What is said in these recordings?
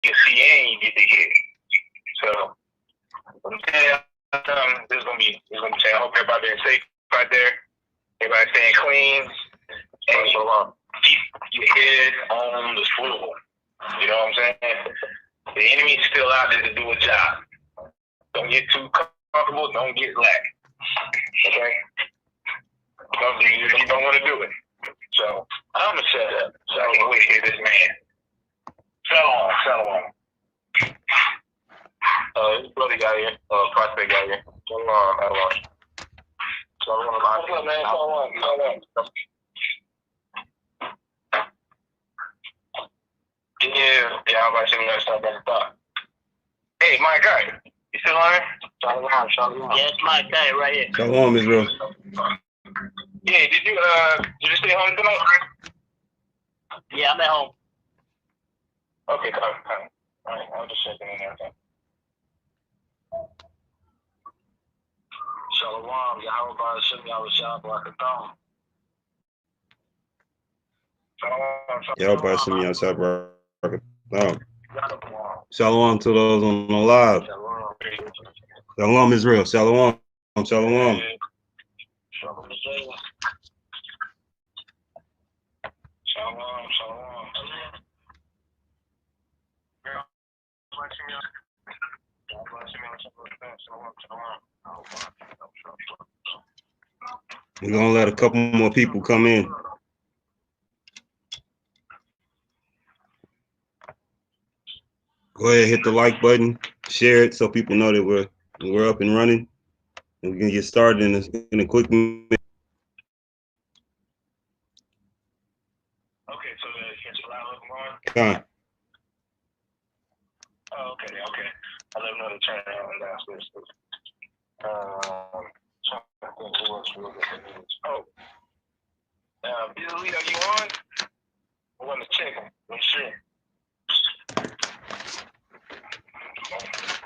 get CA and you get the hit. So this is gonna be safe. I hope everybody being safe out there. Everybody staying clean. And keep your head on the swivel. You know what I'm saying? The enemy's still out there to do a job. Don't get too comfortable. Don't get lax. Okay? You don't want to do it. So I'm gonna shut up. So I can wait to hear this man. Shalom. This brother guy here, prospect guy here. Shalom. What's up, man? Shalom. Yeah, I'm about to see that stuff at the top. Hey, my guy, you still on there? Shalom. Yeah, it's my guy right here. Shalom, Israel. Yeah, did you stay home tonight? Yeah, I'm at home. Okay, come. All right, I'll just check in there. Okay. Shalom, Yahweh Shem Yahweh Shabbat. Yahweh Shem Yahweh Shabbat. Shalom to those on the live. Shalom, Israel. Shalom. Shalom. We're gonna let a couple more people come in. Go ahead, hit the like button, share it so people know that we're up and running, and we can get started in a quick minute. Okay, so it's a lot of going. Come. Oh, okay. I let them know to turn it on downstairs. Billy, are you on? I want to check him. Make sure.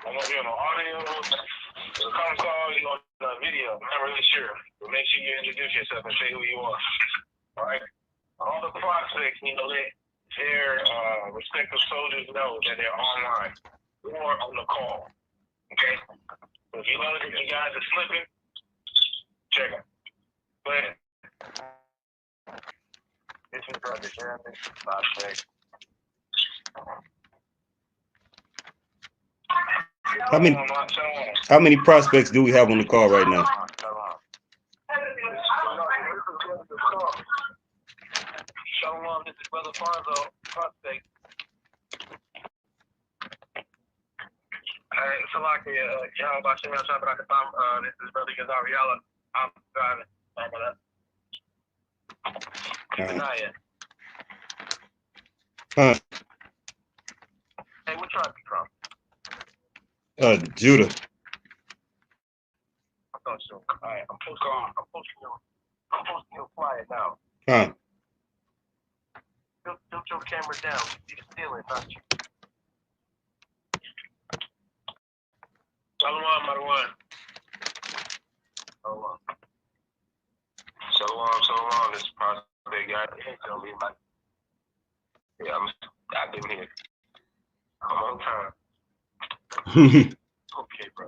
I'm gonna be on the audio, the conference call, on the video. I'm not really sure, but make sure you introduce yourself and say who you are. All right. All the prospects need to let their respective soldiers know that they're online or on the call. Okay. So if you know that you guys are slipping, check them. But this is Brother Jeremy, prospect. How many prospects do we have on the call right now? Shalom, this is Brother Fonzo, prospect. Salakia, Yahweh Shem Shabbat. This is Brother Gazariala. I'm driving. Hey, what tribe you from? Judah. I thought so. All right, I'm posting your flyer now. Tilt your camera down. You see the ceiling, not you. Shalom, Marwan. Shalom. This is Project guy. Tell me like, yeah, I've been here. I'm on time. Okay, bro.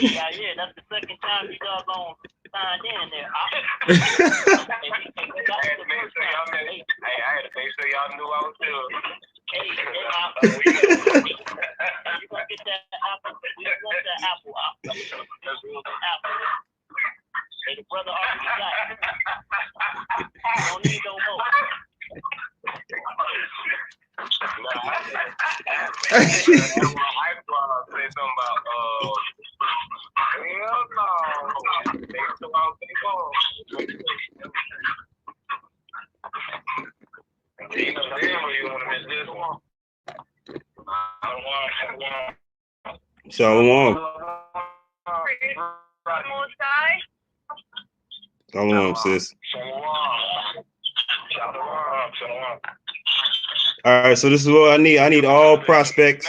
Yeah, that's the second time you doggone signed in there. I had to make sure y'all knew I was doing. Hey, you gonna get that apple? We want that apple. Apple. Hey, the brother already got it. Don't need no more. Shalom. Shalom, sis. All right, so this is what I need. I need all prospects.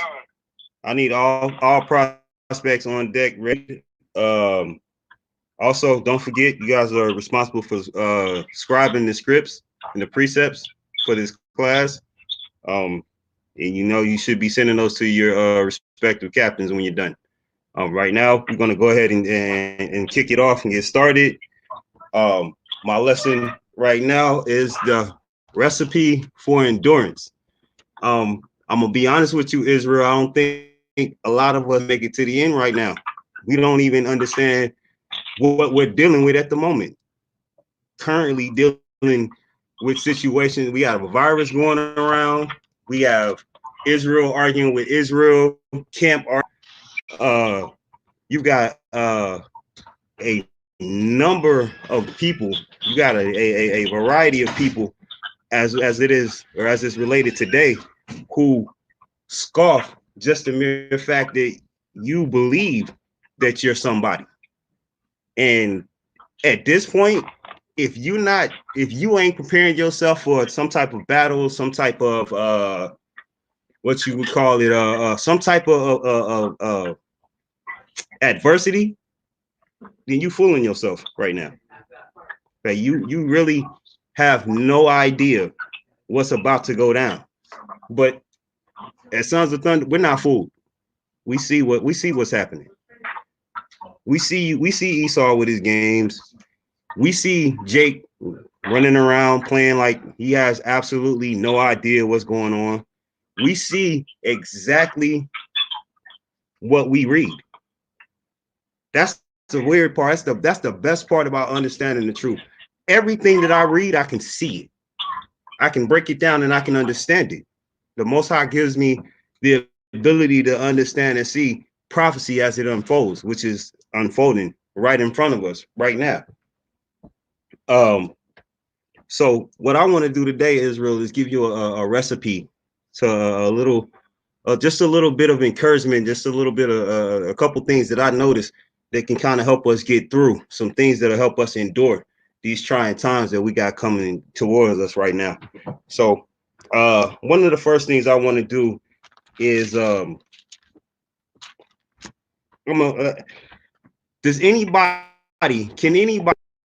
I need all prospects on deck ready. Also, don't forget, you guys are responsible for scribing the scripts and the precepts. for this class. And you should be sending those to your respective captains when you're done. Right now, we're going to go ahead and kick it off and get started. My lesson right now is the recipe for endurance. I'm gonna be honest with you, Israel. I don't think a lot of us make it to the end right now. We don't even understand what we're dealing with at the moment. Currently dealing with situations. We have a virus going around. We have Israel arguing with Israel. You've got a number of people. You got a variety of people as it is or as it's related today who scoff just the mere fact that you believe that you're somebody. And at this point, if you ain't preparing yourself for some type of battle, some type of what you would call it, some type of adversity, then you fooling yourself right now. That you really have no idea what's about to go down. But as Sons of Thunder, we're not fooled. We see what's happening. We see Esau with his games. We see Jake running around playing like he has absolutely no idea what's going on. We see exactly what we read. That's the weird part. That's the best part about understanding the truth. Everything that I read, I can see it. I can break it down and I can understand it. The Most High gives me the ability to understand and see prophecy as it unfolds, which is unfolding right in front of us right now. So what I want to do today, Israel, is give you a recipe to just a little bit of encouragement, just a little bit of a couple things that I noticed that can kind of help us get through some things that'll help us endure these trying times that we got coming towards us right now. So one of the first things I want to do is can anybody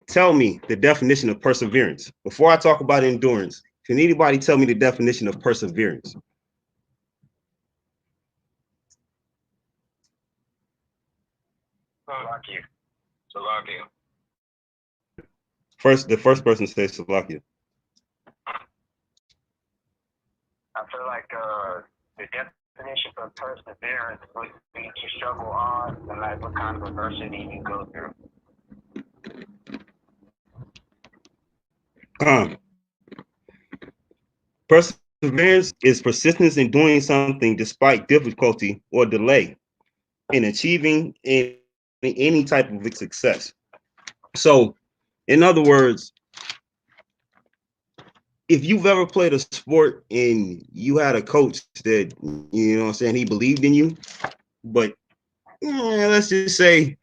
tell me the definition of perseverance? Before I talk about endurance, can anybody tell me the definition of perseverance? Salakia. The first person says Salakia. I feel like the definition of perseverance would be to struggle on no matter what kind of adversity you go through. Perseverance is persistence in doing something despite difficulty or delay in achieving any type of success. So, in other words, if you've ever played a sport and you had a coach that, he believed in you, but let's just say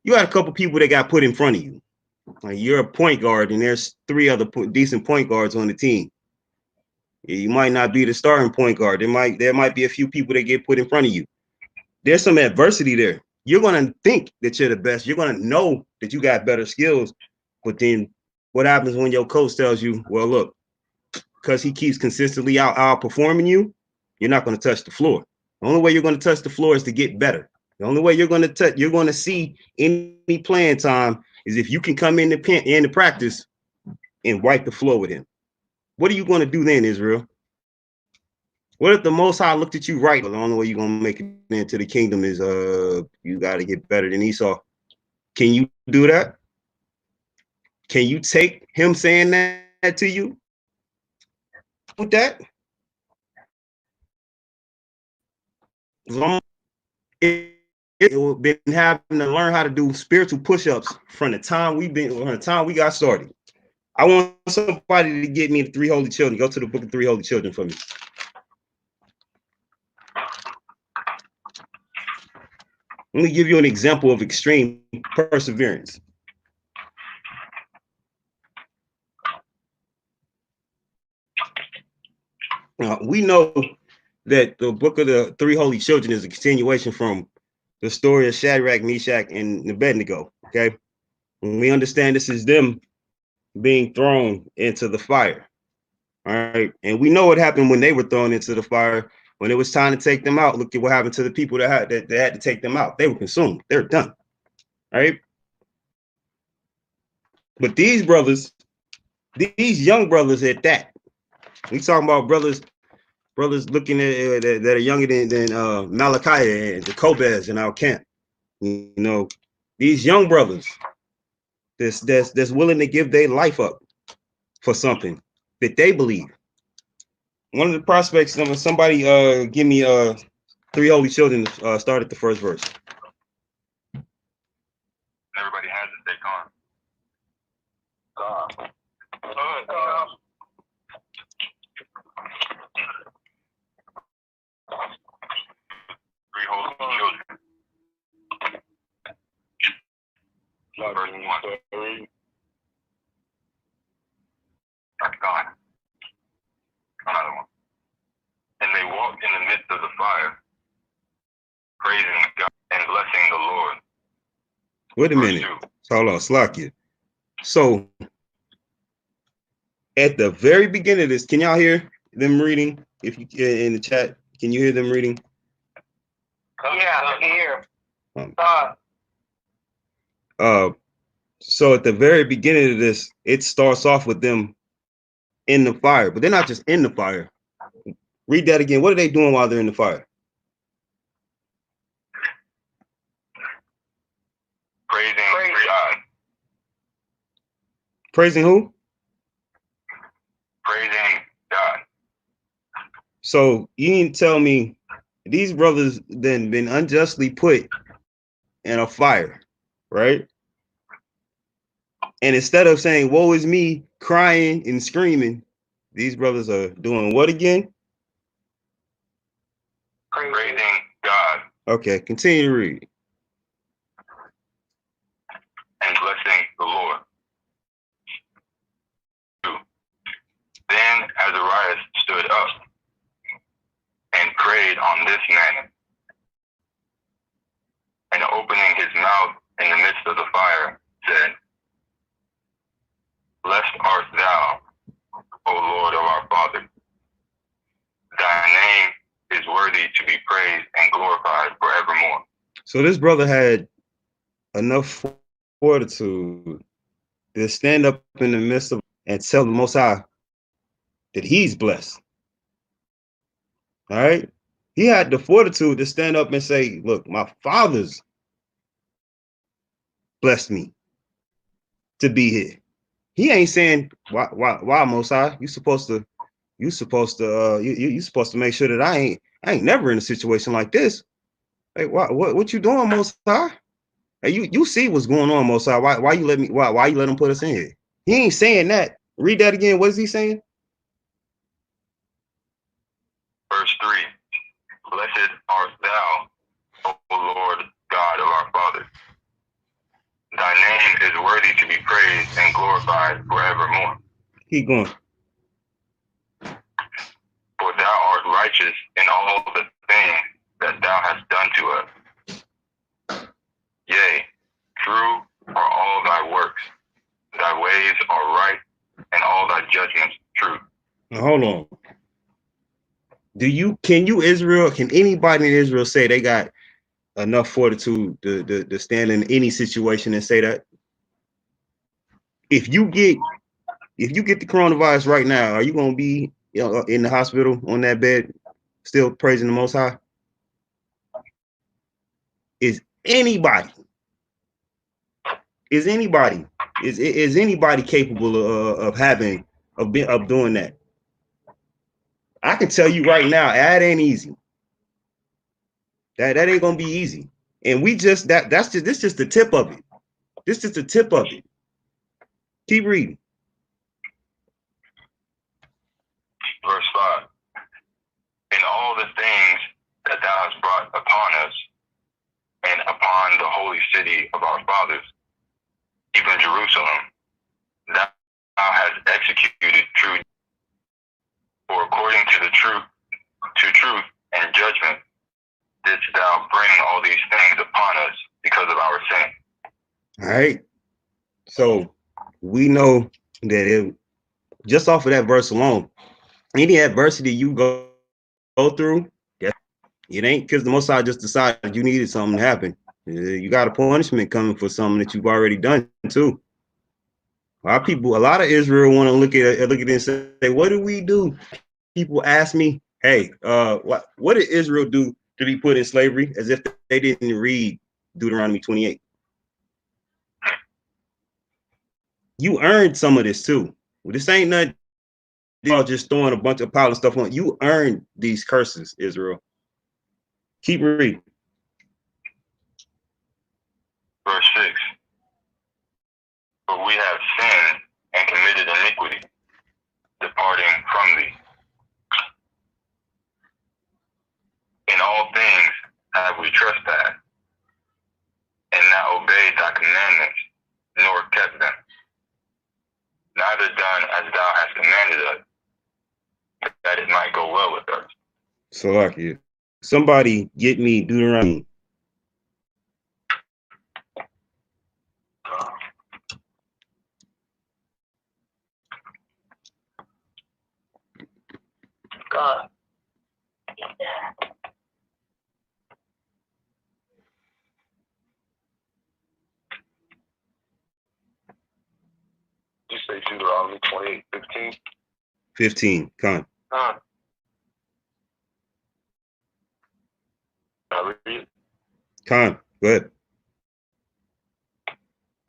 you had a couple people that got put in front of you. Like you're a point guard and there's three other decent point guards on the team. You might not be the starting point guard. There might be a few people that get put in front of you. There's some adversity there. You're going to think that you're the best. You're going to know that you got better skills. But then what happens when your coach tells you, well, look, because he keeps consistently outperforming you, you're not going to touch the floor. The only way you're going to touch the floor is to get better. The only way you're going to see any playing time is if you can come in the practice and wipe the floor with him. What are you going to do then, Israel? What if the Most High looked at you right? The only way you're going to make it into the kingdom is you got to get better than Esau. Can you do that? Can you take him saying that to you? With that? It been having to learn how to do spiritual push-ups from the time we got started. I want somebody to get me the 3 Holy Children. Go to the book of 3 Holy Children for me. Let me give you an example of extreme perseverance. We know that the book of the 3 Holy Children is a continuation from the story of Shadrach, Meshach, and Abednego. Okay, and we understand this is them being thrown into the fire. All right. And we know what happened when they were thrown into the fire. When it was time to take them out, look at what happened to the people that had to take them out. They were consumed. They're done. All right. But these brothers, these young brothers at that, we talking about brothers looking at that are younger than Malachi and Jacobez in our camp. You know, these young brothers that's willing to give their life up for something that they believe. One of the prospects, somebody give me three holy children start at the first verse. Everybody has to take on. Three holy children. Verse 1. That's God. Another one. And they walked in the midst of the fire, praising God and blessing the Lord. Wait a minute. Hold on, Slakia. So at the very beginning of this, can y'all hear them reading? If you in the chat, can you hear them reading? Yeah, I can hear. So at the very beginning of this, it starts off with them in the fire, but they're not just in the fire. Read that again. What are they doing while they're in the fire? Praising God. Praising who? Praising God. So you need to tell me these brothers then been unjustly put in a fire, right? And instead of saying, woe is me, crying and screaming, these brothers are doing what again? Praising God. Okay, continue to read. And blessing the Lord. Then Azarias stood up and prayed on this manner, and opening his mouth in the midst of the fire, said, Blessed art thou, O Lord of our Father. Thy name is worthy to be praised and glorified forevermore. So this brother had enough fortitude to stand up in the midst of and tell the Most High that he's blessed. All right. He had the fortitude to stand up and say, look, my father's blessed me to be here. He ain't saying why Most High? You supposed to make sure that I ain't never in a situation like this. Hey, what you doing, Most High? Hey, you see what's going on, Most High. Why you let him put us in here? He ain't saying that. Read that again. What is he saying? Verse 3. Blessed art thou, O Lord God of our Father. Thy name is worthy to be praised and glorified forevermore. Keep going. For thou art righteous in all the things that thou hast done to us. Yea, true are all thy works. Thy ways are right, and all thy judgments true. Now, hold on. Can anybody in Israel say they got enough fortitude to stand in any situation and say that? If you get the coronavirus right now, are you gonna be in the hospital on that bed still praising the Most High? Is anybody capable of doing that? I can tell you right now, that ain't easy. That ain't gonna be easy. And this just the tip of it. This is the tip of it. Keep reading. Verse 5. In all the things that thou hast brought upon us, and upon the holy city of our fathers, even Jerusalem, thou hast executed truth. For according to truth and judgment, didst thou bring all these things upon us because of our sin. All right. So we know that just off of that verse alone, any adversity you go through, it ain't because the Most High just decided you needed something to happen. You got a punishment coming for something that you've already done too. A lot of Israel want to look at it and say, "What do we do?" People ask me, "Hey, what did Israel do to be put in slavery?" As if they didn't read Deuteronomy 28. You earned some of this too. This ain't nothing. Y'all just throwing a bunch of pile of stuff on. You earned these curses, Israel. Keep reading. Verse 6. For we have sinned and committed iniquity, departing from thee. In all things have we trespassed, and not obeyed thy commandments, nor kept them. Neither done as thou hast commanded us, that it might go well with us. Salakia. Somebody get me Deuteronomy. God. You say Deuteronomy 28:15? 15. Con. Con. Go ahead.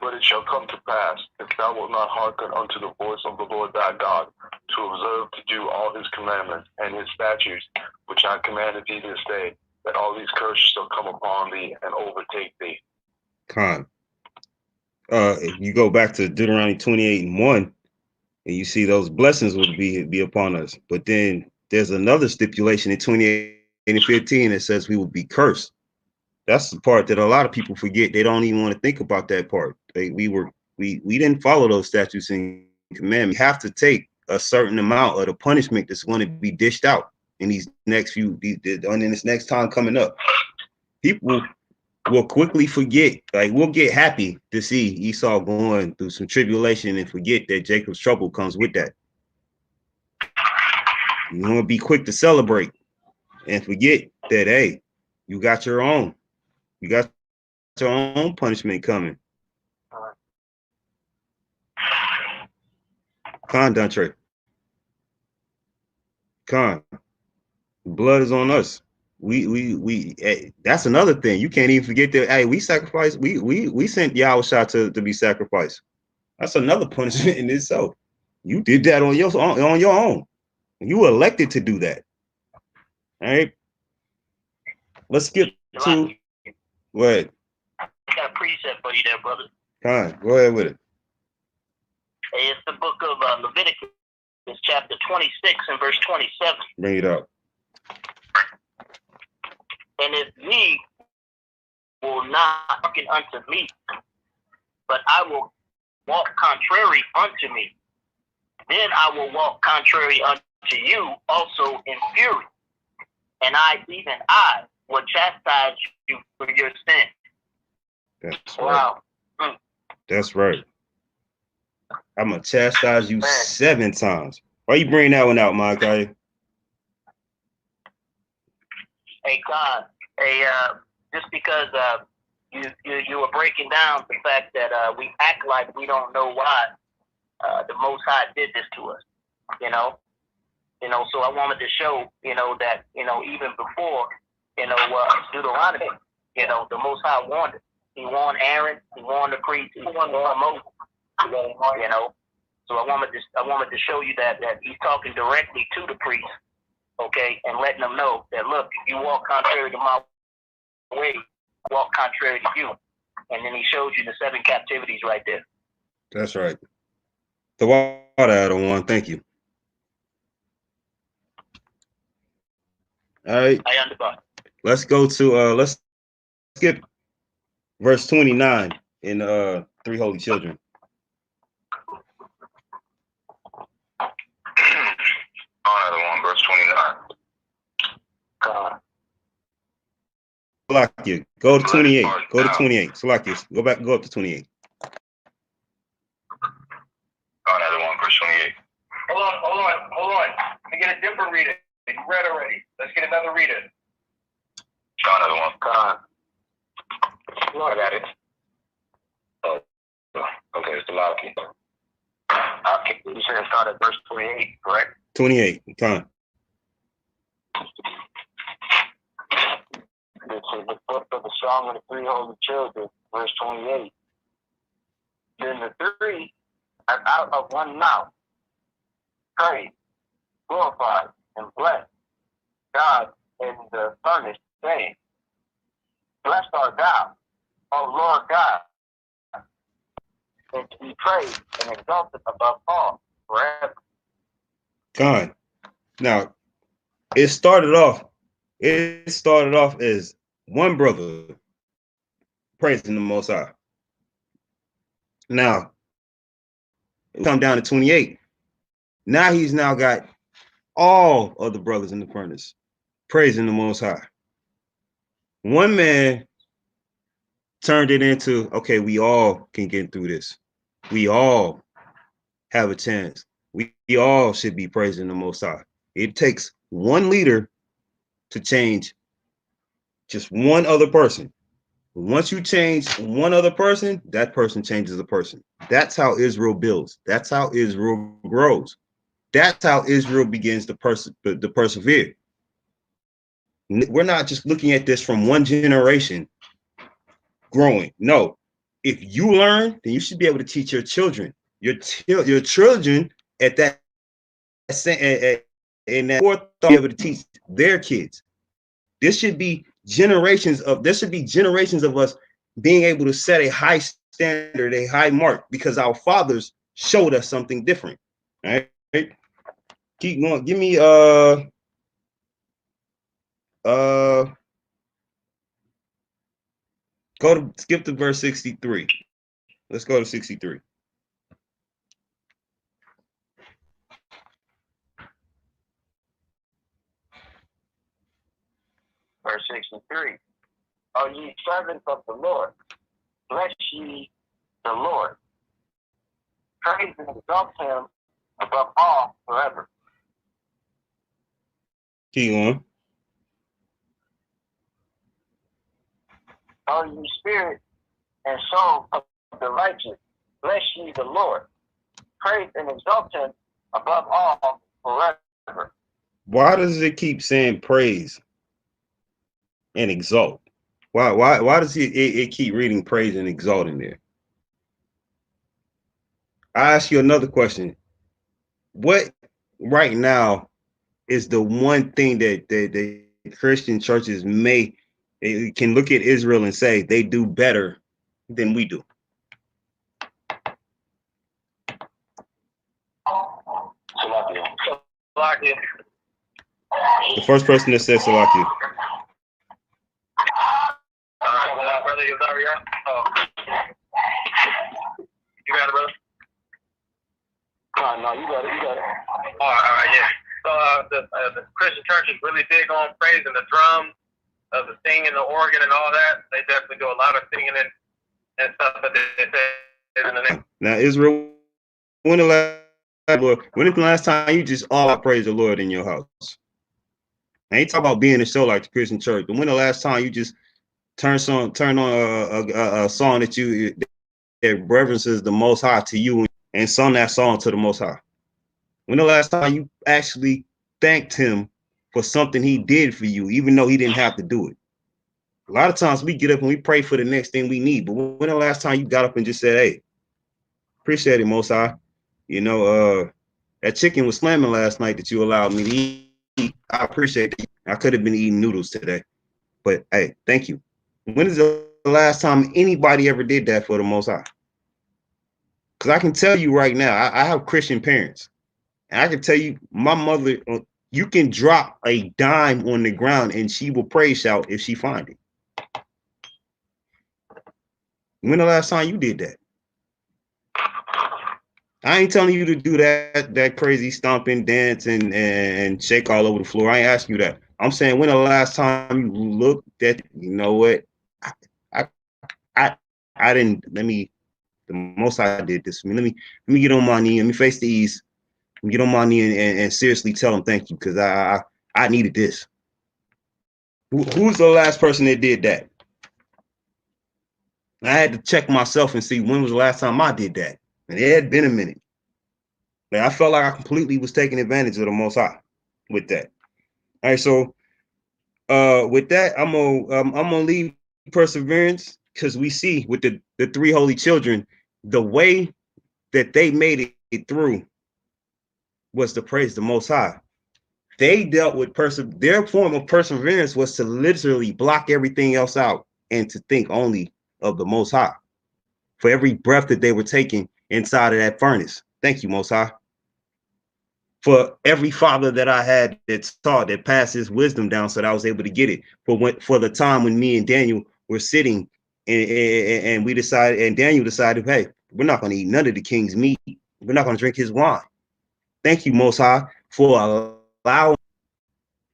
But it shall come to pass, if thou wilt not hearken unto the voice of the Lord thy God, to observe to do all his commandments and his statutes, which I commanded thee this day, that all these curses shall come upon thee and overtake thee. Con. If you go back to Deuteronomy 28:1, and you see those blessings will be upon us. But then there's another stipulation in 28:15 that says we will be cursed. That's the part that a lot of people forget. They don't even want to think about that part. We didn't follow those statutes and commandments. We have to take a certain amount of the punishment that's going to be dished out in these next in this next time coming up. People will quickly forget. Like, we'll get happy to see Esau going through some tribulation and forget that Jacob's trouble comes with that. You want to be quick to celebrate and forget that, hey, you got your own. You got your own punishment coming. Con, Dantre. Con. Blood is on us. Hey, that's another thing. You can't even forget that. Hey, we sacrificed. We sent Yahushua to be sacrificed. That's another punishment in itself. You did that on your own. You elected to do that. All right. Let's skip to what? I got a precept for you there, brother. Con, go ahead with it. It's the book of Leviticus. It's chapter 26 and verse 27. Bring it up. And if ye will not hearken unto me, but I will walk contrary unto me, then I will walk contrary unto you also in fury. And even I will chastise you for your sin. That's wow. Right. That's right. I'm going to chastise you 7 times. Why you bring that one out, Mike? Hey, God. Hey, just because you were breaking down the fact that we act like we don't know why the Most High did this to us, so I wanted to show, that, even before, Deuteronomy, the Most High warned it. He warned Aaron, he warned the priest, he warned Moses, So I wanted to show you that he's talking directly to the priest, okay, and letting them know that, look, if you walk contrary to my way, walk contrary to you. And then he shows you the 7 captivities right there. That's right. The water add-on one. Thank you. All right. I understand. Let's go to let's skip verse 29 in 3 Holy Children. Verse 29. God. Salakia, go to 28. Go to 28. Salakia, go up to 28. Another one, verse 28. Hold on. Let me get it You read already. Let's get another reader. Got another one. Con. No, I got it. Oh, okay, it's the Malachi. Okay, you said it started at verse 28, correct? 28. Con. This is the foot of the song of the three holy children, verse 28. Then the three, as out of one mouth, praise, glorified, and blessed God in the furnace, saying, Blessed art thou, O Lord God, and to be praised and exalted above all forever. Con. Now, it started off as one brother praising the Most High. Now, it come down to 28. Now he's now got all of the brothers in the furnace praising the Most High. One man turned it into, okay, we all can get through this. We all have a chance. We all should be praising the Most High. It takes one leader to change just one other person. Once you change one other person, that person changes a person. That's how Israel builds. That's how Israel grows. That's how Israel begins to persevere. We're not just looking at this from one generation growing. No, if you learn, then you should be able to teach your children. Your children at that in that fourth thought, be able to teach their kids. There should be generations of us being able to set a high standard, a high mark, because our fathers showed us something different. All right. Keep going. Give me skip to verse 63. Let's go to 63. Verse 63. O ye servants of the Lord, bless ye the Lord. Praise and exalt him above all forever. Keep on. O ye spirit and soul of the righteous, bless ye the Lord. Praise and exalt him above all forever. Why does it keep saying praise and exalt? Why does it keep reading praise and exalt in there? I ask you another question. What right now is the one thing that the Christian churches can look at Israel and say they do better than we do? Salakia. The first person that says Salakia. Brother, you got it, You got it, brother? No, you got it. All right, yeah. So the Christian church is really big on praising the drums, the singing, the organ, and all that. They definitely do a lot of singing and stuff. But they say in the name. Now, Israel, when is the last time you just all out praise the Lord in your house? I ain't talking about being a show like the Christian church, but when the last time you just turn on a song that reverences the Most High to you and sung that song to the Most High? When the last time you actually thanked him for something he did for you, even though he didn't have to do it? A lot of times we get up and we pray for the next thing we need, but when the last time you got up and just said, hey, appreciate it, Most High. You know, that chicken was slamming last night that you allowed me to eat. I appreciate it. I could have been eating noodles today, but hey, thank you. When is the last time anybody ever did that for the Most High? Because I can tell you right now, I have Christian parents. And I can tell you, my mother, you can drop a dime on the ground and she will praise shout if she find it. When the last time you did that? I ain't telling you to do that crazy stomping, dance, and shake all over the floor. I ain't asking you that. I'm saying, when the last time you looked at, you know what? I didn't. The Most I did this for me. Let me get on my knee. Let me face the east. Let me get on my knee and seriously tell him thank you, because I needed this. Who's the last person that did that? I had to check myself and see when was the last time I did that. And it had been a minute. Like, I felt like I completely was taking advantage of the Most High with that. All right, so with that, I'm gonna leave perseverance, because we see with the three holy children, the way that they made it through was to praise the Most High. They dealt with their form of perseverance was to literally block everything else out and to think only of the Most High for every breath that they were taking inside of that furnace. Thank you, Most High. For every father that I had that taught, that passed his wisdom down so that I was able to get it. For the time when me and Daniel were sitting and we decided, and Daniel decided, hey, we're not going to eat none of the king's meat. We're not going to drink his wine. Thank you, Most High, for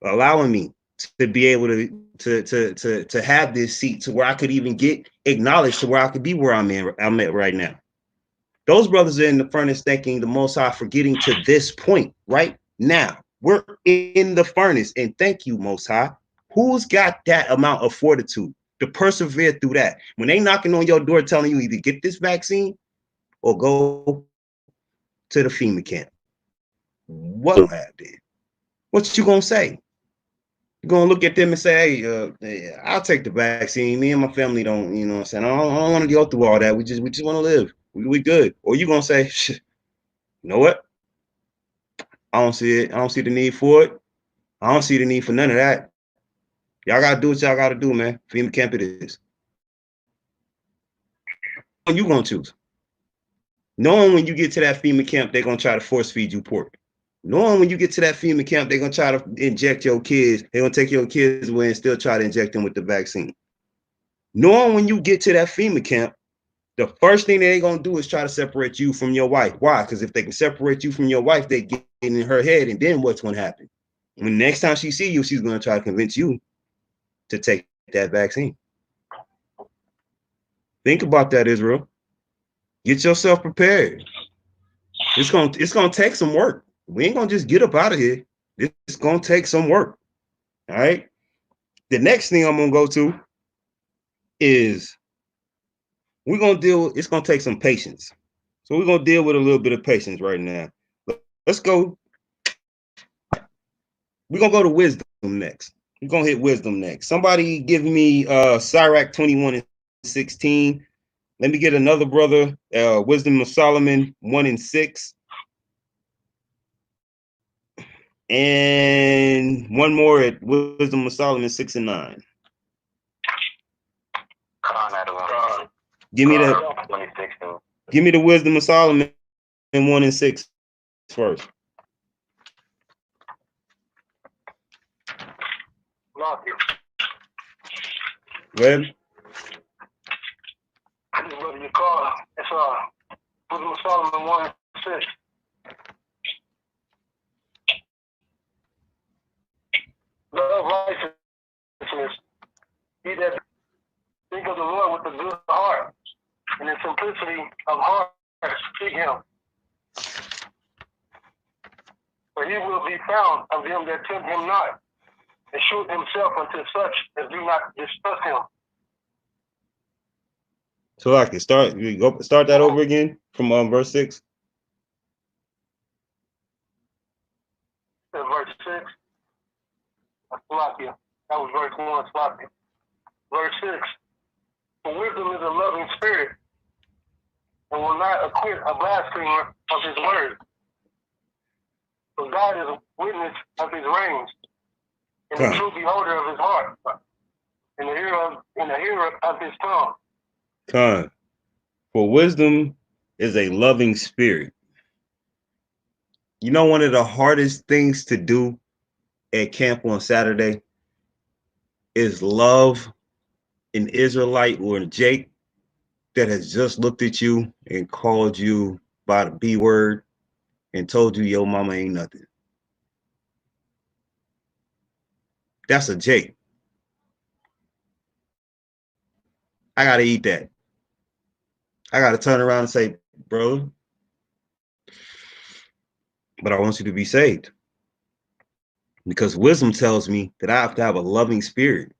allowing me to be able to have this seat to where I could even get acknowledged, to where I could be where I'm at right now. Those brothers are in the furnace thanking the Most High for getting to this point right now. We're in the furnace, and thank you, Most High. Who's got that amount of fortitude to persevere through that? When they knocking on your door telling you either get this vaccine or go to the FEMA camp, what you have then? What you gonna say? You're gonna look at them and say, hey, I'll take the vaccine. Me and my family don't, you know what I'm saying? I don't want to go through all that. We just want to live. We good. Or you gonna say, you know what? I don't see it. I don't see the need for it. I don't see the need for none of that. Y'all gotta do what y'all gotta do, man. FEMA camp it is. You gonna choose. Knowing when you get to that FEMA camp, they're gonna try to force feed you pork. Knowing when you get to that FEMA camp, they're gonna try to inject your kids. They're gonna take your kids away and still try to inject them with the vaccine. Knowing when you get to that FEMA camp, the first thing they're gonna do is try to separate you from your wife. Why? Because if they can separate you from your wife, they get in her head, and then what's gonna happen? When the next time she see you, she's gonna try to convince you to take that vaccine. Think about that, Israel. Get yourself prepared. It's gonna take some work. We ain't gonna just get up out of here. It's gonna take some work. All right. The next thing I'm gonna go to is we're gonna deal. It's gonna take some patience. So we're gonna deal with a little bit of patience right now. Let's go. We're gonna go to wisdom next. We're gonna hit wisdom next. Somebody give me Sirach 21 and 16. Let me get another brother, Wisdom of Solomon 1 and 6. And one more at Wisdom of Solomon 6 and 9. Give me the Wisdom of Solomon 1 and 6 first. Well, What do you call it? It's Wisdom of Solomon 1 and 6. Love righteousness. He that think of the Lord with a good heart, and in simplicity of heart seek him. For he will be found of them that tempt him not, and shoot himself unto such as do not distrust him. so I can start that over again from verse 6. Verse 6. Slovakia. That was verse 1, Slovakia. Verse 6. For wisdom is a loving spirit, and will not acquit a blasphemer of his word. For God is a witness of his reigns, and the true beholder of his heart, and the hearer of his tongue. For wisdom is a loving spirit. You know, one of the hardest things to do at camp on Saturday is love an Israelite or a Jake that has just looked at you and called you by the B word and told you your mama ain't nothing. That's a Jake. I gotta eat that. I gotta turn around and say, brother, but I want you to be saved. because wisdom tells me that I have to have a loving spirit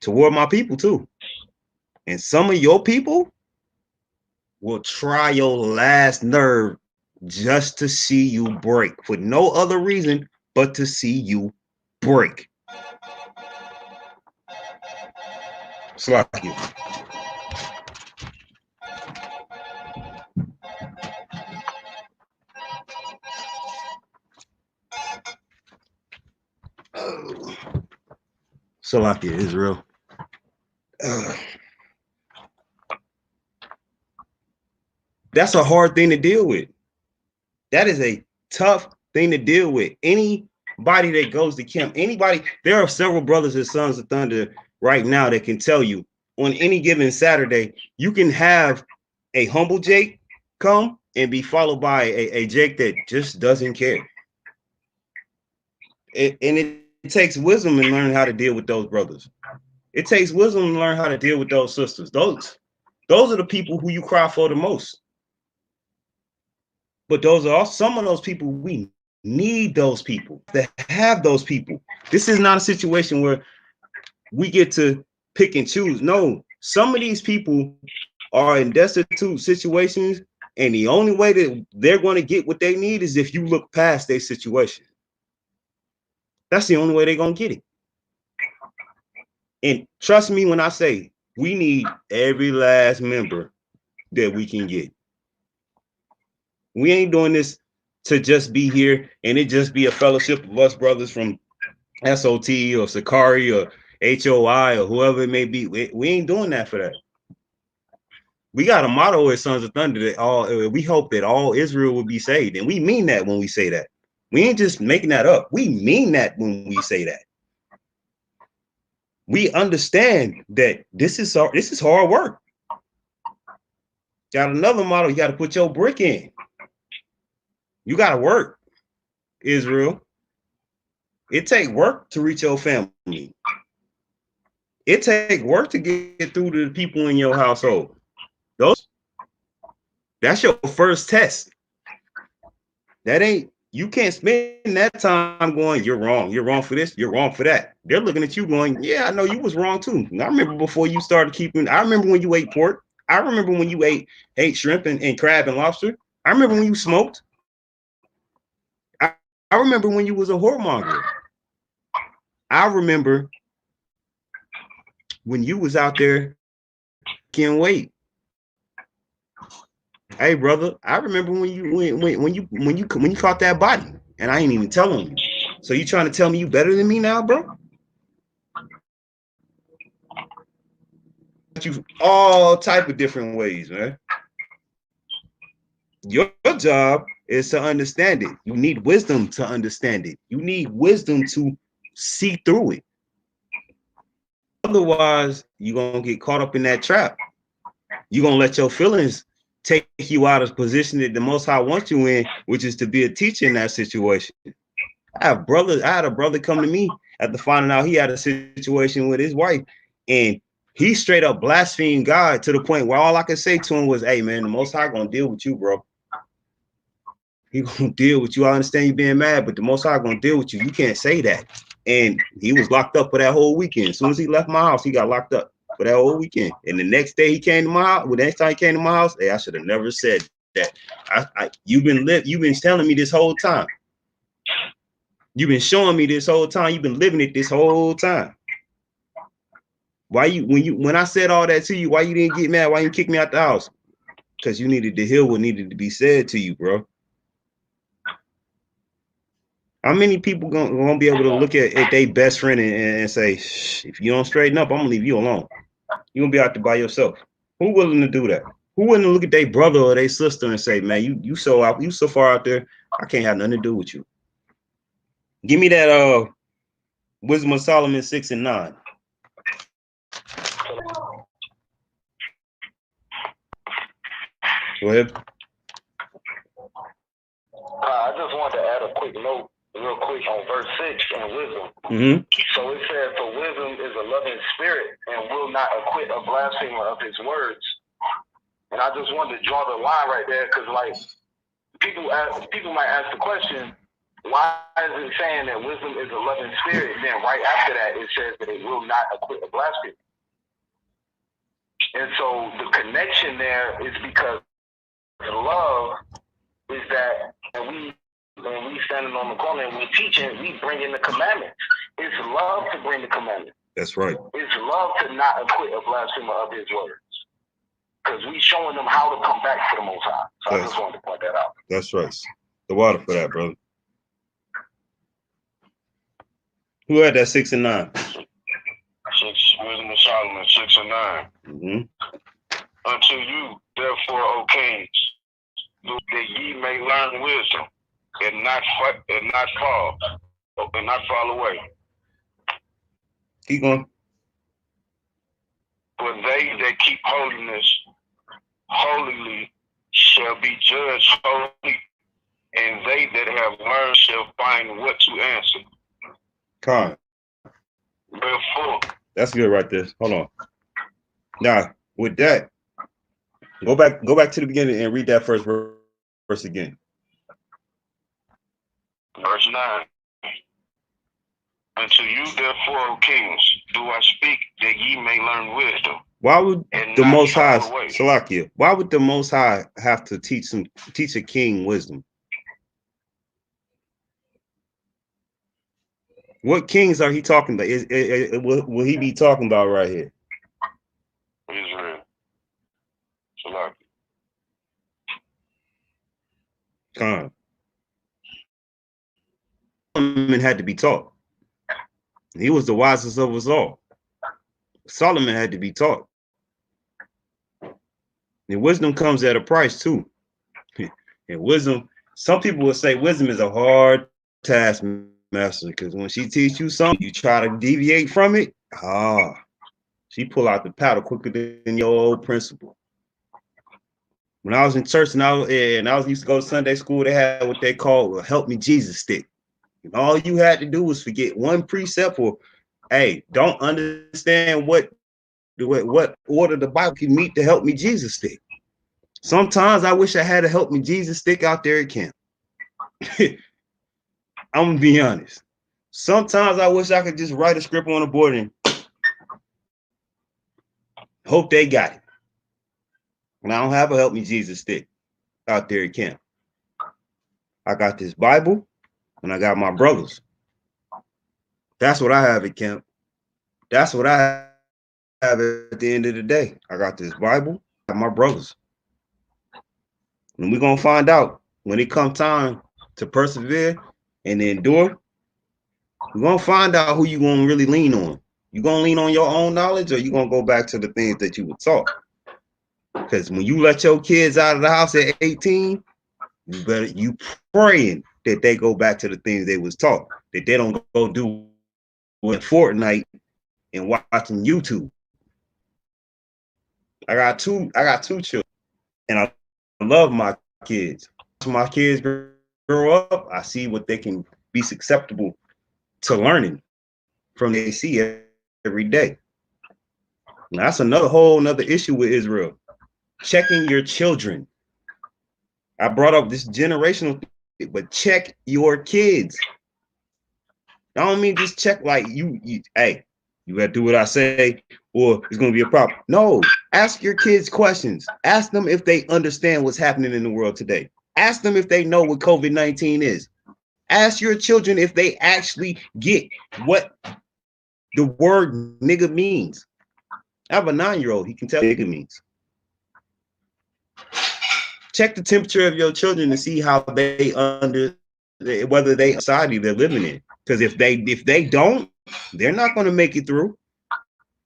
toward my people too. And some of your people will try your last nerve just to see you break for no other reason but to see you break. Slacky. Salakia, Israel. That's a hard thing to deal with. That is a tough thing to deal with. Anybody that goes to camp, there are several brothers and sons of Thunder right now that can tell you on any given Saturday, you can have a humble Jake come and be followed by a Jake that just doesn't care. It takes wisdom in learning how to deal with those brothers. It takes wisdom to learn how to deal with those sisters. Those are the people who you cry for the most. But those are also some of those people we need those people that have those people. This is not a situation where we get to pick and choose. No, some of these people are in destitute situations, and the only way that they're going to get what they need is if you look past their situation. That's the only way they're going to get it. And trust me when I say we need every last member that we can get. We ain't doing this to just be here and it just be a fellowship of us brothers from SOT or Sakari or HOI or whoever it may be. We ain't doing that for that. We got a motto as Sons of Thunder that we hope that all Israel will be saved. And we mean that when we say that. We ain't just making that up. We mean that when we say that. We understand that this is hard work. Got another motto, you got to put your brick in. You got to work, Israel. It take work to reach your family. It take work to get through to the people in your household. That's your first test. You can't spend that time going, you're wrong for this, you're wrong for that. They're looking at you going, yeah, I know you was wrong too. I remember before you started I remember when you ate pork. I remember when you ate shrimp and crab and lobster. I remember when you smoked. I remember when you was a whoremonger. I remember when you was out there can't wait. Hey brother, I remember when you caught that body and I ain't even telling you. So you trying to tell me you better than me now, bro? You all type of different ways, man. Your job is to understand it. You need wisdom to understand it. You need wisdom to see through it. Otherwise, you're going to get caught up in that trap. You're going to let your feelings take you out of position that the Most High wants you in, which is to be a teacher in that situation. I had a brother come to me after finding out he had a situation with his wife, and he straight up blasphemed God to the point where all I could say to him was, hey, man, the Most High going to deal with you, bro. He going to deal with you. I understand you being mad, but the Most High going to deal with you. You can't say that. And he was locked up for that whole weekend. As soon as he left my house, he got locked up for that whole weekend. And the next day he came to my house. Well, the next time he came to my house, hey, I should have never said that. You've been telling me this whole time. You've been showing me this whole time. You've been living it this whole time. When I said all that to you, why you didn't get mad? Why you kick me out the house? Because you needed to hear what needed to be said to you, bro. How many people gonna be able to look at their best friend and say, if you don't straighten up, I'm gonna leave you alone. You're gonna be out there by yourself. Who willing to do that? Who willing to look at their brother or their sister and say, man, you so far out there, I can't have nothing to do with you. Give me that Wisdom of Solomon 6 and 9. Go ahead. I just wanted to add a quick note real quick on verse 6 on wisdom. Mm-hmm. So it said, for wisdom is a loving spirit and will not acquit a blasphemer of his words. And I just wanted to draw the line right there because, like, people might ask the question, why is it saying that wisdom is a loving spirit? Then right after that, it says that it will not acquit a blasphemer. And so the connection there is because love is that, and when we standing on the corner and we teaching, we bring in the commandments. It's love to bring the commandments. That's right. It's love to not acquit a blasphemer of his words. Because we showing them how to come back to the Most High. So I just wanted to point that out. That's right. The water for that, brother. Who had that 6 and 9? 6, Wisdom of Solomon, 6 and 9. Mm-hmm. Unto you, therefore, O kings, that ye may learn wisdom and not fall away. Keep going. For they that keep holiness holily shall be judged holy, and they that have learned shall find what to answer. Con. Wherefore, that's good right there. Hold on. Now, with that, go back to the beginning and read that first verse again. Verse 9. Unto you, therefore, O kings, do I speak that ye may learn wisdom. Why would the Most High, Salakia, why would the Most High have to teach a king wisdom? What kings are he talking about? Will he be talking about right here? Israel. Salakia. Con. Solomon had to be taught. He was the wisest of us all. Solomon had to be taught. And wisdom comes at a price too. And wisdom, some people will say wisdom is a hard taskmaster because when she teaches you something, you try to deviate from it. She pull out the paddle quicker than your old principal. When I was in church and I was used to go to Sunday school, they had what they call a help me Jesus stick. And all you had to do was forget one precept or, hey, don't understand what order the Bible can meet to help me Jesus stick. Sometimes I wish I had a help me Jesus stick out there at camp. I'm gonna be honest. Sometimes I wish I could just write a script on the board and hope they got it. And I don't have a help me Jesus stick out there at camp. I got this Bible and I got my brothers. That's what I have at camp. That's what I have at the end of the day. I got this Bible, I got my brothers. And we're going to find out when it comes time to persevere and endure. We're going to find out who you're going to really lean on. You going to lean on your own knowledge or you going to go back to the things that you were taught? Because when you let your kids out of the house at 18, you praying that they go back to the things they was taught, that they don't go do with Fortnite and watching YouTube. I got two children, and I love my kids. When my kids grow up, I see what they can be susceptible to learning from they see every day. Now, that's another issue with Israel. Checking your children. I brought up this generational thing, but check your kids. I don't mean just check like hey, you gotta do what I say or it's gonna be a problem. No, ask your kids questions. Ask them if they understand what's happening in the world today. Ask them if they know what COVID-19 is. Ask your children if they actually get what the word nigga means. I have a 9-year-old, he can tell what nigga means. Check the temperature of your children to see how they whether they society they're living in. Because if they don't, they're not going to make it through.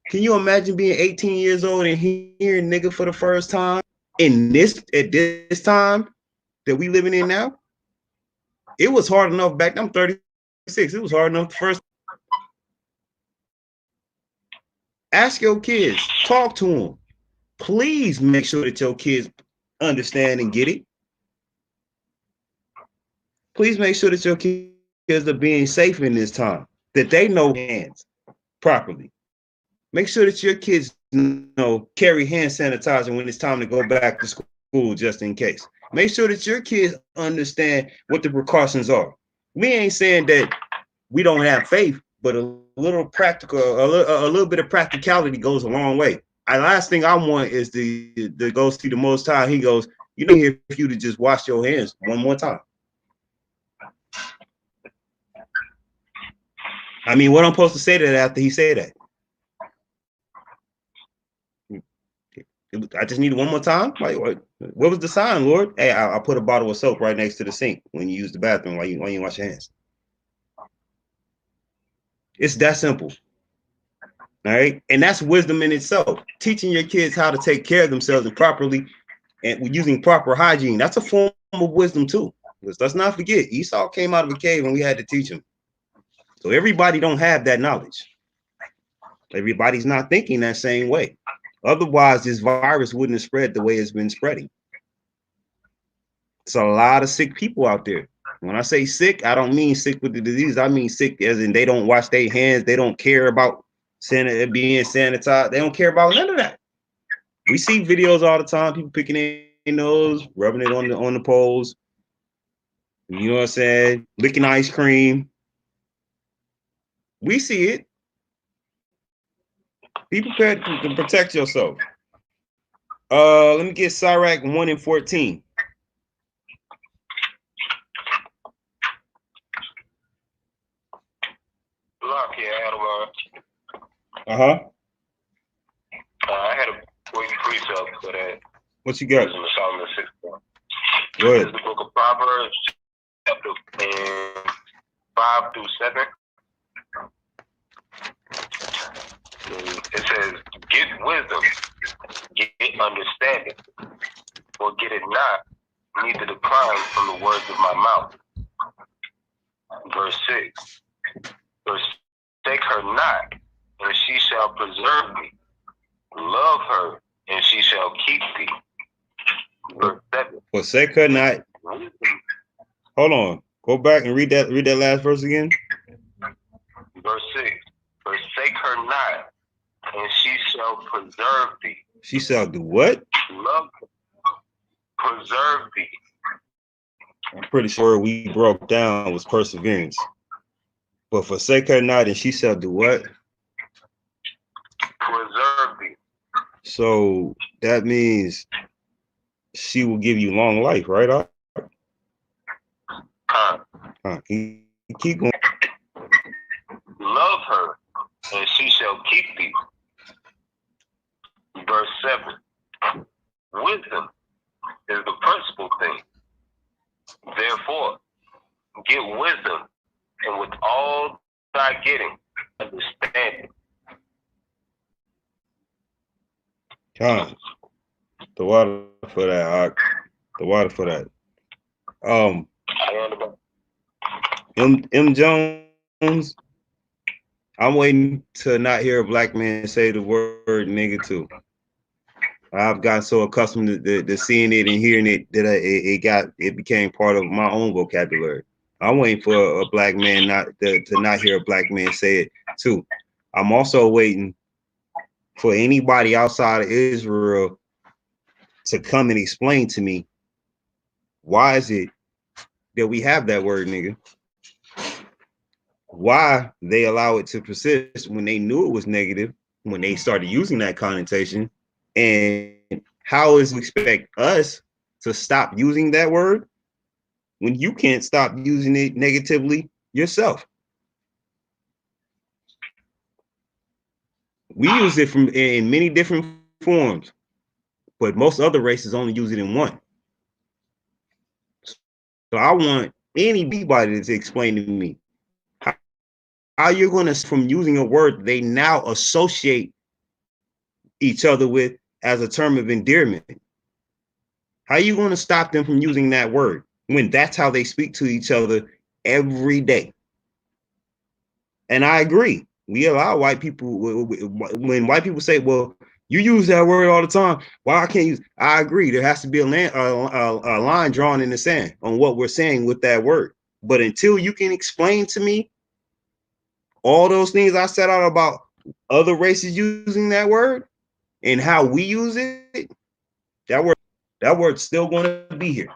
Can you imagine being 18 years old and hearing nigga for the first time at this time that we living in now? It was hard enough back then. I'm 36. It was hard enough the first. Ask your kids, talk to them. Please make sure that your kids understand and get it. Please make sure that your kids are being safe in this time, that they know hands properly. Make sure that your kids carry hand sanitizer when it's time to go back to school just in case. Make sure that your kids understand what the precautions are. We ain't saying that we don't have faith, but a little practical, a little bit of practicality goes a long way. The last thing I want is to go see the Most High. He goes, you know, if you to just wash your hands one more time. I mean, what I'm supposed to say to that after he said that? I just need it one more time. Like, what was the sign, Lord? Hey, I put a bottle of soap right next to the sink when you use the bathroom while you wash your hands. It's that simple. All right. And that's wisdom in itself. Teaching your kids how to take care of themselves and properly and using proper hygiene. That's a form of wisdom too. Because let's not forget, Esau came out of a cave and we had to teach him. So everybody don't have that knowledge. Everybody's not thinking that same way. Otherwise, this virus wouldn't have spread the way it's been spreading. It's a lot of sick people out there. When I say sick, I don't mean sick with the disease. I mean sick as in they don't wash their hands. They don't care about being sanitized. They don't care about none of that. We see videos all the time. People picking their nose, rubbing it on the poles. You know what I'm saying? Licking ice cream. We see it. Be prepared to protect yourself. Let me get Sirach 1 and 14. Lock, yeah, I had a I had a quick precept for that. What you got? Solomon 6. Go ahead. It's the book of Proverbs, chapter 5 through 7. It says, get wisdom, get understanding, or get it not, neither decline from the words of my mouth. Verse 6. Forsake her not, and she shall preserve thee. Love her, and she shall keep thee. Verse 7. Forsake her not. Hold on. Go back and read that last verse again. Verse 6. Forsake her not, and she shall preserve thee. She shall do what? Love her, preserve thee. I'm pretty sure we broke down was perseverance. But forsake her not, and she shall do what? Preserve thee. So that means she will give you long life, right? Keep going. Love her, and she shall keep thee. Verse 7. Wisdom is the principal thing. Therefore, get wisdom, and with all thy getting, understanding. The water for that. The water for that. M. Jones, I'm waiting to not hear a black man say the word nigga too. I've gotten so accustomed to seeing it and hearing it that it became part of my own vocabulary. I'm waiting for a black man to not hear a black man say it too. I'm also waiting for anybody outside of Israel to come and explain to me why is it that we have that word nigga? Why they allow it to persist when they knew it was negative, when they started using that connotation, and how is it expect us to stop using that word when you can't stop using it negatively yourself? We use it in many different forms, but most other races only use it in one. So I want anybody to explain to me how you're going to, from using a word they now associate each other with as a term of endearment. How are you going to stop them from using that word when that's how they speak to each other every day? And I agree. We allow white people, when white people say, well, you use that word all the time, why I can't use, I agree. There has to be a line drawn in the sand on what we're saying with that word. But until you can explain to me all those things I said out about other races using that word and how we use it, that word's still going to be here.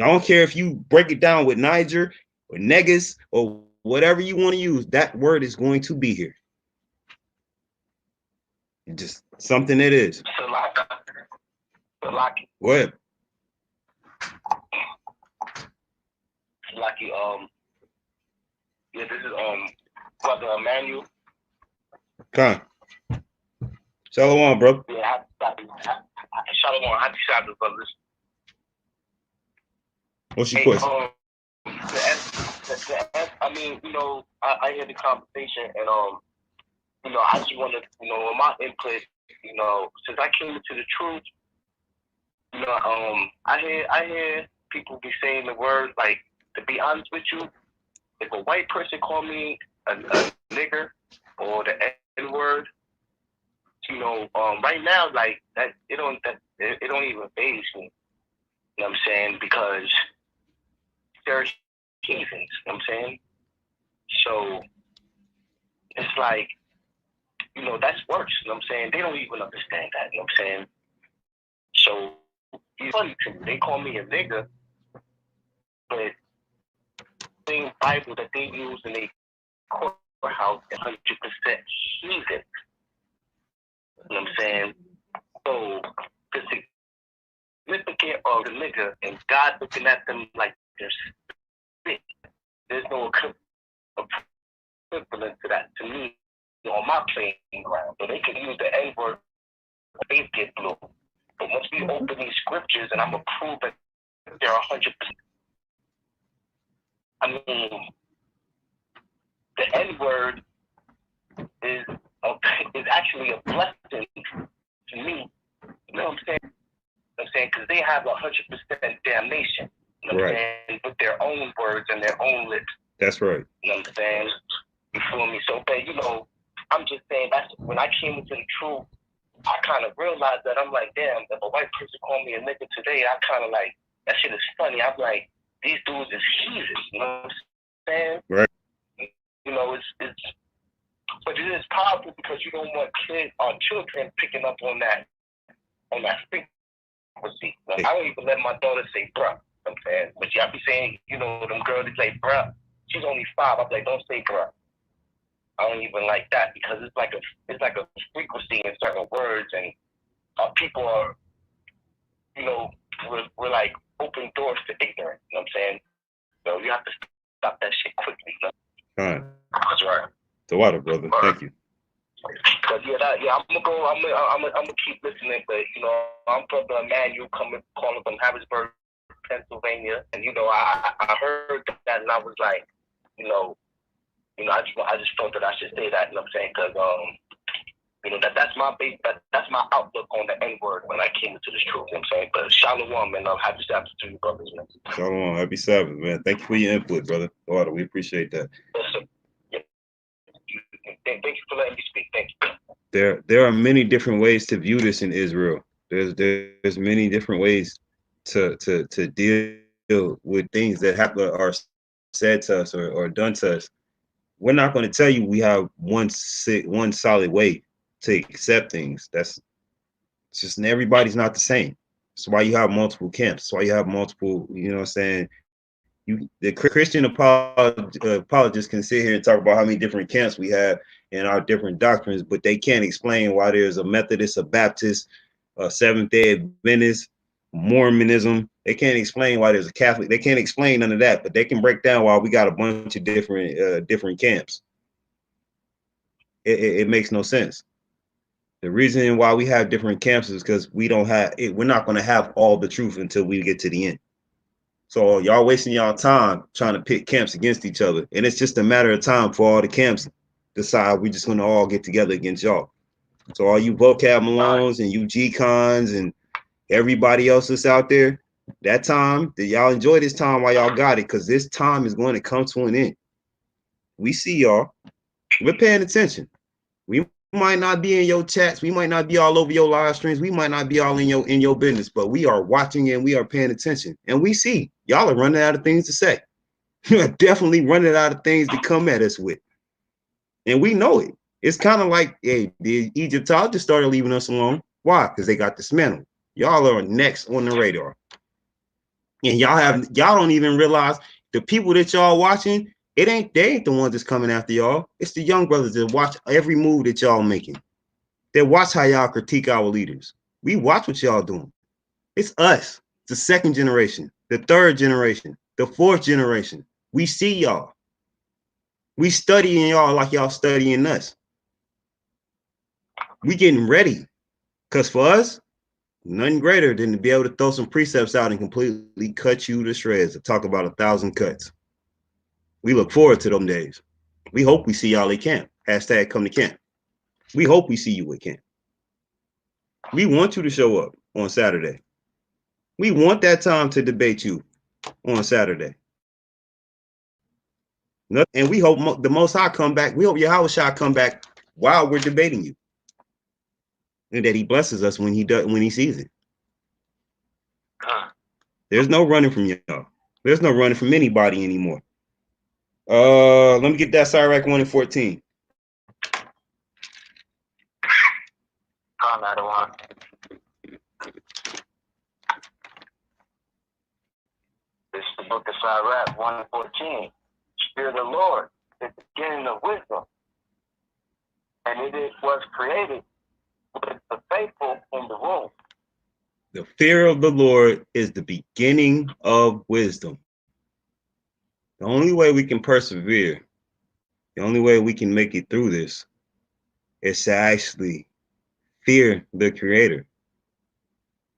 I don't care if you break it down with Niger or Negus or whatever you want to use. That word is going to be here. Just something it is. Salaki. Go ahead. Salaki, yeah, this is Brother Emmanuel. Come. Shalom, bro. Yeah, Shalom, happy Sabbath, brothers. What's your question? I mean, you know, I hear the conversation, and you know, I just want to, you know, in my input, you know, since I came into the truth, you know, I hear people be saying the word, like, to be honest with you, if a white person call me a nigger or the N word, you know, right now, like that, it don't even faze me. You know what I'm saying? Because they're heathens. You know what I'm saying? So it's like, you know, that's worse. You know what I'm saying? They don't even understand that. You know what I'm saying? So it's funny to me. They call me a nigger, but the same Bible that they use in their courthouse is 100% heathen. You know what I'm saying? So the significance of the nigger and God looking at them like they're sick. There's no equivalent to that to me on my playing ground. So they can use the N-word, they get blue. But once we open these scriptures, and I'm gonna prove that they're 100%. I mean, the N-word is actually a blessing to me. You know what I'm saying? I'm saying because they have 100% damnation. You know what I'm saying? With their own words and their own lips. That's right. You know what I'm saying? You feel me? So, but you know, I'm just saying that's when I came into the truth. I kind of realized that I'm like, damn, if a white person called me a nigga today, I kind of like, that shit is funny. I'm like, these dudes is heathens, you know what I'm saying? Right. You know, but it is powerful because you don't want children picking up on that frequency. Like, I don't even let my daughter say bruh, you know what I'm saying? But y'all be saying, you know, them girls that say bruh, she's only 5. I'm like, don't say bruh. I don't even like that because it's like a frequency in certain words, and people are, you know, we're like open doors to ignorance. You know what I'm saying? So you have to stop that shit quickly. You know? All right. That's right. The water, brother. Thank you. But yeah, I'm gonna keep listening. But you know, I'm Brother Emmanuel, calling from Harrisburg, Pennsylvania, and you know, I heard that, and I was like, you know, I just thought that I should say that. You know what I'm saying? Because you know, that's my base, that's my outlook on the N-word when I came into this truth. You know what I'm saying? But shalom, and happy Sabbath to you, brothers, man. Shalom, happy Sabbath, man. Thank you for your input, brother. Water, we appreciate that. Listen, thank you for letting me speak. Thank you. There are many different ways to view this in Israel. There's many different ways to deal with things that happen or said to us or done to us. We're not going to tell you we have one solid way to accept things. That's just everybody's not the same. That's why you have multiple camps. That's why you have multiple, you know what I'm saying? The Christian apologists can sit here and talk about how many different camps we have and our different doctrines, but they can't explain why there's a Methodist, a Baptist, a Seventh-day Adventist, Mormonism. They can't explain why there's a Catholic. They can't explain none of that, but they can break down why we got a bunch of different camps. It makes no sense. The reason why we have different camps is because we're not going to have all the truth until we get to the end. So y'all wasting y'all time trying to pit camps against each other. And it's just a matter of time for all the camps decide we're just going to all get together against y'all. So all you vocab Malones and you G-Cons and everybody else that's out there, that time, that y'all enjoy this time while y'all got it, because this time is going to come to an end. We see y'all. We're paying attention. We might not be in your chats. We might not be all over your live streams. We might not be all in your business, but we are watching and we are paying attention. And we see y'all are running out of things to say. You are definitely running out of things to come at us with. And we know it. It's kind of like, hey, the Egyptologists started leaving us alone. Why? Because they got dismantled. Y'all are next on the radar. And y'all don't even realize the people that y'all watching, they ain't the ones that's coming after y'all. It's the young brothers that watch every move that y'all making. They watch how y'all critique our leaders. We watch what y'all doing. It's us, the second generation, the third generation, the fourth generation. We see y'all. We studying y'all like y'all studying us. We getting ready. Because for us, nothing greater than to be able to throw some precepts out and completely cut you to shreds to talk about 1,000 cuts. We look forward to them days. We hope we see y'all at camp. Hashtag come to camp. We hope we see you at camp. We want you to show up on Saturday. We want that time to debate you on Saturday. And we hope the Most High come back. We hope Yahweh Shai come back while we're debating you. And that he blesses us when he sees it. There's no running from y'all. There's no running from anybody anymore. Let me get that Sirach 1 and 14. Come, Adawan. This is the book of Sirach 1 and 14. Fear the Lord is the beginning of wisdom, and it was created with the faithful in the womb. The fear of the Lord is the beginning of wisdom. The only way we can persevere, the only way we can make it through this is to actually fear the Creator.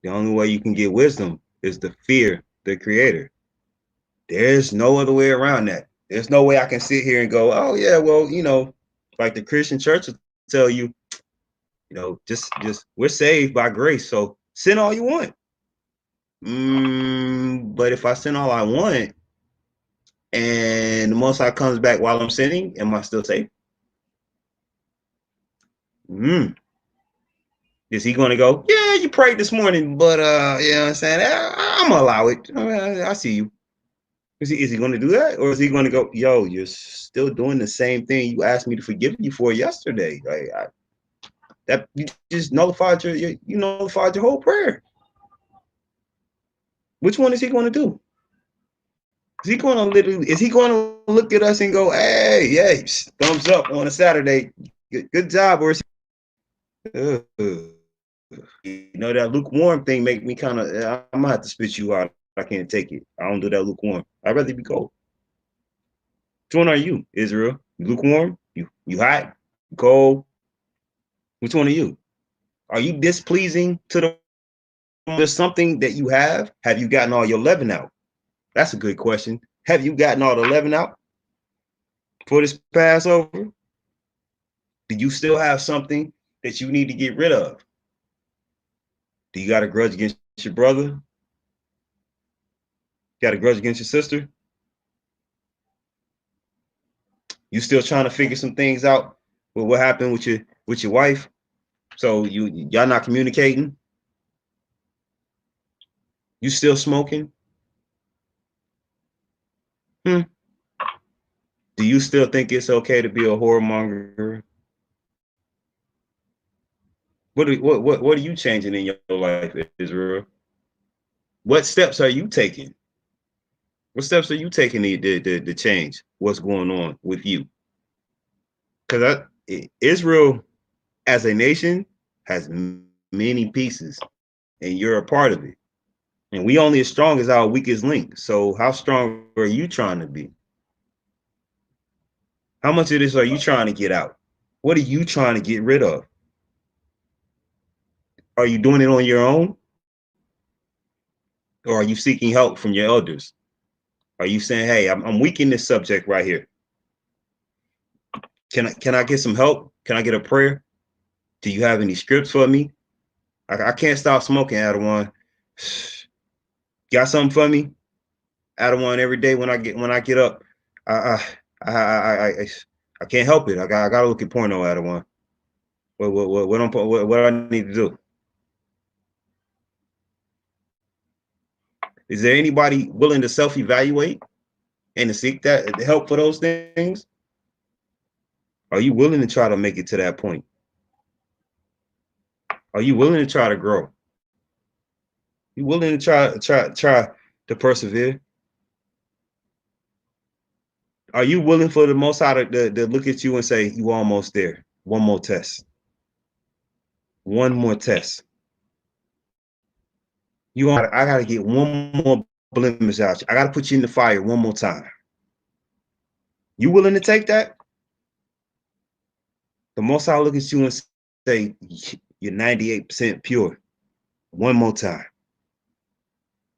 The only way you can get wisdom is to fear the Creator. There's no other way around that. There's no way I can sit here and go, oh yeah, well, like the Christian church will tell you, just we're saved by grace. So sin all you want. But if I sin all I want and the Most High comes back while I'm sinning, am I still safe? Is he going to go, yeah, you prayed this morning, but you know what I'm saying? I'm going to allow it. I see you. Is he going to do that? Or is he going to go, yo, you're still doing the same thing you asked me to forgive you for yesterday? That you just nullified you nullified your whole prayer. Which one is he going to do? Is he going to look at us and go, hey, thumbs up on a Saturday. Good job. Or is he, that lukewarm thing make me kind of, I'm going to have to spit you out. I can't take it. I don't do that lukewarm. I'd rather be cold. Which one are you, Israel? You lukewarm? You hot? You cold? Which one are you? Are you displeasing to there's something that you have? Have you gotten all your leaven out? That's a good question. Have you gotten all the leaven out for this Passover? Do you still have something that you need to get rid of? Do you got a grudge against your brother? Got a grudge against your sister? You still trying to figure some things out with what happened with your wife? So y'all not communicating? You still smoking? Do you still think it's okay to be a whoremonger? What are you changing in your life, Israel? What steps are you taking? What steps are you taking to change what's going on with you? Because Israel as a nation has many pieces, and you're a part of it. And we only as strong as our weakest link. So how strong are you trying to be? How much of this are you trying to get out? What are you trying to get rid of? Are you doing it on your own? Or are you seeking help from your elders? Are you saying, hey, I'm weak in this subject right here. Can I get some help? Can I get a prayer? Do you have any scripts for me? I can't stop smoking, Adawan. Got something for me? Adawan, every day when I get up, I can't help it. I gotta look at porno, Adawan. What I need to do? Is there anybody willing to self-evaluate and to seek that help for those things? Are you willing to try to make it to that point? Are you willing to try to grow? You willing to try to persevere? Are you willing for the Most High to look at you and say, you almost there? One more test. One more test. I gotta get one more blemish out. I gotta put you in the fire one more time. You willing to take that? The Most High look at you and say, you're 98% pure. One more time.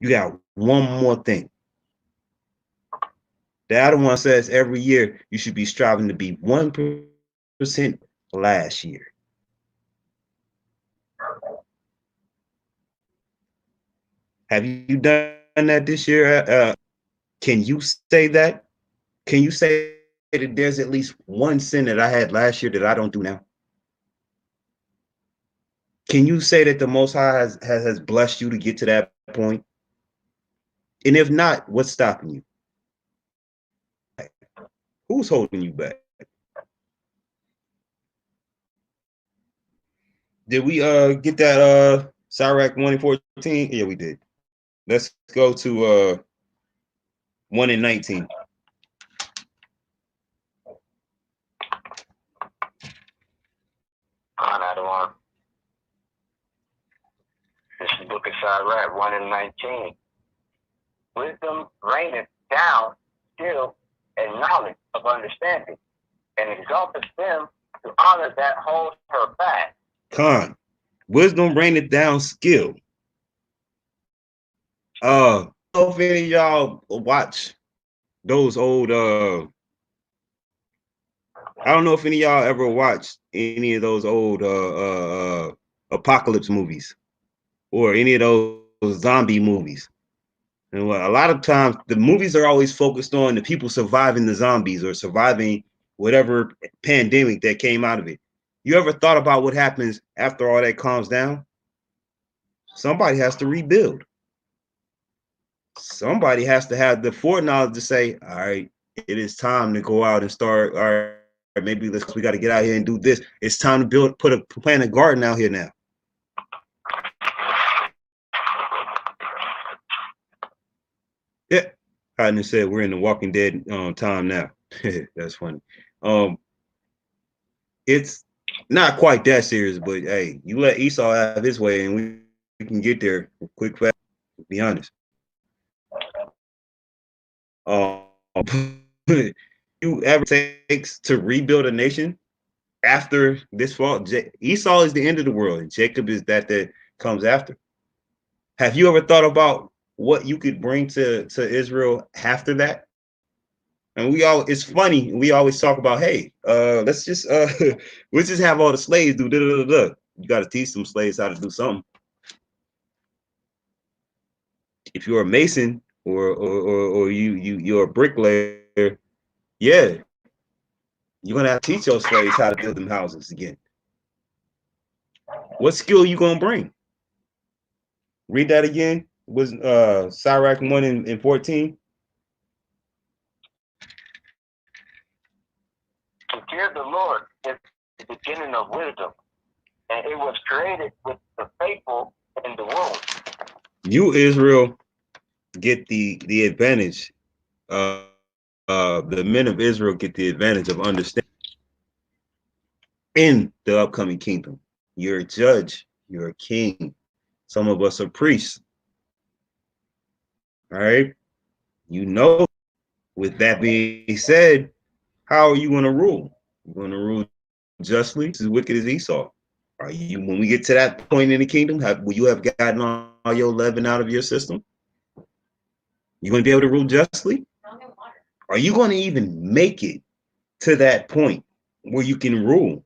You got one more thing. The other one says every year you should be striving to be 1% last year. Have you done that this year? Can you say that? Can you say that there's at least one sin that I had last year that I don't do now? Can you say that the Most High has blessed you to get to that point? And if not, what's stopping you? Who's holding you back? Did we get that Sirach 1 and 14? Yeah, we did. Let's go to 1 and 19. Another one. This is the book of Sirach 1 and 19. Wisdom reigneth down skill and knowledge of understanding, and exalteth them to honor that hold her back. Con. Wisdom reigneth down skill. I don't know if any of y'all watch those old I don't know if any of y'all ever watched any of those old apocalypse movies or any of those zombie movies. And a lot of times the movies are always focused on the people surviving the zombies or surviving whatever pandemic that came out of it. You ever thought about what happens after all that calms down? Somebody has to rebuild. Somebody has to have the foreknowledge to say, all right, it is time to go out and start. All right, maybe we got to get out here and do this. It's time to plant a garden out here now. Yeah, Hodney said we're in the Walking Dead time now. That's funny. It's not quite that serious, but hey, you let Esau have his way, and we can get there quick, fast. To be honest. You ever takes to rebuild a nation after this fall? Esau is the end of the world, and Jacob is that comes after. Have you ever thought about what you could bring to Israel after that? And it's funny. We always talk about, hey, let's just let's just have all the slaves do da da da da. You got to teach some slaves how to do something. If you're a mason or you're a bricklayer, yeah, you're gonna have to teach your slaves how to build them houses again. What skill you gonna bring? Read that again. Was Sirach 1 and 14? To fear the Lord is the beginning of wisdom, and it was created with the faithful in the womb. You, Israel, get the advantage. The men of Israel get the advantage of understanding in the upcoming kingdom. You're a judge. You're a king. Some of us are priests. All right. You know, with that being said, how are you going to rule? You're going to rule justly, as wicked as Esau. Are you, when we get to that point in the kingdom, will you have gotten all your leaven out of your system? You going to be able to rule justly? Are you going to even make it to that point where you can rule?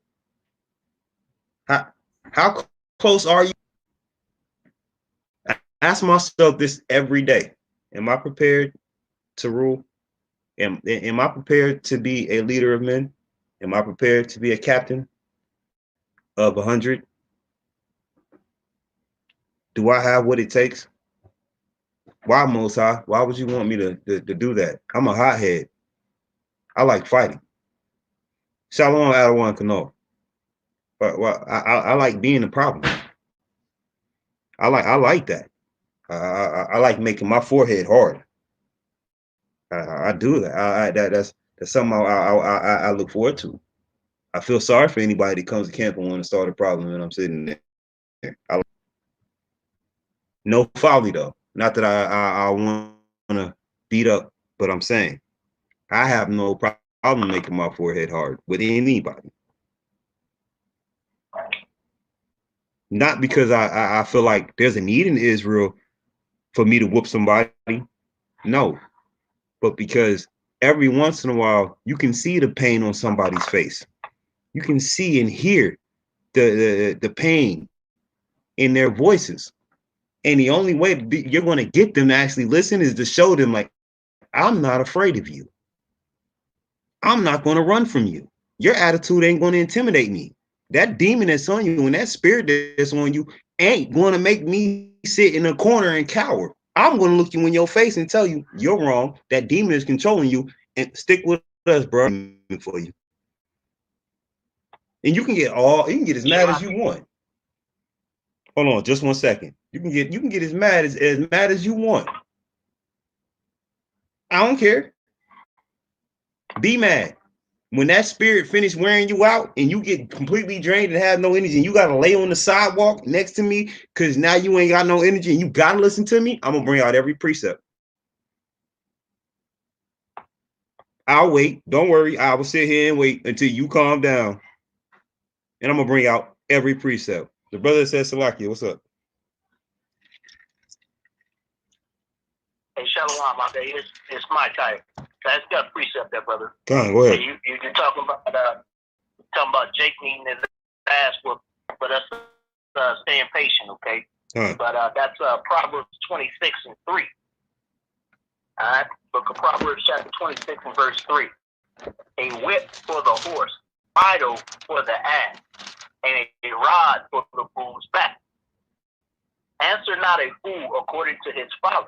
How close are you? I ask myself this every day. Am I prepared to rule? Am I prepared to be a leader of men? Am I prepared to be a captain of 100? Do I have what it takes? Why, Most High? Why would you want me to do that? I'm a hothead. I like fighting. Shalom, Adawan Kano. But I like being a problem. I like that. I like making my forehead hard. I do that. That's something I look forward to. I feel sorry for anybody that comes to camp and want to start a problem, and I'm sitting there. No folly though. Not that I want to beat up, but I'm saying I have no problem making my forehead hard with anybody. Not because I feel like there's a need in Israel for me to whoop somebody. No, but because every once in a while you can see the pain on somebody's face. You can see and hear the pain in their voices. And the only way you're going to get them to actually listen is to show them, like, I'm not afraid of you. I'm not going to run from you. Your attitude ain't going to intimidate me. That demon that's on you and that spirit that's on you ain't going to make me sit in a corner and cower. I'm going to look you in your face and tell you you're wrong. That demon is controlling you, and stick with us, bro, for you. And you can get as mad as you want. Hold on, just 1 second. You can get as mad as you want. I don't care. Be mad. When that spirit finish wearing you out and you get completely drained and have no energy and you got to lay on the sidewalk next to me because now you ain't got no energy and you got to listen to me, I'm going to bring out every precept. I'll wait. Don't worry. I will sit here and wait until you calm down. And I'm going to bring out every precept. The brother says, Salakia, what's up? Hey, Shalom, my day. It's my time. That's got a precept there, brother. Go ahead. Hey, you're talking about Jake needing his ass whooped, but that's staying patient, okay? But that's Proverbs 26:3. All right, Book of Proverbs chapter 26 and verse 3. A whip for the horse, bridle for the ass, and a rod for the fool's back. Answer not a fool according to his folly,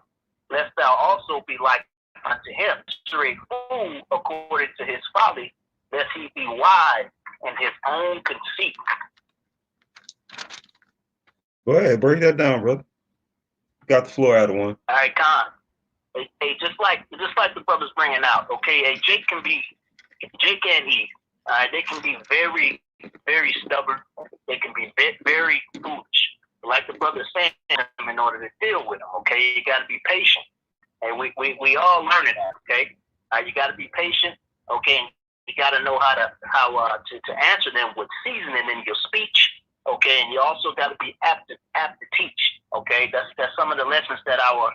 lest thou also be like unto him. Answer a fool according to his folly, lest he be wise in his own conceit. Go ahead, break that down, brother. Got the floor out of one. All right, Con. Hey, just like the brothers bringing out, okay. Hey, Jake and Eve, they can be very, very stubborn. They can be very foolish. Like the brother's saying, in order to deal with them, okay, you got to be patient. And we all learning that, okay. You got to be patient, okay. And you got to know how to answer them with seasoning in your speech, okay. And you also got to be apt to teach, okay. That's some of the lessons that our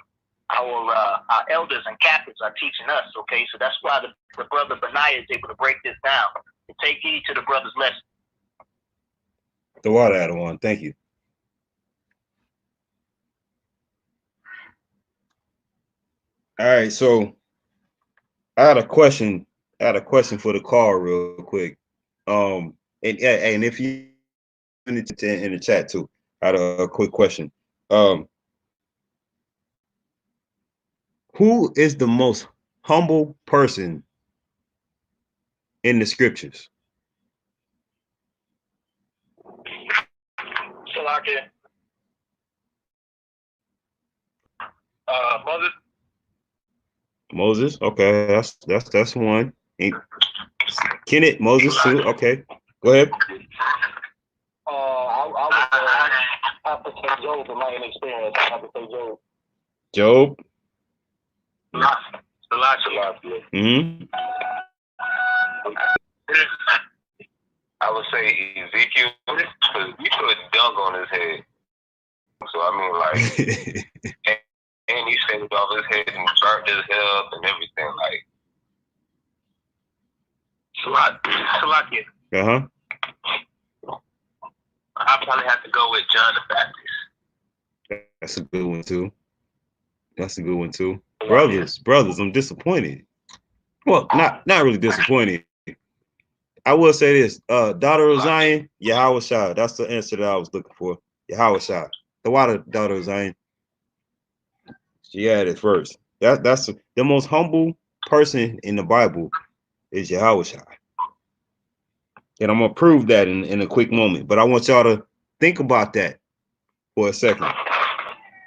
elders and captains are teaching us, okay? So that's why the brother Benaiah is able to break this down and take heed to the brother's lesson. The water out of one. Thank you. All right, so I had a question for the call real quick. And if you in the chat too, I had a quick question. Who is the most humble person in the scriptures? Salakia. Moses. Moses. Okay, that's one. Kenneth, Moses too. Okay, go ahead. I have to say Job in my experience. I have to say Job. Job. Mm-hmm. I would say Ezekiel, because he put dung on his head. So I mean, like, and he shaved off his head and burnt his hair up and everything. Like, Salakia. I probably have to go with John the Baptist. That's a good one too. Brothers, I'm disappointed. Well, not really disappointed. I will say this, daughter of Zion, Yahweh Shai. That's the answer that I was looking for. Yahweh Shai. The water daughter of Zion. She had it first. That's the most humble person in the Bible is Yahweh Shai. And I'm gonna prove that in a quick moment. But I want y'all to think about that for a second.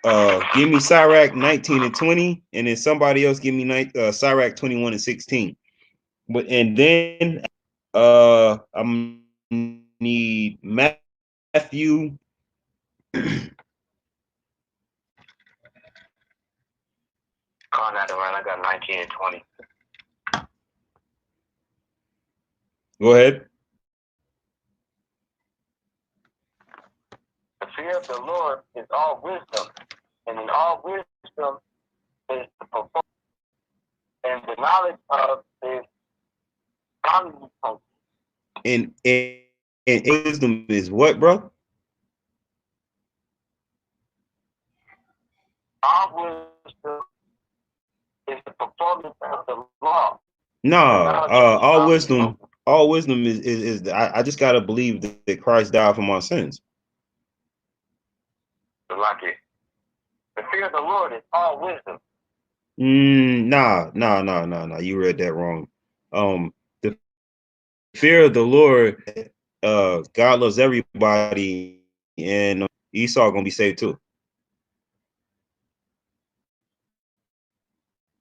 Give me Sirach 19 and 20, and then somebody else give me Sirach 21 and 16. But and then I'm need Matthew. Calling that around. I got 19 and 20. Go ahead. The fear of the Lord is all wisdom, and in all wisdom is the performance, and the knowledge of is omnipotent. And wisdom is what, bro? All wisdom is the performance of the law. No, all wisdom is I just gotta believe that Christ died for my sins. Like it. The fear of the Lord is all wisdom. Nah. You read that wrong. The fear of the Lord, God loves everybody, and Esau gonna be saved too.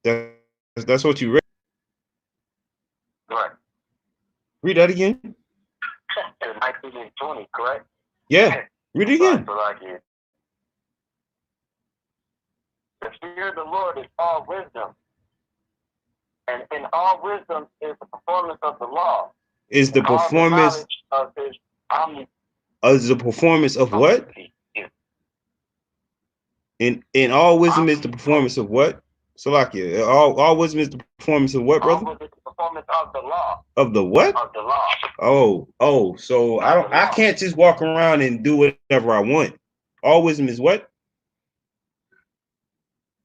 That's what you read. Right. Read that again. 19 and 20, correct? Yeah. Read it again. So like it. The fear of the Lord is all wisdom, and in all wisdom is the performance of the law. Is the performance of his is the performance of what? In all wisdom is the performance of what? Salakia. All wisdom is the performance of what, brother? All wisdom is the performance of the law. Of the what? Of the law. Oh, so I can't just walk around and do whatever I want. All wisdom is what?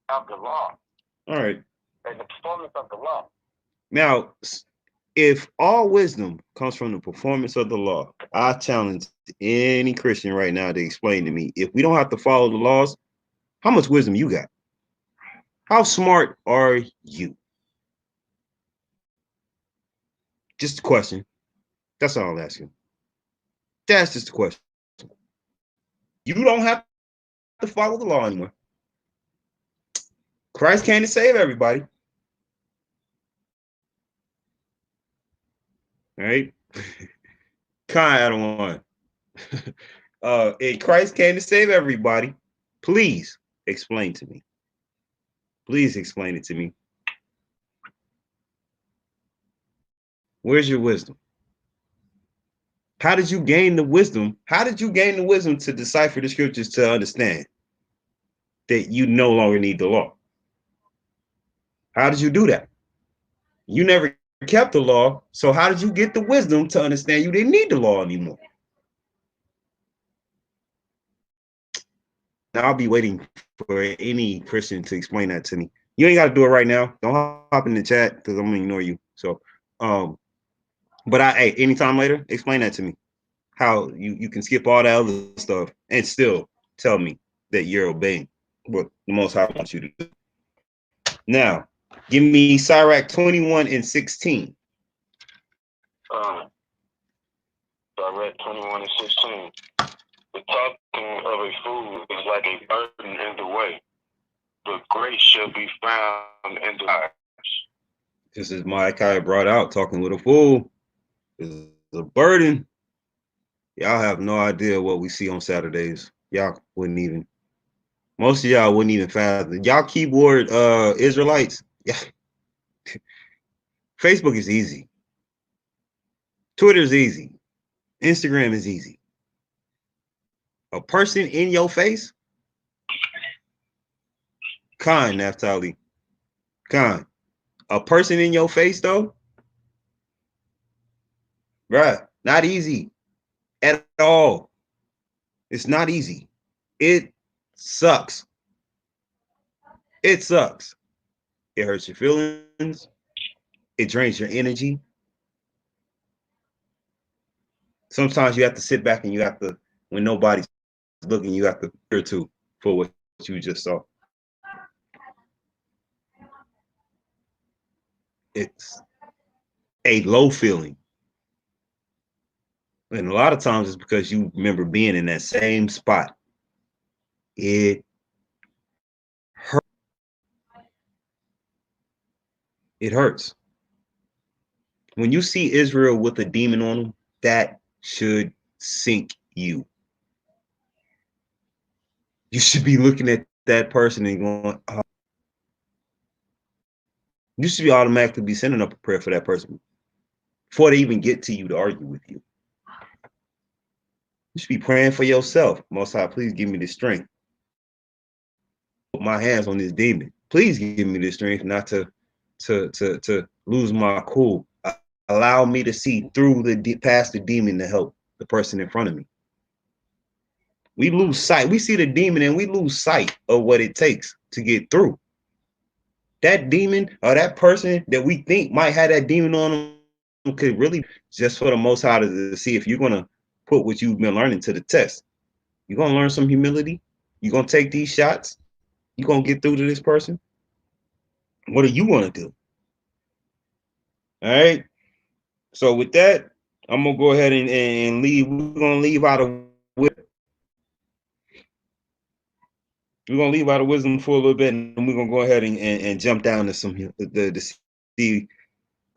Of the law. All right. And the performance of the law. Now, if all wisdom comes from the performance of the law, I challenge any Christian right now to explain to me, if we don't have to follow the laws, how much wisdom you got? How smart are you? Just a question. That's all I'm asking. That's just a question. You don't have to follow the law anymore. Christ came to save everybody. All right. Kind I don't want. And Christ came to save everybody. Please explain to me. Please explain it to me. Where's your wisdom? How did you gain the wisdom? How did you gain the wisdom to decipher the scriptures to understand that you no longer need the law? How did you do that? You never kept the law, so how did you get the wisdom to understand you didn't need the law anymore? I'll be waiting for any Christian to explain that to me. You ain't got to do it right now. Don't hop in the chat because I'm gonna ignore you. So, but hey, anytime later, explain that to me. How you can skip all that other stuff and still tell me that you're obeying what the Most High wants you to do. Now, give me Sirach 21 and 16. So I read 21 and 16. The talking of a fool is like a burden in the way, but grace shall be found in the lives. This is Micaiah brought out. Talking with a fool is a burden. Y'all have no idea what we see on Saturdays. Y'all wouldn't even. Most of y'all wouldn't even fathom. Y'all keyboard Israelites. Yeah. Facebook is easy. Twitter is easy. Instagram is easy. A person in your face? Khan, Naphtali. Khan. A person in your face, though? Right. Not easy at all. It's not easy. It sucks. It sucks. It hurts your feelings. It drains your energy. Sometimes you have to sit back and you have to, when nobody's looking, you have to hear to for what you just saw. It's a low feeling. And a lot of times it's because you remember being in that same spot. It It hurts. When you see Israel with a demon on them, that should sink you. You should be looking at that person and going, oh. You should be automatically be sending up a prayer for that person before they even get to you to argue with you. You should be praying for yourself. Most High, please give me the strength. Put my hands on this demon. Please give me the strength not to lose my cool. Allow me to see through past the demon to help the person in front of me. We lose sight. We see the demon and we lose sight of what it takes to get through. That demon or that person that we think might have that demon on them could really just for the Most High to see if you're gonna put what you've been learning to the test. You're gonna learn some humility. You're gonna take these shots. You're gonna get through to this person. What are you gonna do? All right. So with that, I'm gonna go ahead and leave. We're gonna leave out of wisdom for a little bit, and we're gonna go ahead and jump down to some to see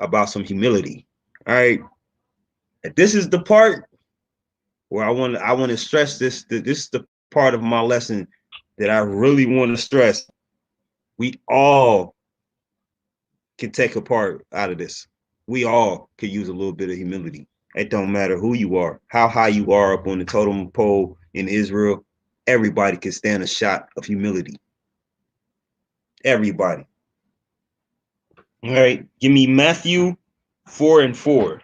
about some humility. All right. This is the part where I want to stress this. This is the part of my lesson that I really want to stress. We all can take a part out of this. We all could use a little bit of humility. It don't matter who you are, how high you are up on the totem pole in Israel. Everybody can stand a shot of humility. Everybody. All right. Give me Matthew 4:4.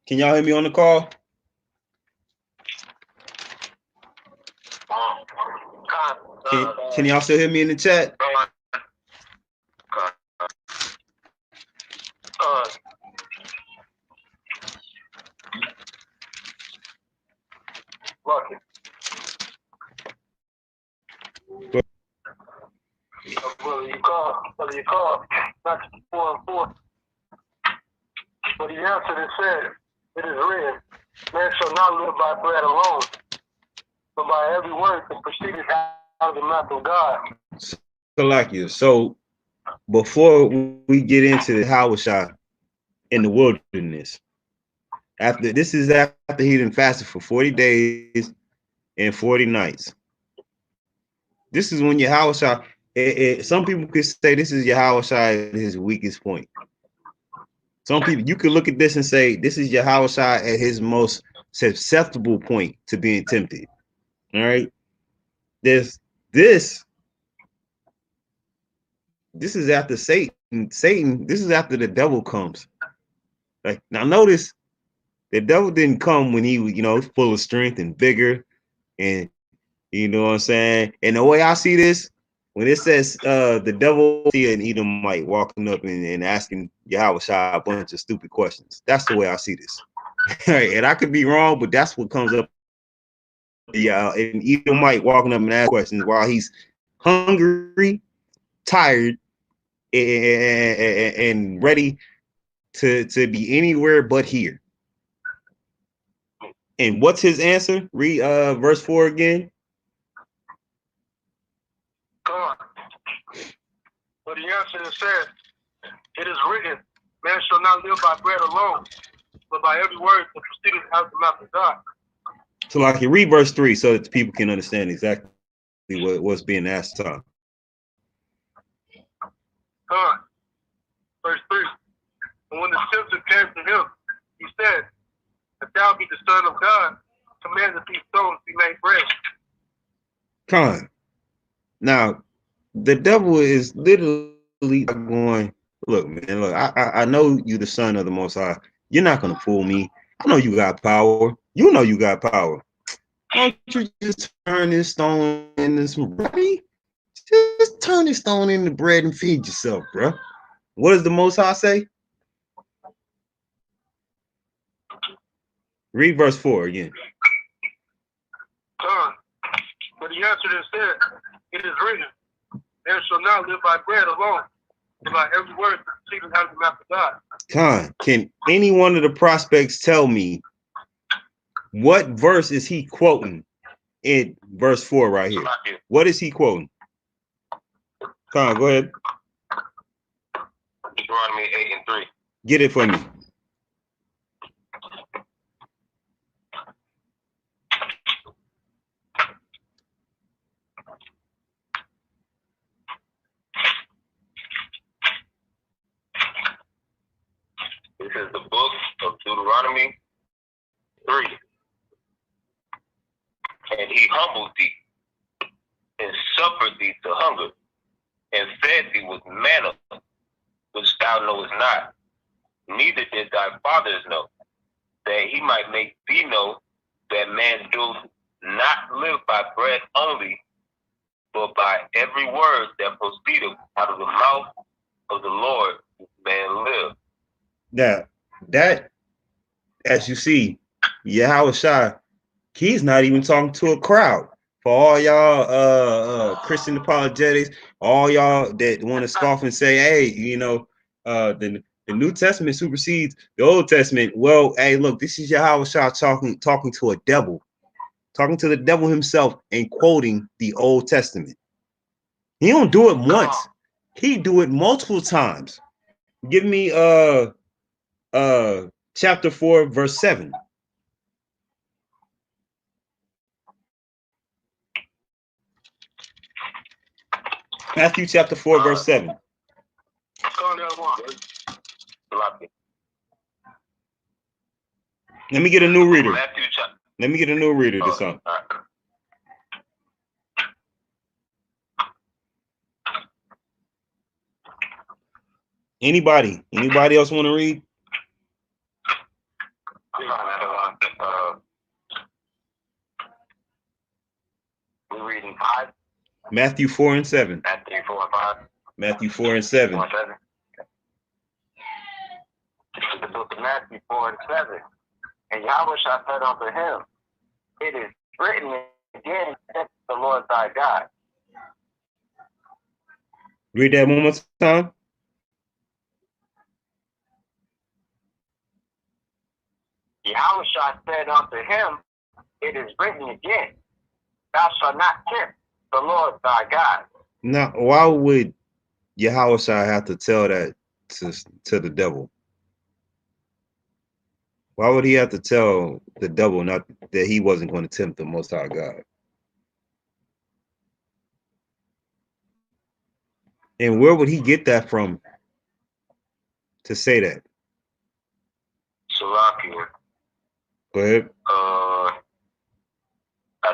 Can y'all hear me on the call? Can y'all still hear me in the chat? Whether you call, Matthew 4:4. But he answered and said, it is written, man shall not live by bread alone, but by every word that proceedeth out of the mouth of God. So before we get into the Hawashah in the wilderness, after he done fasted for 40 days and 40 nights. This is when Yahushua, some people could say this is Yahushua at his weakest point. Some people, you could look at this and say this is Yahushua at his most susceptible point to being tempted. All right. This is after Satan. This is after the devil comes. Like now, notice the devil didn't come when he was, full of strength and vigor, and you know what I'm saying. And the way I see this, when it says the devil see an Edomite walking up and asking Yahushua a bunch of stupid questions, that's the way I see this. And I could be wrong, but that's what comes up. Yeah, an Edomite walking up and asking questions while he's hungry, tired, and ready to be anywhere but here. And what's his answer? Read verse 4 again. God. But he answered and said, it is written, man shall not live by bread alone, but by every word that proceedeth out of the mouth of God. So like you read verse 3 so that people can understand exactly what's being asked of. God. Verse 3. And when the tempter came to him, he said, if thou be the Son of God, command that these stones be made bread. Con. Now, the devil is literally going, look, man, look, I know you the Son of the Most High. You're not going to fool me. I know you got power. You know you got power. Why don't you just turn this stone into some bread? Just turn this stone into bread and feed yourself, bro. What does the Most High say? Read verse 4 again. God. But he answered and said, it is written, man shall not live by bread alone, but by every word that Jesus has the map of God. Con, can any one of the prospects tell me what verse is he quoting in verse 4 right here? What is he quoting? Con, go ahead. Deuteronomy 8 and 3. Get it for me. This is the book of Deuteronomy 3. And he humbled thee, and suffered thee to hunger, and fed thee with manna, which thou knowest not, neither did thy fathers know, that he might make thee know that man doth not live by bread only, but by every word that proceedeth out of the mouth of the Lord man live. Now, that, as you see, Yahushua, he's not even talking to a crowd. For all y'all Christian apologetics, all y'all that want to scoff and say, hey, you know, the New Testament supersedes the Old Testament. Well, hey, look, this is Yahushua talking to a devil, talking to the devil himself and quoting the Old Testament. He don't do it once. He do it multiple times. Give me chapter 4, verse 7. Matthew chapter 4, verse 7. Let me get a new reader. Let me get a new reader this time. Anybody else want to read? We're reading 5. Matthew 4 and 7. Matthew 4 and 5. Matthew 4 and 7. This is the book of Matthew 4 and 7. And Yahushua said unto him, it is written again, the Lord thy God. Read that one more time. Yahushua said unto him, it is written again, thou shalt not tempt the Lord thy God. Now, why would Yahushua have to tell that to the devil? Why would he have to tell the devil not that he wasn't going to tempt the Most High God? And where would he get that from to say that? Salakia. Go ahead. I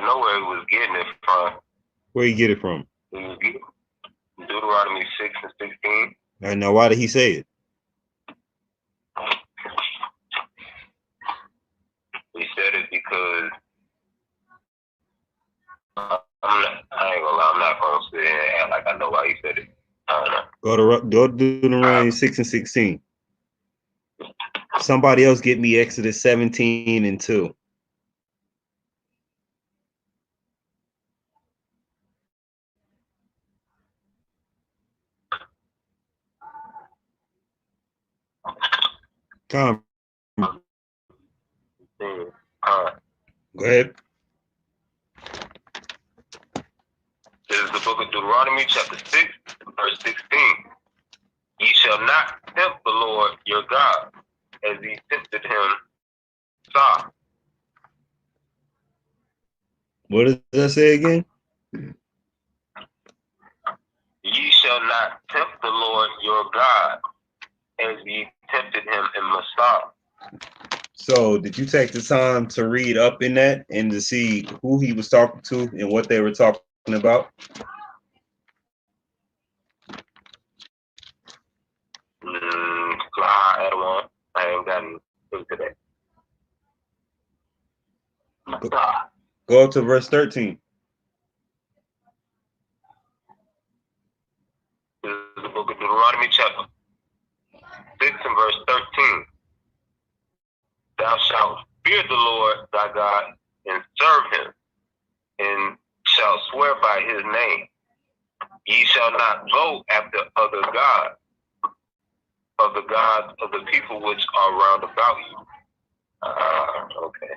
know where he was getting it from. Where you get it from? He was getting Deuteronomy 6 and 16. And now, why did he say it? He said it because I ain't gonna lie, I'm not gonna sit here and act like I know why he said it. I don't know. Go to Deuteronomy 6 and 16. Somebody else get me Exodus 17 and 2. Tom. Go ahead. This is the book of Deuteronomy, chapter 6, verse 16. Ye shall not tempt the Lord your God, as he tempted him. Stop. What does that say again? Ye shall not tempt the Lord your God, as ye tempted him in Massah. So did you take the time to read up in that and to see who he was talking to and what they were talking about? I ain't gotten into that. Go to verse 13. This is the book of Deuteronomy, chapter 6 and verse 13. Thou shalt fear the Lord thy God and serve him, and shalt swear by his name. Ye shall not go after other gods, of the gods of the people which are round about you. Okay.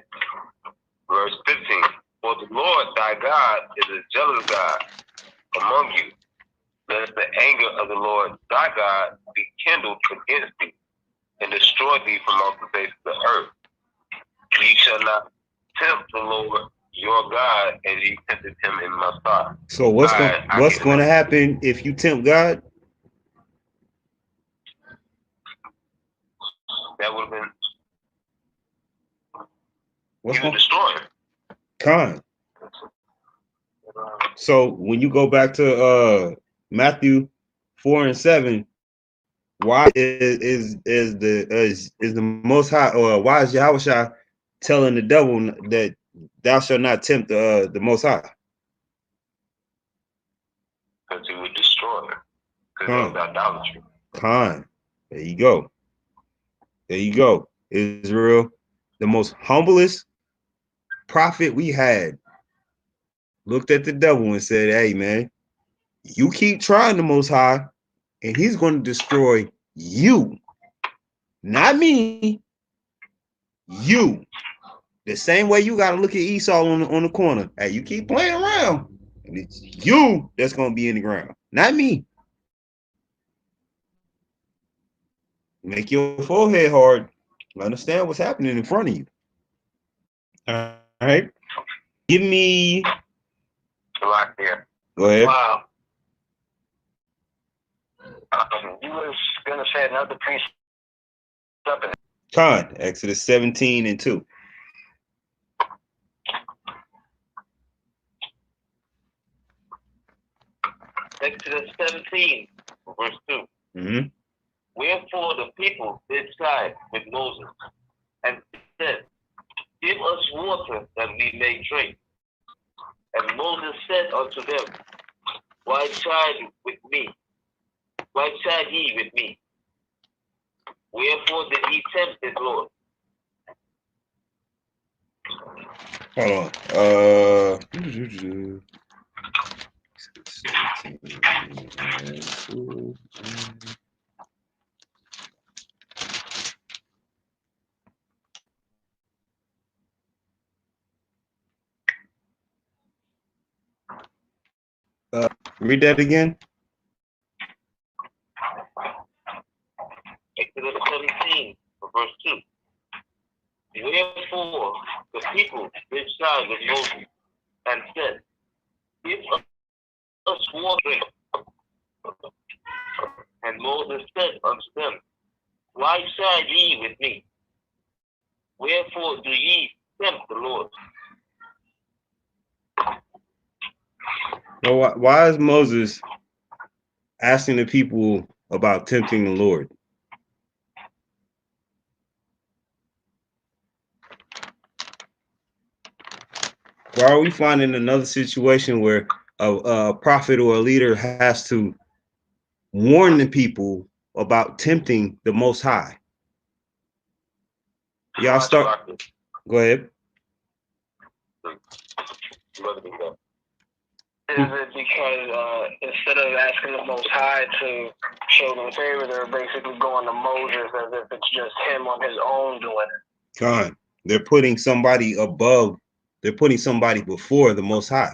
Verse 15. For the Lord thy God is a jealous God among you. Let the anger of the Lord thy God be kindled against thee, and destroy thee from off the face of the earth. Ye shall not tempt the Lord your God as ye tempted him in Massah. So what's going to happen if you tempt God? That would have been What's you would destroy him. Con. So when you go back to Matthew 4 and 7, why is the Most High, or why is Yahweh telling the devil that thou shalt not tempt the Most High? Because he would destroy him. Because of idolatry. Con. There you go. There you go. Israel, the most humblest prophet we had, looked at the devil and said, hey, man, you keep trying the Most High, and he's going to destroy you. Not me. You. The same way you got to look at Esau on the corner. Hey, you keep playing around, and it's you that's going to be in the ground. Not me. Make your forehead hard. Understand what's happening in front of you. All right. Give me. Right there. Go ahead. Wow. You was gonna say another piece. Con, Exodus 17 and 2. Exodus 17, verse 2. Mm-hmm. Wherefore the people did side with Moses, and said, give us water that we may drink. And Moses said unto them, why chide with me? Why chide ye with me? Wherefore did ye tempt the Lord? Hold on. Read that again. Exodus 17, verse 2. Wherefore the people did side with Moses, and said, give us water to drink. And Moses said unto them, why side ye with me? Wherefore do ye tempt the Lord? Well, why is Moses asking the people about tempting the Lord? Why are we finding another situation where a prophet or a leader has to warn the people about tempting the Most High? Y'all start. Go ahead. Is it because instead of asking the Most High to show them favor, they're basically going to Moses as if it's just him on his own doing it? God, they're putting somebody above. They're putting somebody before the Most High.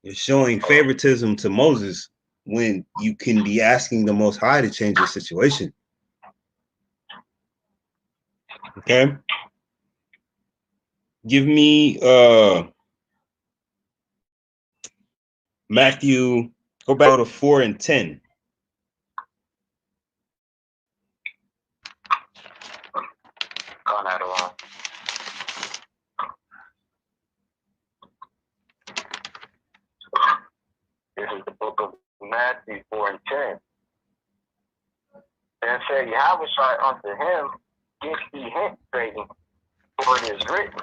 It's showing favoritism to Moses when you can be asking the Most High to change the situation. Okay. Give me Matthew, go back to 4 and 10. Gone out of line. This is the book of Matthew 4 and 10. And said Yahweh unto him, give thee hint, Satan, for it is written,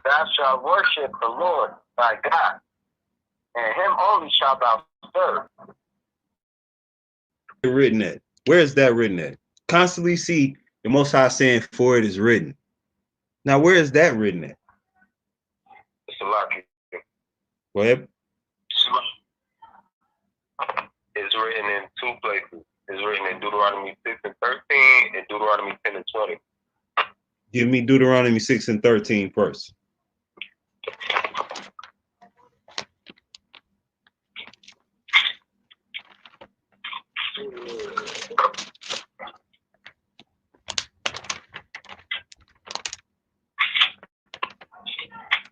thou shalt worship the Lord thy God, and him only shalt thou serve. Written at? Where is that written at? Constantly see the Most High saying, for it is written. Now, where is that written at? It's a lot. Go ahead. It's written in two places. is written in Deuteronomy 6 and 13 and Deuteronomy 10 and 20. Give me Deuteronomy 6 and 13 first.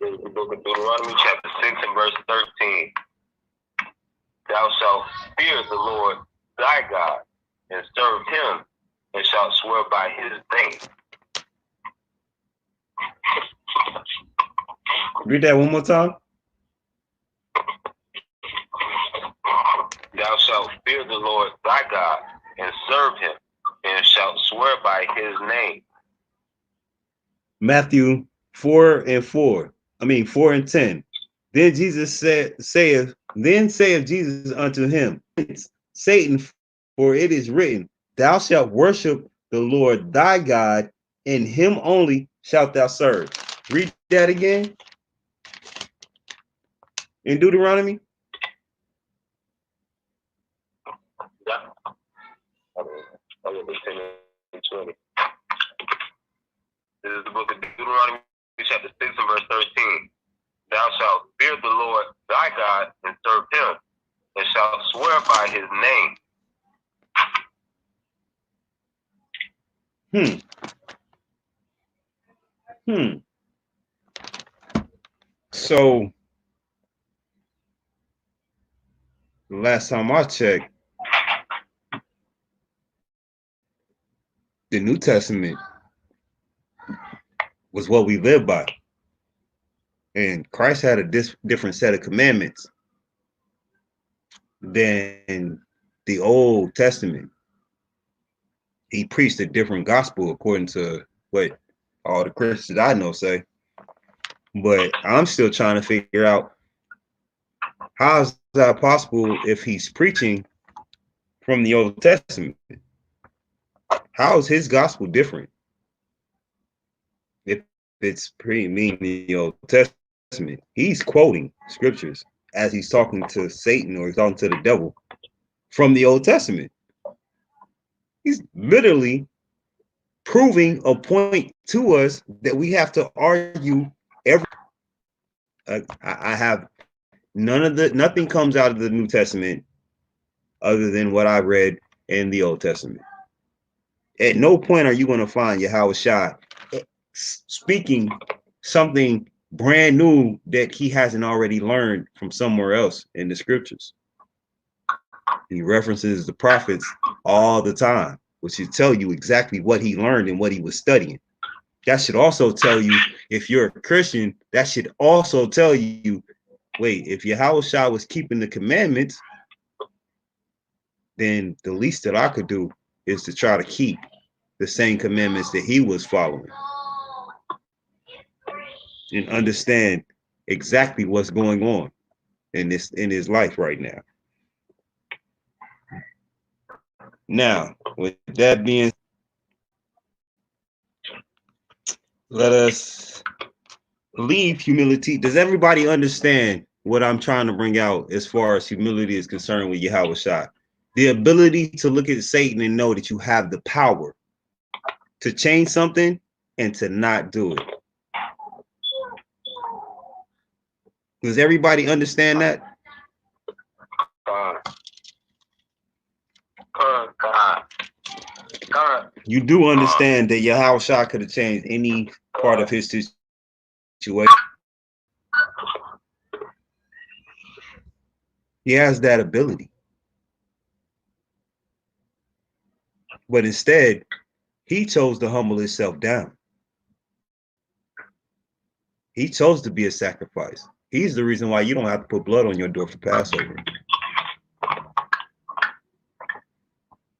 This is the book of Deuteronomy, chapter 6 and verse 13. Thou shalt fear the Lord thy God, and serve him, and shalt swear by his name. Read that one more time. Thou shalt fear the Lord thy God, and serve him, and shalt swear by his name. Matthew 4 and 4. 4 and 10. Then saith Jesus unto him, Satan, for it is written, Thou shalt worship the Lord thy God, and him only shalt thou serve. Read that again. In Deuteronomy. Yeah. I will be 10 and 20. This is the book of Deuteronomy, chapter 6 and verse 13. Thou shalt fear the Lord thy God, and serve him, and shalt swear by his name. So last time I checked, the New Testament was what we live by. And Christ had a different set of commandments than the Old Testament. He preached a different gospel according to what all the Christians I know say. But I'm still trying to figure out, how is that possible if he's preaching from the Old Testament? How is his gospel different if it's mean the Old Testament? He's quoting scriptures as he's talking to Satan or he's talking to the devil from the Old Testament. He's literally proving a point to us that we have to argue every. I have nothing comes out of the New Testament other than what I read in the Old Testament. At no point are you going to find Yahweh Shai speaking something brand new that he hasn't already learned from somewhere else in the scriptures. He references the prophets all the time, which should tell you exactly what he learned and what he was studying. That should also tell you, if you're a Christian, that should also tell you, wait, if Yahweh Shai was keeping the commandments, then the least that I could do is to try to keep the same commandments that he was following and understand exactly what's going on in his life right now. Now, with that being, let us leave humility. Does everybody understand what I'm trying to bring out as far as humility is concerned with Yahweh Shai? The ability to look at Satan and know that you have the power to change something and to not do it. Does everybody understand that? You do understand that Yahweh Shai could have changed any part of his situation. He has that ability. But instead, he chose to humble himself down. He chose to be a sacrifice. He's the reason why you don't have to put blood on your door for Passover.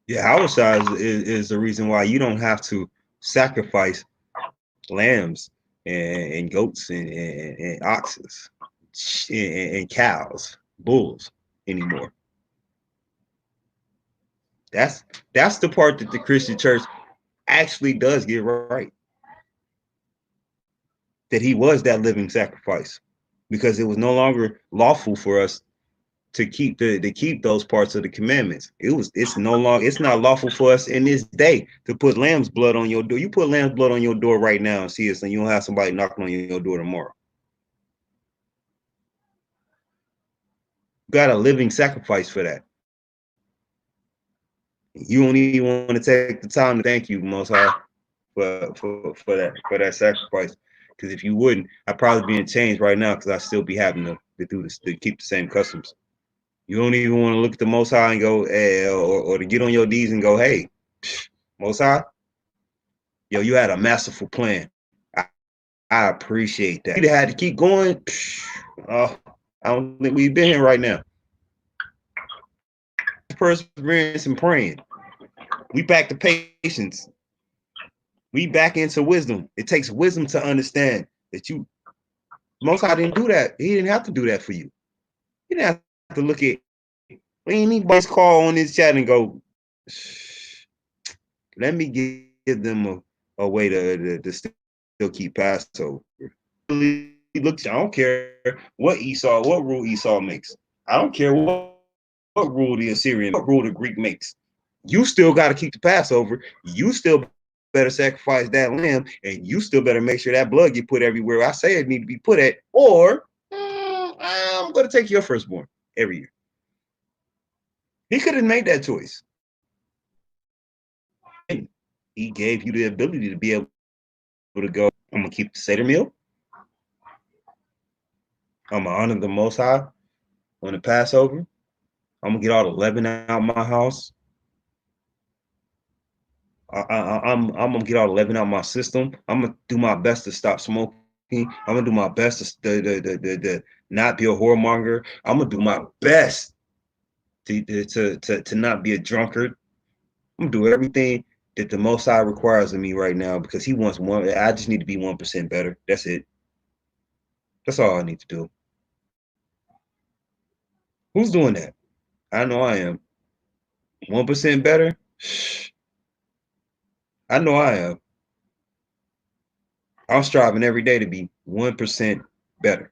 Yahweh Shai is the reason why you don't have to sacrifice lambs and goats and oxes and cows, bulls anymore. That's the part that the Christian church actually does get right. That he was that living sacrifice, because it was no longer lawful for us to keep those parts of the commandments. It's not lawful for us in this day to put lamb's blood on your door. You put lamb's blood on your door right now and see us, and you don't have somebody knocking on your door tomorrow. You got a living sacrifice for that. You don't even want to take the time to thank you, Most High, for that sacrifice. Because if you wouldn't, I'd probably be in chains right now because I'd still be having to do this, to keep the same customs. You don't even want to look at the Most High and go, hey, or to get on your knees and go, hey, Most High, yo, you had a masterful plan. I appreciate that. You'd have had to keep going. I don't think we've been here right now. Perseverance and praying. We back to patience. We back into wisdom. It takes wisdom to understand that Most High didn't do that. He didn't have to do that for you. He didn't have to look at anybody's call on this chat and go, let me give them a way to still keep Passover. He looks, I don't care what rule Esau makes. I don't care what rule the Assyrian, what rule the Greek makes. You still got to keep the Passover. You still better sacrifice that lamb, and you still better make sure that blood get put everywhere I say it need to be put at, or I'm going to take your firstborn every year. He could have made that choice. He gave you the ability to be able to go, I'm going to keep the Seder meal. I'm going to honor the Most High on the Passover. I'm going to get all the leaven out of my house. I'm going to get all the leaven out of my system. I'm going to do my best to stop smoking. I'm going to do my best to not be a whoremonger. I'm going to do my best to not be a drunkard. I'm going to do everything that the Most High requires of me right now because he wants one. I just need to be 1% better. That's it. That's all I need to do. Who's doing that? I know I am. 1% better? I know I am. I'm striving every day to be 1% better.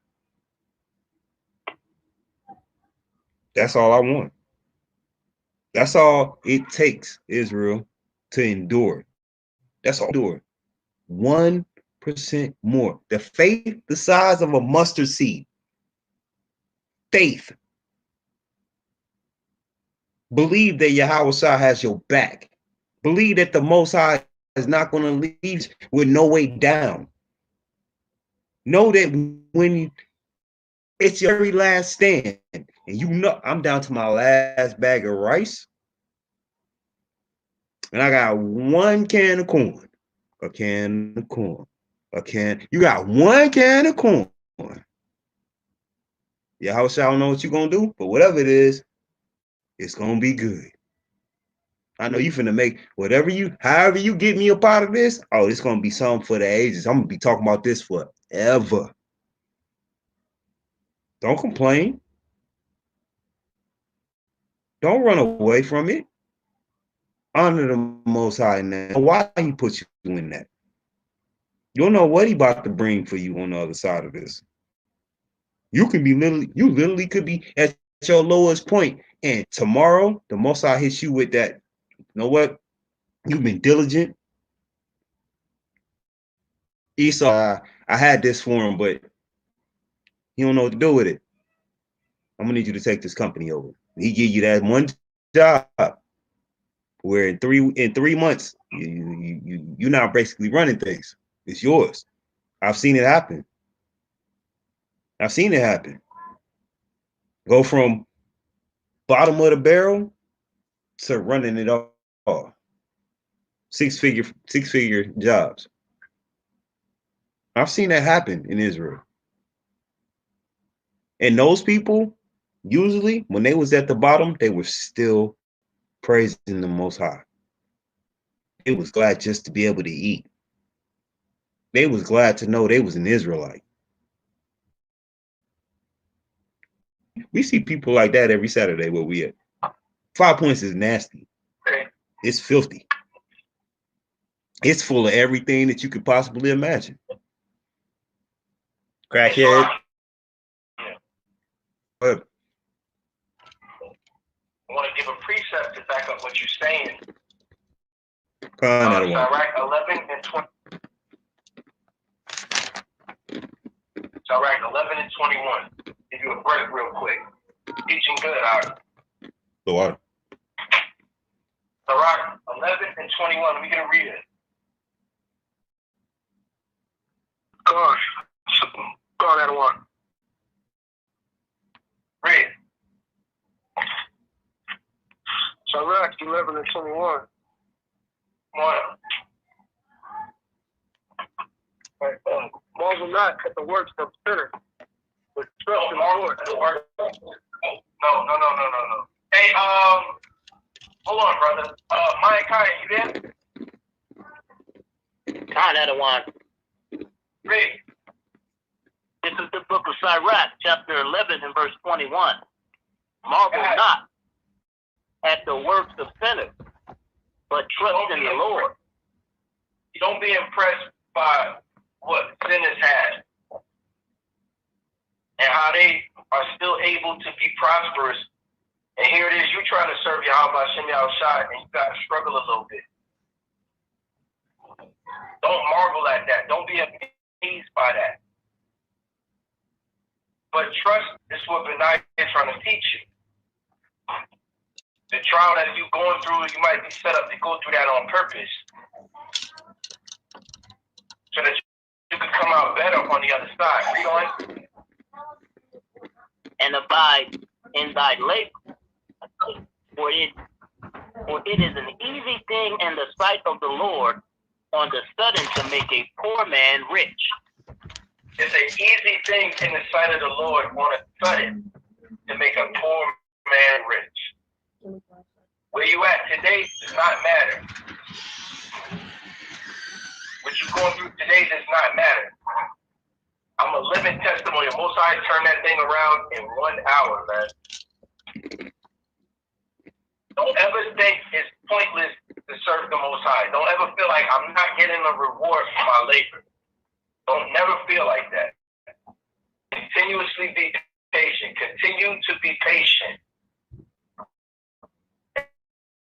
That's all I want. That's all it takes, Israel, to endure. That's all. Endure. 1% more. The faith the size of a mustard seed. Faith. Believe that Yahweh has your back. Believe that the Most High is not going to leave with no way down. Know that when it's your very last stand, and you know I'm down to my last bag of rice, and I got one can of corn, a can of corn, a can. You got one can of corn. Yahweh I don't know what you're gonna do, but whatever it is, it's gonna be good. I know you finna make however you get me up out of this. Oh, it's gonna be something for the ages. I'm gonna be talking about this forever. Don't complain. Don't run away from it. Honor the Most High now. Why he put you in that? You don't know what he about to bring for you on the other side of this. You literally could be at your lowest point, and tomorrow the Most High hits you with that. You know what? You've been diligent. Esau, I had this for him, but he don't know what to do with it. I'm gonna need you to take this company over. He give you that one job where in 3 months you're now basically running things. It's yours. I've seen it happen. Go from bottom of the barrel to running it all. Six-figure jobs. I've seen that happen in Israel. And those people, usually, when they was at the bottom, they were still praising the Most High. They was glad just to be able to eat. They was glad to know they was an Israelite. We see people like that every Saturday where we at. 5 Points is nasty. It's filthy. It's full of everything that you could possibly imagine. Crackhead. I want to give a precept to back up what you're saying. Con, Sirach 11 and 20. Sirach 11 and 21. Give you a break real quick. Teaching good, out. the water. Sirach 11 and 21. Let me get a read it. Go on. Go on, that one. Read. Sirach 11 and 21. Come on. Marvel not at the works of sinners, but trust in the Lord. No. Hey, hold on, brother. Mike, Kai, you there? Khan had a one. Read. This is the book of Sirach, chapter 11 and verse 21. Marvel not at the works of sinners, but trust in the Lord. You don't be impressed by what sinners had and how they are still able to be prosperous. And here it is, you trying to serve Yahweh Shem Yahushua, and you got to struggle a little bit. Don't marvel at that. Don't be amazed by that. But trust is what Benai is trying to teach you. The trial that you're going through, you might be set up to go through that on purpose, so that you can come out better on the other side. Read on. And abide in thy labor, for it is an easy thing in the sight of the Lord on the sudden to make a poor man rich. It's an easy thing in the sight of the Lord on a sudden to make a poor man rich. Where you at today does not matter. What you're going through today does not matter. I'm a living testimony. Most High turn that thing around in 1 hour, man. Don't ever think it's pointless to serve the Most High. Don't ever feel like I'm not getting a reward for my labor. Don't never feel like that. Continuously be patient. Continue to be patient.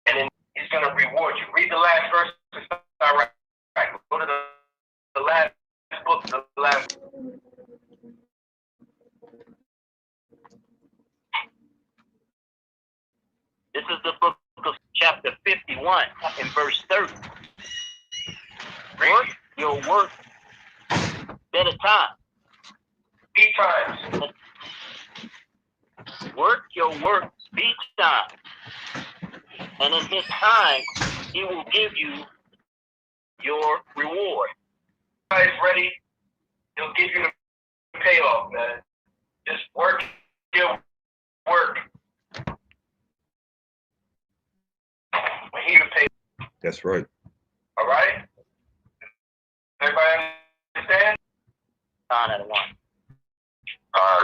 And then he's going to reward you. Read the last verse. All right. Go to the last book. The last. This is the book of chapter 51 and verse 30. Work your work at a time. 8 times. Work your work each time. And in his time, he will give you your reward. Guys ready? He'll give you the payoff, man. Just work your work. He will pay. That's right. All right? Everybody understand? Khan at a one. All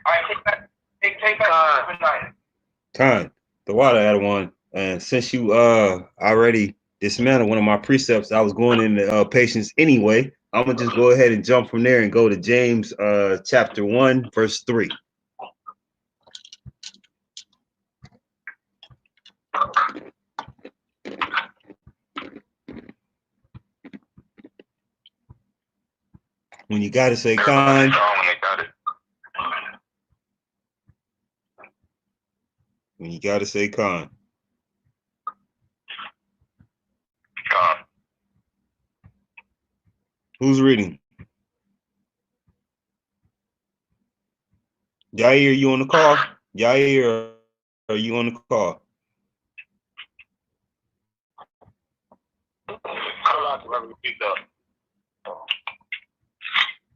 right, take that tonight. Con, the water had one. And since you already dismantled one of my precepts, I was going into patience anyway. I'm gonna just go ahead and jump from there and go to James chapter 1, verse 3. When you gotta say con, when you gotta say con. Who's reading? Jair, you on the call? Jair, are you on the call?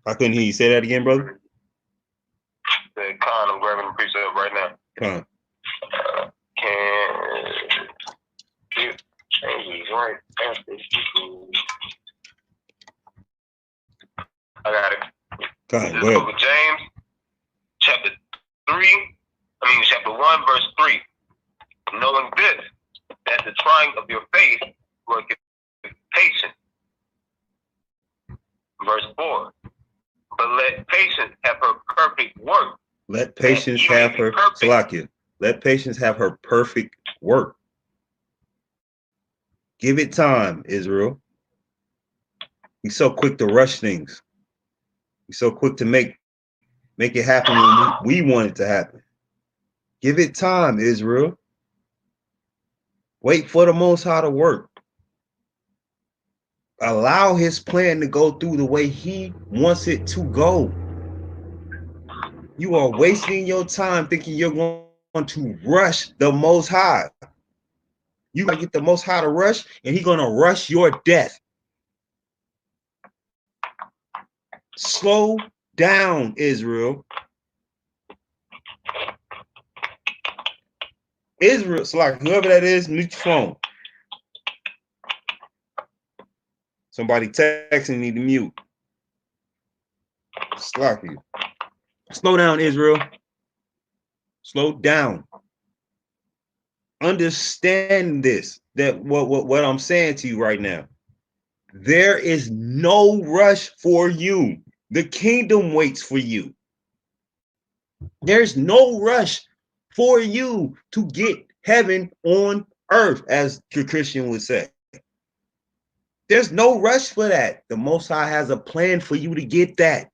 I couldn't hear you. Say that again, brother. Con, I'm grabbing the precept right now. Con. Can you change right after? I got it. Con, This is go the ahead. book of James, chapter 1, verse 3. Knowing this, that the trying of your faith worketh patience. Verse 4. But let patience have her perfect work, Let patience have her Salakia. Let patience have her perfect work. Give it time, Israel. He's so quick to rush things. He's so quick to make it happen when we want it to happen. Give it time, Israel. Wait for the Most High to work. Allow his plan to go through the way he wants it to go. You are wasting your time thinking you're going to rush the Most High. You gotta get the Most High to rush, and he's gonna rush your death. Slow down, Israel. Israel, it's like whoever that is, mute your phone. Somebody texting, need to mute. Slack you. Slow down, Israel. Slow down. Understand this, that what I'm saying to you right now. There is no rush for you. The kingdom waits for you. There's no rush for you to get heaven on earth, as the Christian would say. There's no rush for that. The Most High has a plan for you to get that.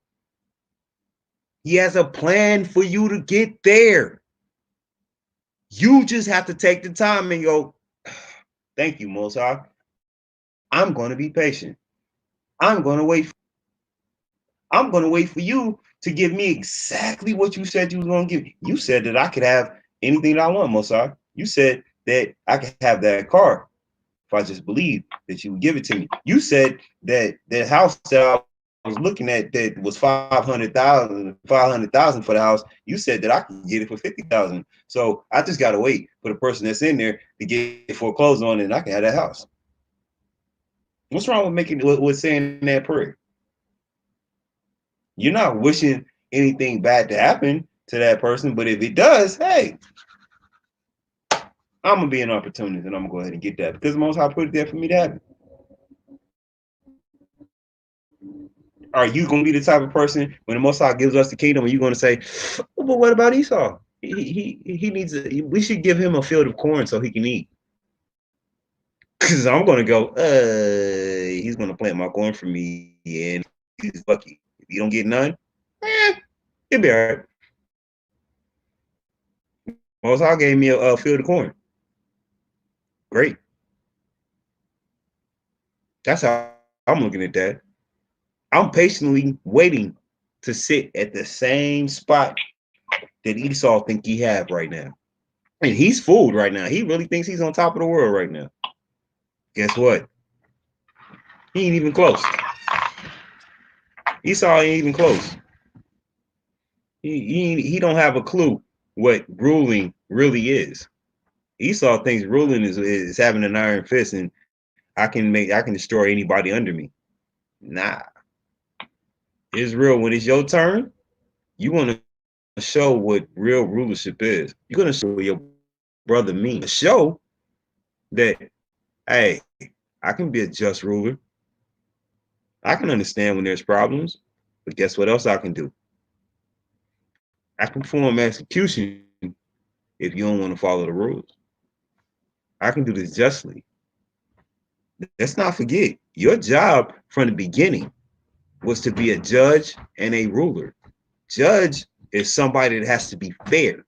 He has a plan for you to get there. You just have to take the time and go, thank you, Most High. I'm going to be patient. I'm going to wait. I'm going to wait for you to give me exactly what you said you was going to give. You said that I could have anything that I want, Most High. You said that I could have that car if I just believed that you would give it to me. You said that the house that I was looking at that was 500,000 for the house. You said that I could get it for 50,000. So I just gotta wait for the person that's in there to get foreclosed on, and I can have that house. What's wrong with saying that prayer? You're not wishing anything bad to happen to that person, but if it does, hey, I'm gonna be an opportunist and I'm gonna go ahead and get that because the Most High put it there for me to have it. Are you going to be the type of person when the Most High gives us the kingdom, are you going to say, oh, but what about Esau? He needs we should give him a field of corn so he can eat. Because I'm going to go, he's going to plant my corn for me and he's lucky. If you don't get none, it'll be all right. Most High gave me a field of corn. Great. That's how I'm looking at that. I'm patiently waiting to sit at the same spot that Esau think he have right now. And he's fooled right now. He really thinks he's on top of the world right now. Guess what? He ain't even close. Esau ain't even close. He don't have a clue what ruling really is. Esau thinks ruling is having an iron fist and I can destroy anybody under me. Nah. Israel, when it's your turn, you want to show what real rulership is. You're going to show what your brother means. Show that, hey, I can be a just ruler. I can understand when there's problems, but guess what else I can do? I can perform execution if you don't want to follow the rules. I can do this justly. Let's not forget, your job from the beginning was to be a judge and a ruler. Judge is somebody that has to be fair.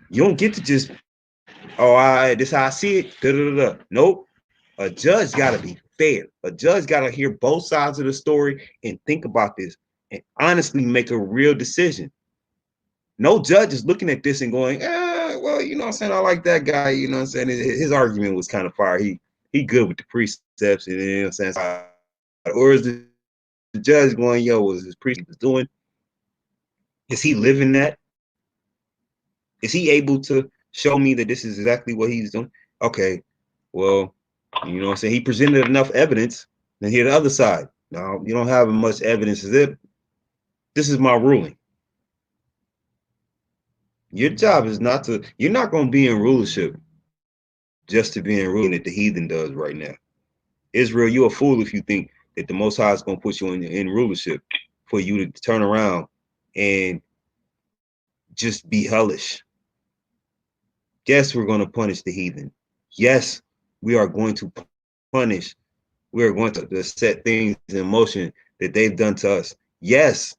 You don't get to just, this how I see it. Da, da, da, da. Nope. A judge got to be fair. A judge got to hear both sides of the story and think about this and honestly make a real decision. No judge is looking at this and going, well, you know what I'm saying? I like that guy. You know what I'm saying? His argument was kind of fire. He good with the precepts. You know what I'm saying? Or is the judge going, yo, was his precept doing? Is he living that? Is he able to show me that this is exactly what he's doing? Okay, well, you know what I'm saying? He presented enough evidence. Then hear the other side. No, you don't have much evidence as it. This is my ruling. Your job is not to, you're not going to be in rulership just to be in ruling that the heathen does right now. Israel, you're a fool if you think that the Most High is going to put you in rulership for you to turn around and just be hellish. Yes, we're going to punish the heathen. Yes, we are going to punish. We are going to set things in motion that they've done to us. Yes,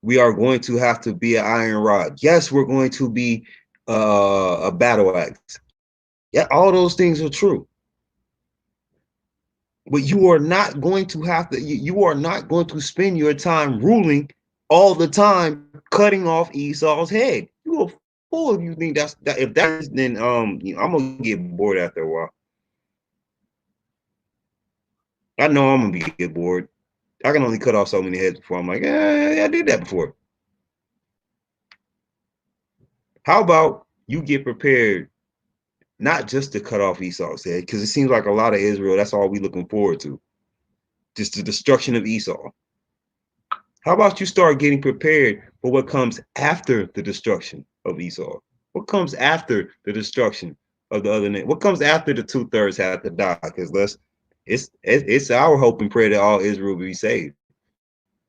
we are going to have to be an iron rod. Yes, we're going to be a battle axe. Yeah, all those things are true. But you are not going to have to, you are not going to spend your time ruling all the time, cutting off Esau's head. You a fool if you think that's that. If that is, then I'm gonna get bored after a while. I know I'm gonna get bored. I can only cut off so many heads before I'm like, I did that before. How about you get prepared not just to cut off Esau's head, because it seems like a lot of Israel, that's all we looking forward to. Just the destruction of Esau. How about you start getting prepared for what comes after the destruction of Esau? What comes after the destruction of the other nation? What comes after the 2/3 have to die? Because it's our hope and prayer that all Israel will be saved,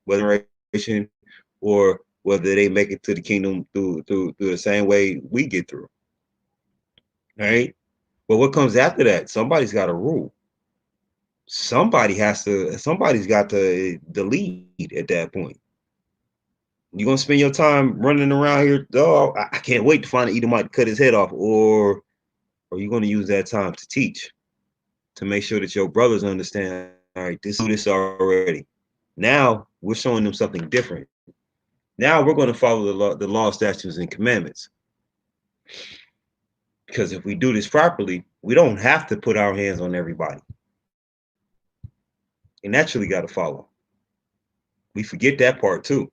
whether or whether they make it to the kingdom through the same way we get through. All right. But what comes after that? Somebody's got to rule. Somebody's got to the lead at that point. You're gonna spend your time running around here. Oh, I can't wait to find an Edomite to cut his head off, or you're gonna use that time to teach, to make sure that your brothers understand. All right, this already. Now we're showing them something different. Now we're going to follow the law, statutes, and commandments. Because if we do this properly, we don't have to put our hands on everybody. And naturally got to follow. We forget that part too.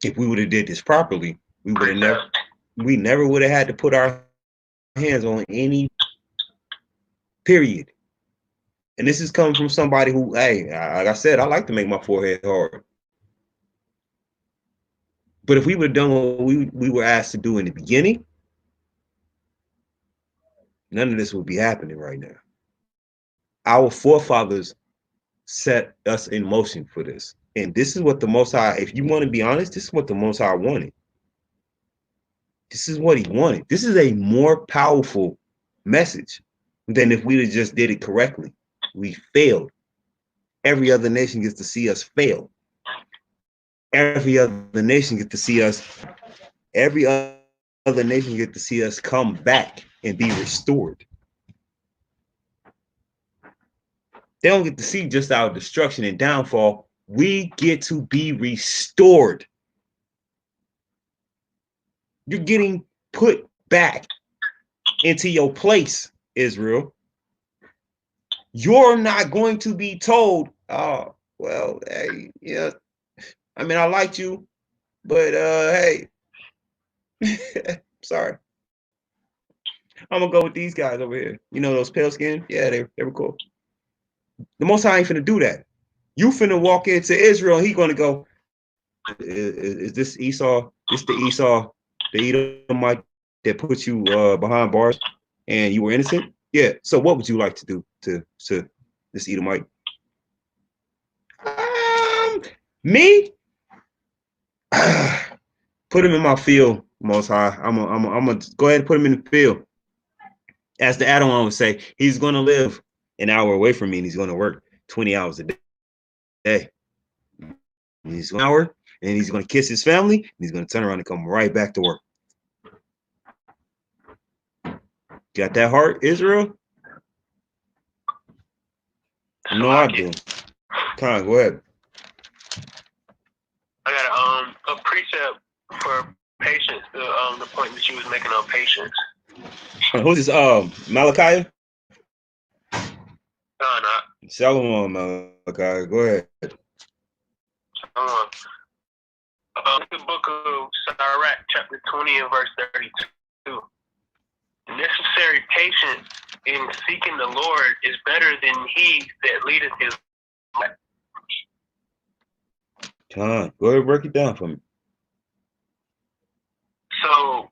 If we would have did this properly, we never would have had to put our hands on any, period. And this is coming from somebody who, hey, like I said, I like to make my forehead hard. But if we would have done what we were asked to do in the beginning, none of this would be happening right now. Our forefathers set us in motion for this. And this is what the Most High, if you want to be honest, this is what the Most High wanted. This is what he wanted. This is a more powerful message than if we just did it correctly. We failed. Every other nation gets to see us fail. Every other nation gets to see us come back and be restored. They don't get to see just our destruction and downfall. We get to be restored. You're getting put back into your place, Israel. You're not going to be told, oh, well, hey, yeah, I mean, I liked you, but hey, sorry. I'm gonna go with these guys over here. You know those pale skin? Yeah, they were cool. The Most High ain't finna do that. You finna walk into Israel, and he gonna go, is this Esau? This the Esau, the Edomite that put you behind bars and you were innocent? Yeah. So what would you like to do to this Edomite? Me? Put him in my field, Most High. I'm gonna go ahead and put him in the field. As the Adawan would say, he's gonna live an hour away from me, and he's gonna work 20 hours a day. He's an hour, and he's gonna kiss his family, and he's gonna turn around and come right back to work. Got that heart, Israel? No, I do. Con, go ahead. I got a precept for patience. The point that you was making on patience. Who's this? Malachi? No, not. Shalom, Malachi. Go ahead. The book of Sirach, chapter 20 and verse 32. Necessary patience in seeking the Lord is better than he that leadeth his life. Con, go ahead and break it down for me. So,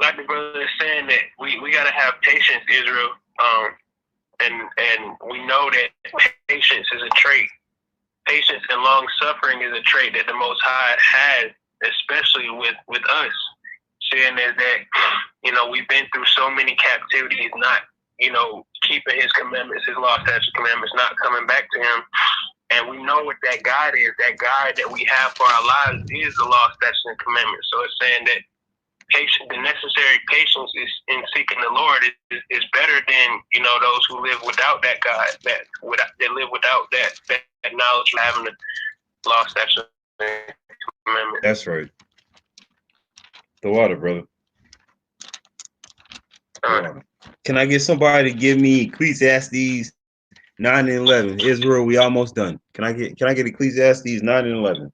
like the brother is saying, that we got to have patience, Israel. And we know that patience is a trait. Patience and long suffering is a trait that the Most High has especially with us, seeing as that, we've been through so many captivities, not, keeping his commandments, his law, statutes, commandments, not coming back to him. And we know what that guide is. That guide that we have for our lives is the law, statutes, and commandments. So it's saying that the necessary patience is in seeking the Lord is better than, those who live without that guide, that live without that knowledge of having the law, statutes, and commandments. That's right. The water, brother. Can I get somebody to give me Ecclesiastes 9 and 11? Israel, we almost done. Can I get Ecclesiastes 9 and 11?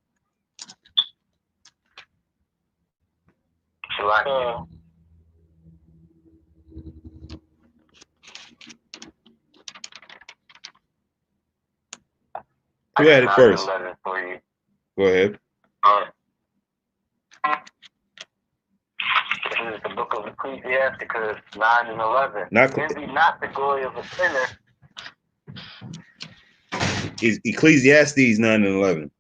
Who had it first? Go ahead. This is the book of Ecclesiasticus 9 and 11. Envy not the glory of a sinner. Is Ecclesiastes 9 and 11.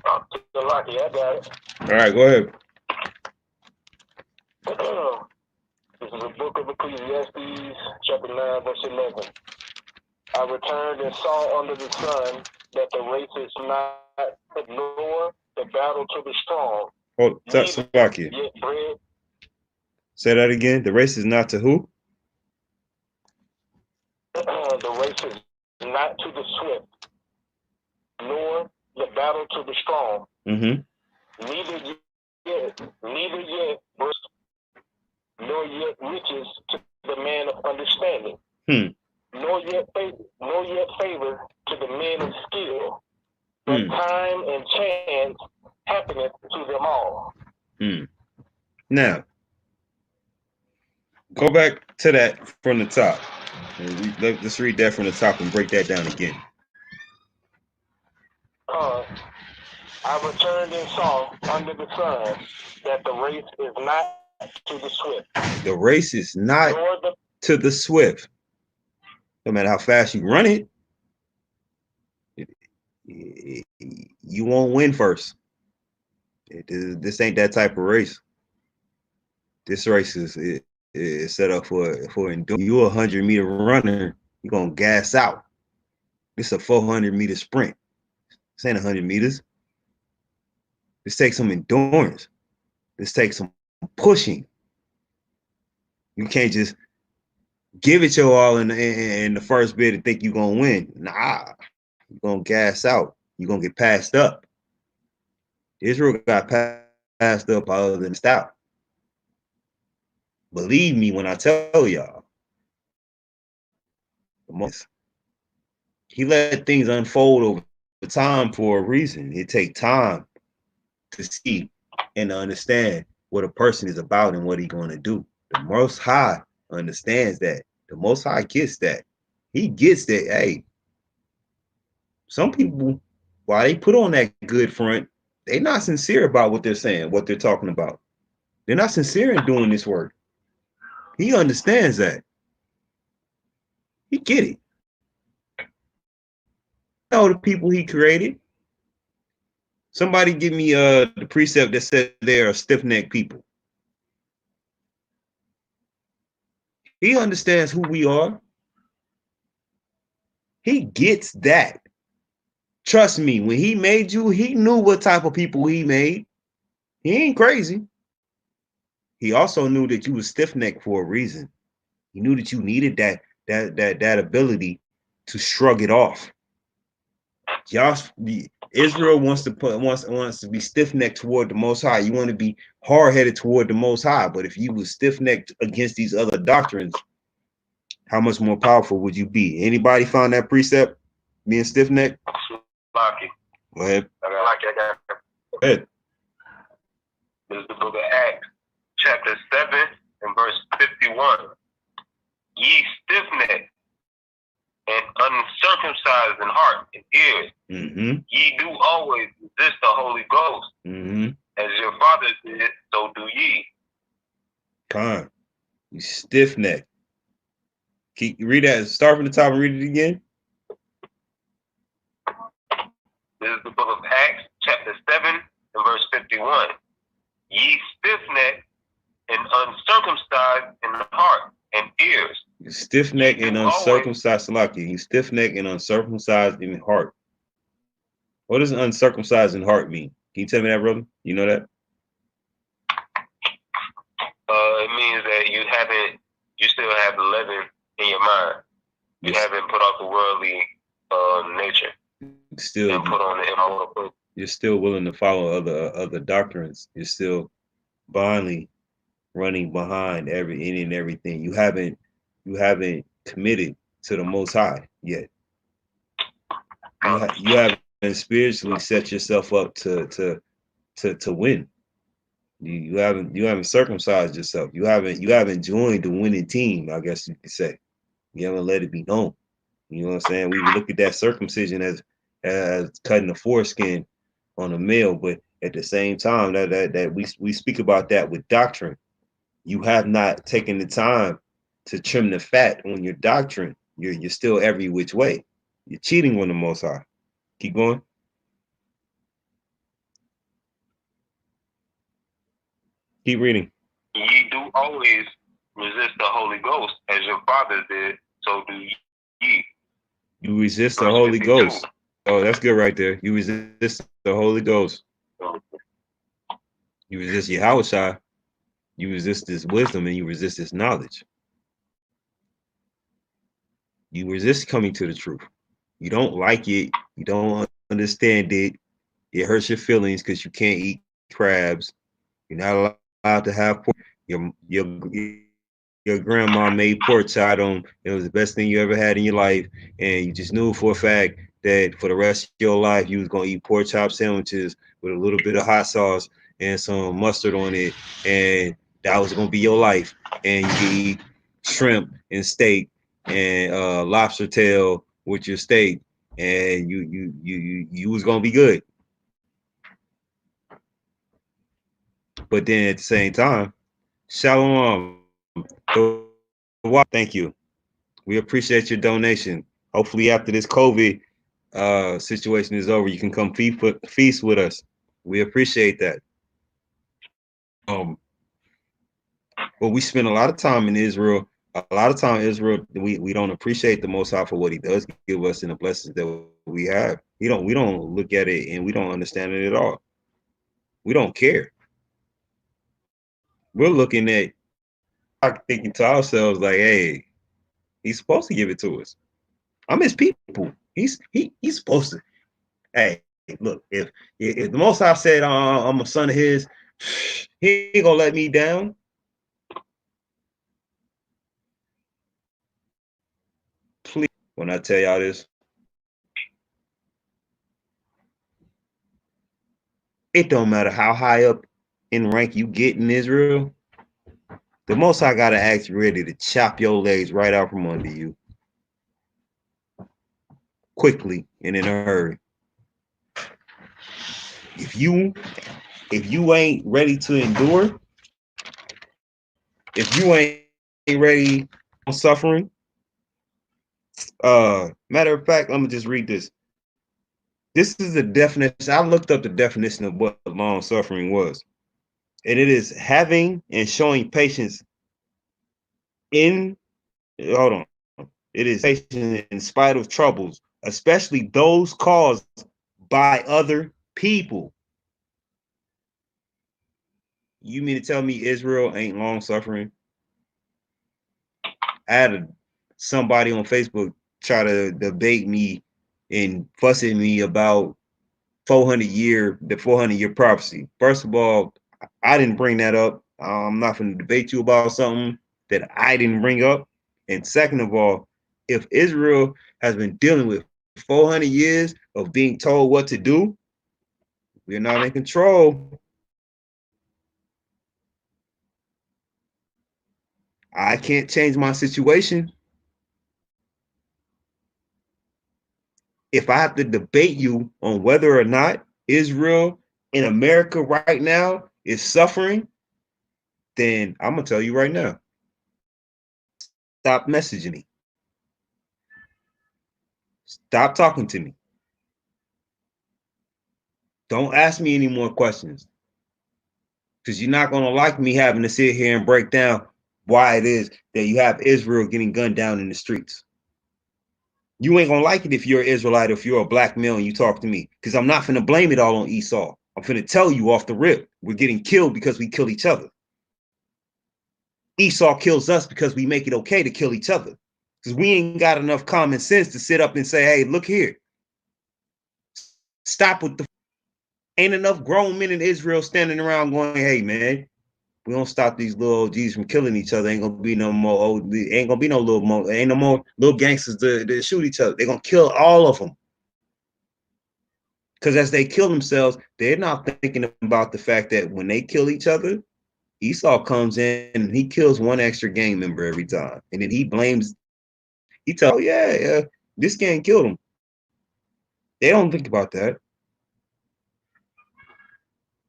Oh, lucky, I got it. All right, go ahead. This is the book of Ecclesiastes, chapter 9, verse 11. I returned and saw under the sun that the race is not nor the battle to the strong. Oh, Slovakia. Say that again. The race is not to who? The race is not to the swift, nor the battle to the strong. Mm-hmm. Neither yet birth, nor yet riches to the man of understanding. Nor yet favor to the man of skill. But time and chance happeneth to them all. Now, go back to that from the top. Let's read that from the top and break that down again. I returned and saw under the sun that the race is not to the swift. The race is not to the swift. No matter how fast you run it, you won't win first. This ain't that type of race. This race is set up for endurance. You're a 100-meter runner, you're gonna gas out. This is a 400-meter sprint. This ain't 100 meters. This takes some endurance. This takes some pushing. You can't just give it your all in the first bit and think you're gonna win. Nah, you're gonna gas out. You're gonna get passed up. Israel got passed up other than stout. Believe me when I tell y'all. He let things unfold over time for a reason. It takes time to see and to understand what a person is about and what he's going to do. The Most High understands that. The Most High gets that. He gets that. Hey, some people, while they put on that good front, they're not sincere about what they're saying, what they're talking about. They're not sincere in doing this work. He understands that. He get it. You know the people he created. Somebody give me the precept that said they are stiff-necked people. He understands who we are. He gets that. Trust me, when he made you, he knew what type of people he made. He ain't crazy. He also knew that you was stiff-necked for a reason. He knew that you needed that ability to shrug it off. Israel wants to be stiff-necked toward the Most High. You want to be hard-headed toward the Most High. But if you was stiff-necked against these other doctrines, how much more powerful would you be? Anybody found that precept being stiff-necked? Go ahead. Go ahead. This is the book of Acts, chapter 7 and verse 51. Ye stiff-necked and uncircumcised in heart and ears, ye do always resist the Holy Ghost. As your fathers did, so do ye. Con, you stiff-necked. Can you read that? Start from the top and read it again. This is the book of Acts, chapter 7 51. Ye stiff-necked and uncircumcised in the heart and ears. Stiff-necked and uncircumcised, Salaki. He's stiff-necked and uncircumcised in heart. What does uncircumcised in heart mean? Can you tell me that, brother? You know that? It means that you still have the leaven in your mind. You haven't put off the worldly nature. Still, and put on the immortal. You're still willing to follow other doctrines. You're still blindly running behind any and everything. You haven't committed to the Most High yet. You haven't spiritually set yourself up to win. You haven't circumcised yourself. You haven't joined the winning team, I guess you could say. You haven't let it be known. You know what I'm saying? We look at that circumcision as cutting the foreskin on a male, but at the same time that we speak about that with doctrine. You have not taken the time to trim the fat on your doctrine. You're still every which way. You're cheating on the Most High. Keep going. Keep reading. Ye do always resist the Holy Ghost as your fathers did, so do ye. You resist the Holy Ghost. Oh, that's good right there. You resist the Holy Ghost. You resist Yahushua. You resist his wisdom and you resist his knowledge. You resist coming to the truth. You don't like it. You don't understand it. It hurts your feelings because you can't eat crabs. You're not allowed to have pork. Your grandma made pork chop. It was the best thing you ever had in your life, and you just knew for a fact that for the rest of your life you was gonna eat pork chop sandwiches with a little bit of hot sauce and some mustard on it, and that was gonna be your life. And you could eat shrimp and steak and lobster tail with your steak, and you was gonna be good. But then at the same time, Shalom. Thank you. We appreciate your donation. Hopefully after this COVID situation is over, you can come feast with us. We appreciate that. But we spend a lot of time in Israel. A lot of time in Israel, we don't appreciate the Most High for what he does give us and the blessings that we have. We don't look at it and we don't understand it at all. We don't care. We're looking at thinking to ourselves like, hey, he's supposed to give it to us. I'm his people. He's supposed to. Hey, look, if the Most High said I'm a son of his, he ain't gonna let me down. Please, when I tell y'all this, it don't matter how high up in rank you get in Israel, the Most High gotta act ready to chop your legs right out from under you quickly and in a hurry. If you ain't ready to endure, if you ain't ready on suffering, matter of fact, let me just read this. This is the definition. I looked up the definition of what long suffering was. And it is having and showing patience in, hold on. It is patience in spite of troubles, especially those caused by other people. You mean to tell me Israel ain't long suffering? I had somebody on Facebook try to debate me and fuss at me about the 400-year prophecy. First of all, I didn't bring that up. I'm not going to debate you about something that I didn't bring up. And second of all, if Israel has been dealing with 400 years of being told what to do, we're not in control. I can't change my situation. If I have to debate you on whether or not Israel in America right now is suffering, then I'm going to tell you right now, stop messaging me. Stop talking to me. Don't ask me any more questions. Because you're not going to like me having to sit here and break down why it is that you have Israel getting gunned down in the streets. You ain't going to like it if you're an Israelite or if you're a black male and you talk to me. Because I'm not finna blame it all on Esau. I'm finna tell you off the rip. We're getting killed because we kill each other. Esau kills us because we make it okay to kill each other. Because we ain't got enough common sense to sit up and say, hey, look here. Stop with the... Ain't enough grown men in Israel standing around going, hey, man, we don't stop these little OGs from killing each other. Ain't gonna be no more. Ain't gonna be no little more. Ain't no more little gangsters to shoot each other. They're gonna kill all of them. Because as they kill themselves, they're not thinking about the fact that when they kill each other, Esau comes in and he kills one extra gang member every time, and then he blames. He tells, oh, yeah, this gang killed him. They don't think about that.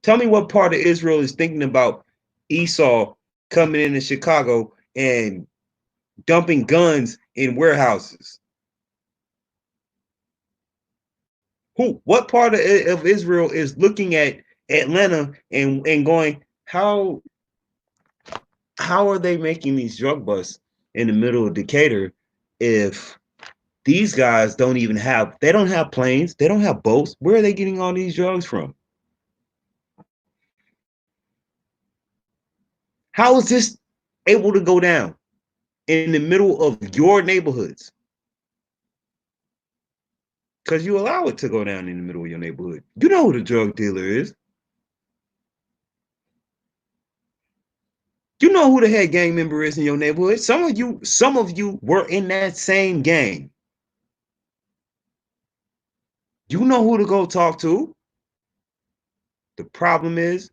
Tell me what part of Israel is thinking about Esau coming into Chicago and dumping guns in warehouses. What part of Israel is looking at Atlanta and going, how are they making these drug busts in the middle of Decatur if these guys don't have planes, they don't have boats? Where are they getting all these drugs from? How is this able to go down in the middle of your neighborhoods? Because you allow it to go down in the middle of your neighborhood. You know who the drug dealer is. You know who the head gang member is in your neighborhood. Some of you were in that same gang. You know who to go talk to. The problem is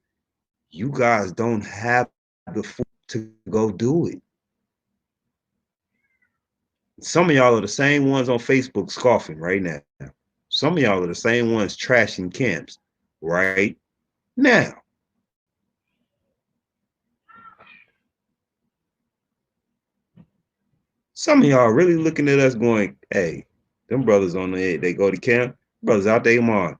you guys don't have the food to go do it. Some of y'all are the same ones on Facebook scoffing right now. Some of y'all are the same ones trashing camps right now. Some of y'all are really looking at us going, hey, them brothers on the head, they go to camp, brothers out there mind.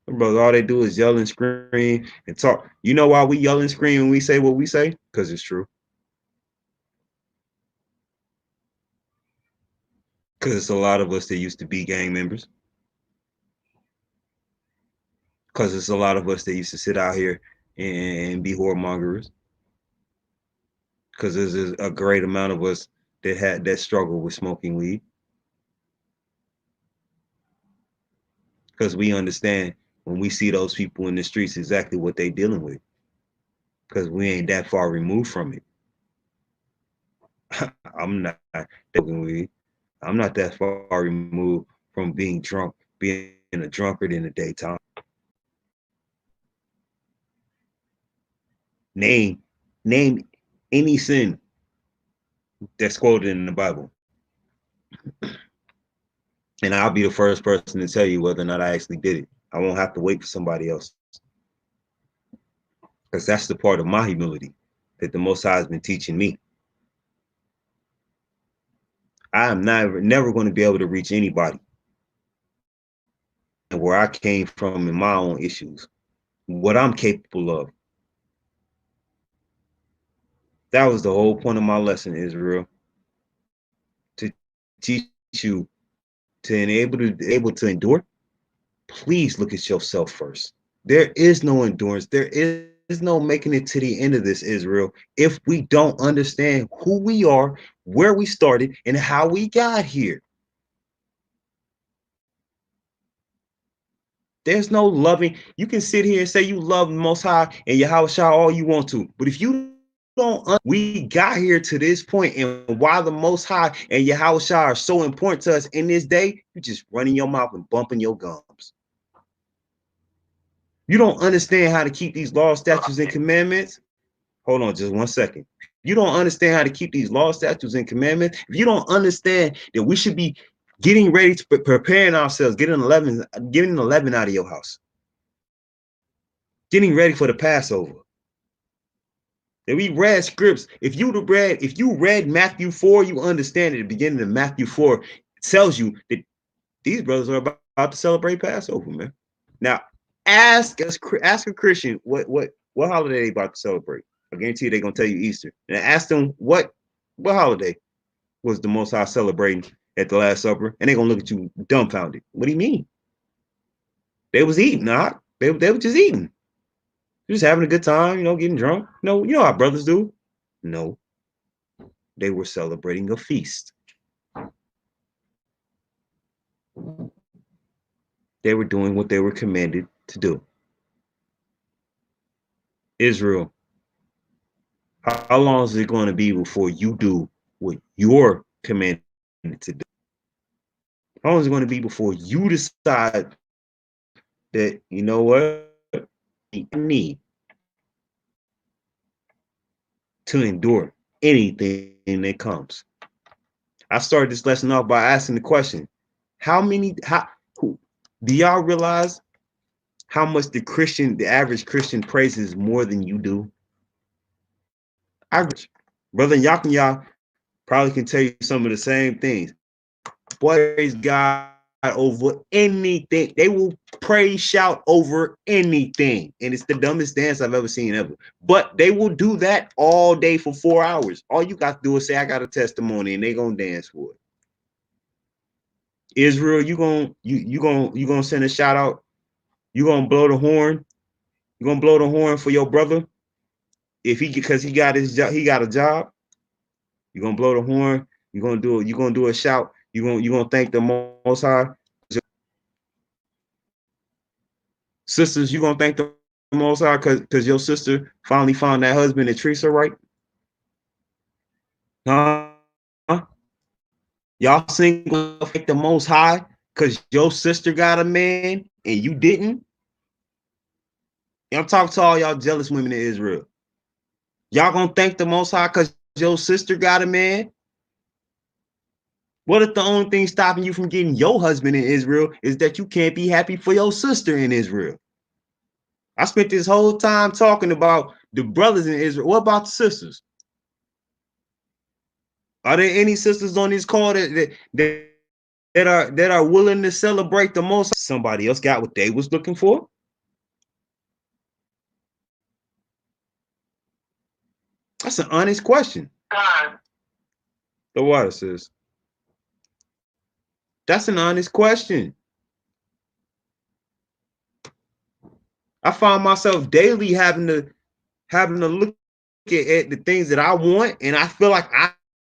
Them brothers, all they do is yell and scream and talk. You know why we yell and scream and we say what we say? Because it's true. Because it's a lot of us that used to be gang members. Because it's a lot of us that used to sit out here and be whoremongers. Because there's a great amount of us that struggle with smoking weed. Because we understand when we see those people in the streets exactly what they're dealing with. Because we ain't that far removed from it. I'm not smoking weed. I'm not that far removed from being drunk, being a drunkard in the daytime. Name any sin that's quoted in the Bible. And I'll be the first person to tell you whether or not I actually did it. I won't have to wait for somebody else. Because that's the part of my humility that the Most High has been teaching me. I am never going to be able to reach anybody where I came from in my own issues, what I'm capable of. That was the whole point of my lesson, Israel. To teach you to able to endure, please look at yourself first. There is no endurance. There is no making it to the end of this, Israel, if we don't understand who we are, where we started, and how we got here. There's no loving. You can sit here and say you love the Most High and Yahweh all you want to, but if you don't, we got here to this point, and why the Most High and Yahweh are so important to us in this day, you're just running your mouth and bumping your gums. You don't understand how to keep these laws, statutes, and commandments. Hold on just 1 second. You don't understand how to keep these laws, statutes, and commandments. If you don't understand that we should be getting ready to preparing ourselves, getting 11 out of your house, getting ready for the Passover. And we read scripts. If you read Matthew 4, you understand at the beginning of Matthew 4 tells you that these brothers are about to celebrate Passover, man. Now, ask a Christian what what holiday they about to celebrate. I guarantee you they're gonna tell you Easter. And ask them what holiday was the Most High celebrating at the Last Supper, and they're gonna look at you dumbfounded. What do you mean? They was eating, nah. They were just eating. Just having a good time, getting drunk. No, you know how brothers do. No, they were celebrating a feast. They were doing what they were commanded to do. Israel, how long is it going to be before you do what you're commanded to do? How long is it going to be before you decide that, you know what, you need to endure anything that comes? I started this lesson off by asking the question, who, do y'all realize how much the average Christian praises more than you do? Average. Brother Yakanya probably can tell you some of the same things. Boy, praise God over anything. They will praise, shout over anything. And it's the dumbest dance I've ever seen ever. But they will do that all day for 4 hours. All you got to do is say, I got a testimony, and they're gonna dance for it. Israel, you gonna send a shout out. You gonna blow the horn. You gonna blow the horn for your brother because he got a job. You gonna blow the horn. You gonna do a shout. You gonna thank the Most High. Sisters, you gonna thank the Most High because your sister finally found that husband that treats her right. Huh? Y'all single thank the Most High because your sister got a man and you didn't. I'm talking to all y'all jealous women in Israel. Y'all gonna thank the Most High because your sister got a man? What if the only thing stopping you from getting your husband in Israel is that you can't be happy for your sister in Israel? I spent this whole time talking about the brothers in Israel. What about the sisters? Are there any sisters on this call that are willing to celebrate the Most? Somebody else got what they was looking for? That's an honest question. The water says. That's an honest question. I find myself daily having to look at the things that I want, and I feel like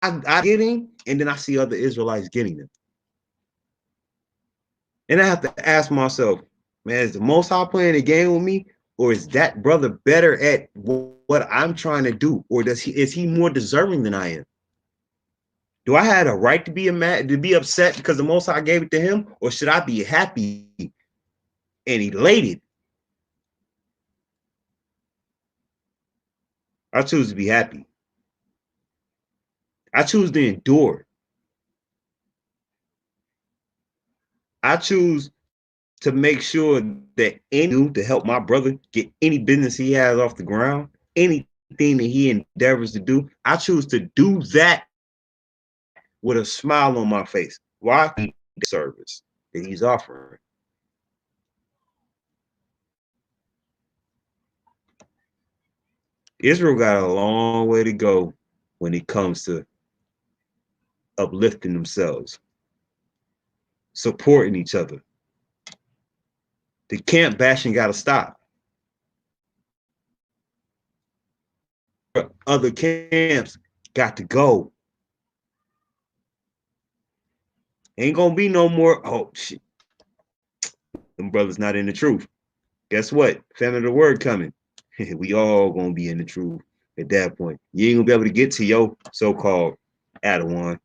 I'm getting, and then I see other Israelites getting them. And I have to ask myself, man, is the Most High playing a game with me, or is that brother better at what I'm trying to do, or is he more deserving than I am? Do I have a right to be upset because the Most High gave it to him, or should I be happy and elated? I choose to be happy. I choose to endure. I choose to make sure that any to help my brother get any business he has off the ground, anything that he endeavors to do, I choose to do that with a smile on my face. Why? The service that he's offering. Israel got a long way to go when it comes to uplifting themselves, supporting each other. The camp bashing got to stop. Other camps got to go. Ain't gonna be no more. Oh shit, them brothers not in the truth. Guess what? Family of the word coming. We all gonna be in the truth at that point. You ain't gonna be able to get to your so-called Adawan.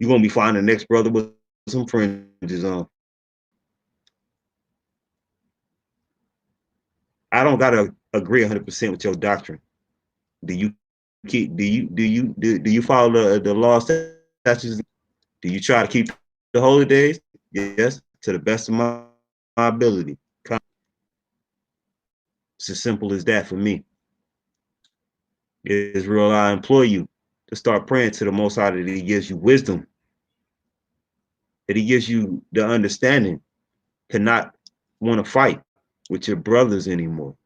You're gonna be finding the next brother with some fringes on. I don't gotta agree 100% with your doctrine. Do you follow the law, statutes? Do you try to keep the holy days? Yes, to the best of my ability. It's as simple as that for me. Israel, I implore you to start praying to the Most High that He gives you wisdom, that He gives you the understanding to not want to fight with your brothers anymore.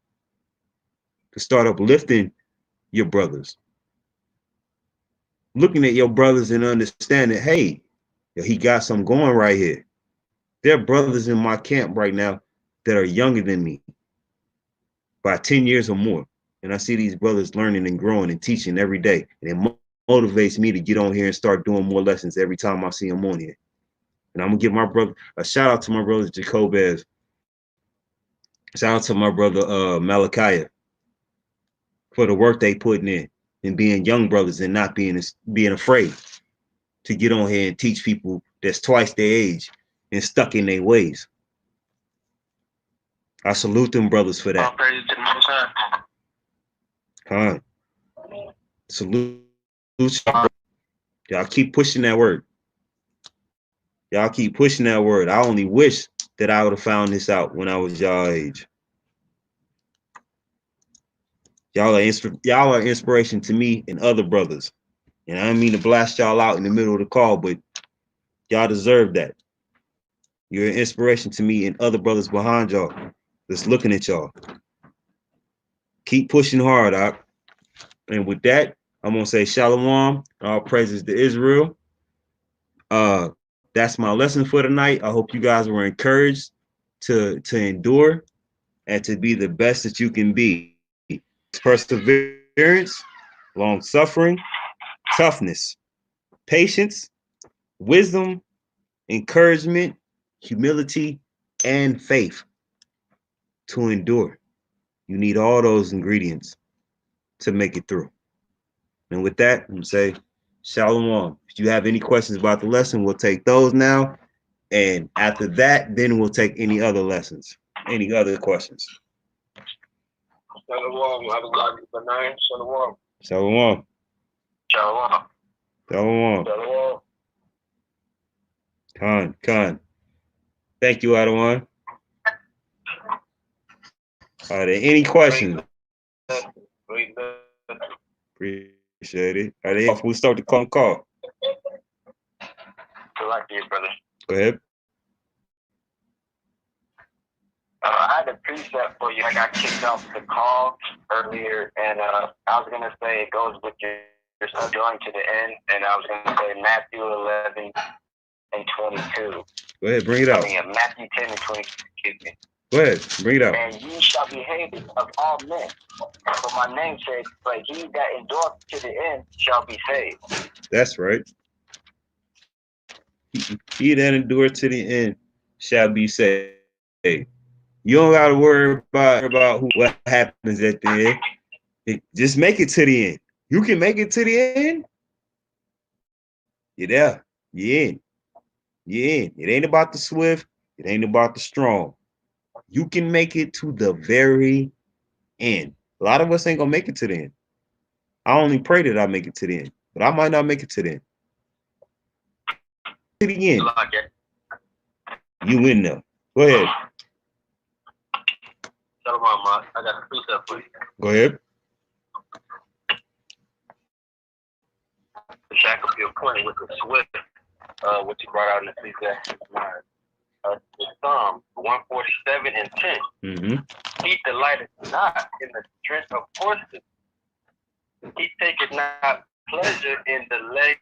to start uplifting your brothers. Looking at your brothers and understanding, hey, he got something going right here. There are brothers in my camp right now that are younger than me by 10 years or more. And I see these brothers learning and growing and teaching every day. And it motivates me to get on here and start doing more lessons every time I see them on here. And I'm gonna give my brother a shout out to my brother Jacobez. Shout out to my brother Malachi for the work they putting in and being young brothers and not being afraid to get on here and teach people that's twice their age and stuck in their ways. I salute them brothers for that. Huh. Salute y'all. Y'all keep pushing that word. Y'all keep pushing that word. I only wish that I would have found this out when I was y'all age. Y'all are inspiration to me and other brothers. And I don't mean to blast y'all out in the middle of the call, but y'all deserve that. You're an inspiration to me and other brothers behind y'all that's looking at y'all. Keep pushing hard, Doc. And with that, I'm gonna say shalom, all praises to Israel. That's my lesson for tonight. I hope you guys were encouraged to endure and to be the best that you can be. Perseverance, long suffering, toughness, patience, wisdom, encouragement, humility, and faith to endure. You need all those ingredients to make it through. And with that, I'm gonna say shalom. If you have any questions about the lesson, we'll take those now. And after that, then we'll take any other lessons, any other questions. Shalom. Shalom. Shalom. Shalom. Shalom. Shalom. Khan. Thank you, Adawan. Are there any questions? Appreciate it. Are they off? We'll start the call. Like you, brother. Go ahead. I had a precept for you. I got kicked off the call earlier, and I was going to say it goes with your going to the end, and I was going to say Matthew 11 and 22. Go ahead, bring it out. Matthew 10 and 22, excuse me. Go ahead, bring it out. And ye shall be hated of all men for my name's sake, but he that endureth to the end shall be saved. That's right. He that endureth to the end shall be saved. You don't got to worry about what happens at the end. Just make it to the end. You can make it to the end. You're there. You're in. It ain't about the swift. It ain't about the strong. You can make it to the very end. A lot of us ain't gonna make it to the end. I only pray that I make it to the end, but I might not make it to the end. To the end. You win though. Go ahead. I got a precept for you. Go ahead. To back up your point with the swift, what you brought out in the precept. Psalm 147 and 10. Mm-hmm. He delighteth not in the strength of horses. He taketh not pleasure in the legs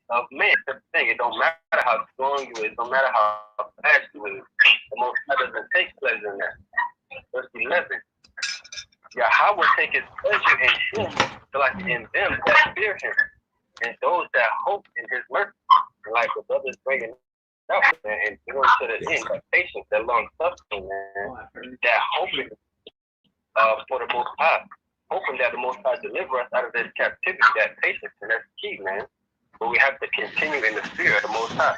of men. That's the thing. It don't matter how strong you is. It don't matter how fast you is. The Most High doesn't take pleasure in that. Verse 11. Yahweh taketh pleasure in him, like in them that fear him, and those that hope in his mercy. Like the brothers bringing up, man, and going to the end, that patience, that long suffering, man, that hoping for the Most High, hoping that the Most High deliver us out of this captivity, that patience, and that's key, man. But we have to continue in the fear of the Most High.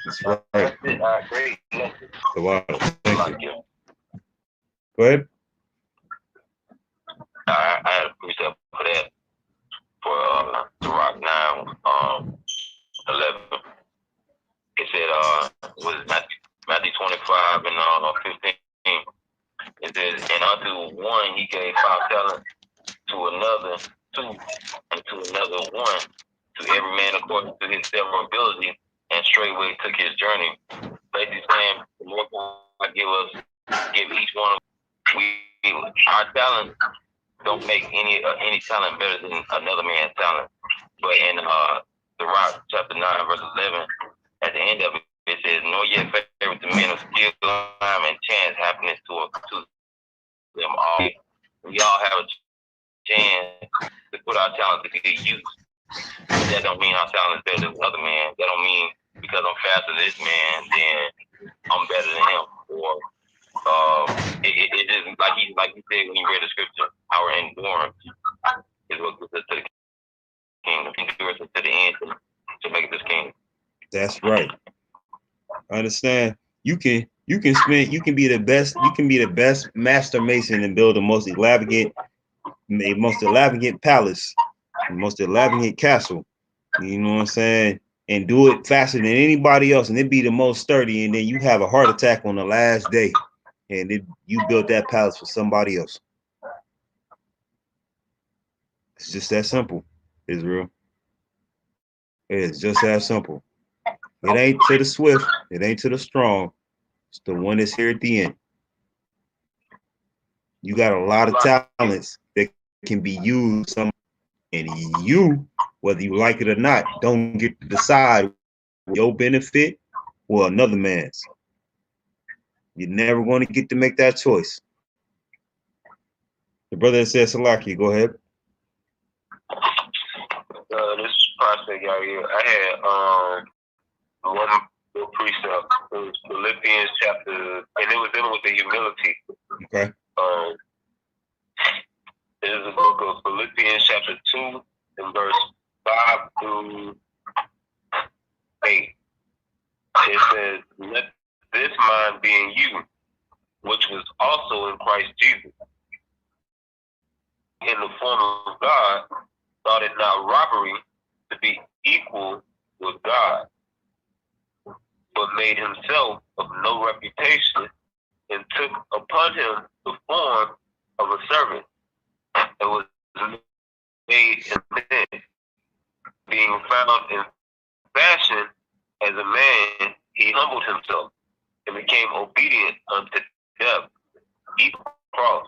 That's right. That's it. Great message. Wow. Thank you. Go ahead. I had a precept for that for Rock 9, 11. It said, was Matthew 25 and 15. It says, and unto one he gave 5 talents, to another 2, and to another 1, to every man according to his several ability, and straightway took his journey. Basically saying, the more God give each one of we our talent don't make any talent better than another man's talent. But in the Rock chapter 9 verse 11, at the end of it, it says, "Nor yet favor the men of skill, time, and chance happiness to them all." We all have a chance to put our talent to good use. That don't mean our talent is better than the other man. That don't mean because I'm faster than this man, then I'm better than him. Or it is like you said when you read the scripture, our endurance is what gets us to the kingdom. Endurance to the end to make this kingdom. That's right. Understand? You can be the best master mason and build the most extravagant palace, the most extravagant castle. You know what I'm saying? And do it faster than anybody else, and it be the most sturdy. And then you have a heart attack on the last day, and you built that palace for somebody else. It's just that simple, Israel. It's just that simple. It ain't to the swift. It ain't to the strong. It's the one that's here at the end. You got a lot of talents that can be used, and you, whether you like it or not, don't get to decide your benefit or another man's. You're never going to get to make that choice. The brother that said Salaki, go ahead. This prospect out here, I had one precept. It was Philippians chapter, and it was dealing with the humility. Okay. It is the book of Philippians chapter 2 and verse 5 through 8. It says, "Let this mind be in you, which was also in Christ Jesus. In the form of God, thought it not robbery to be equal with God, but made himself of no reputation, and took upon him the form of a servant, and was made in men. Being found in fashion as a man, he humbled himself and became obedient unto death, even cross."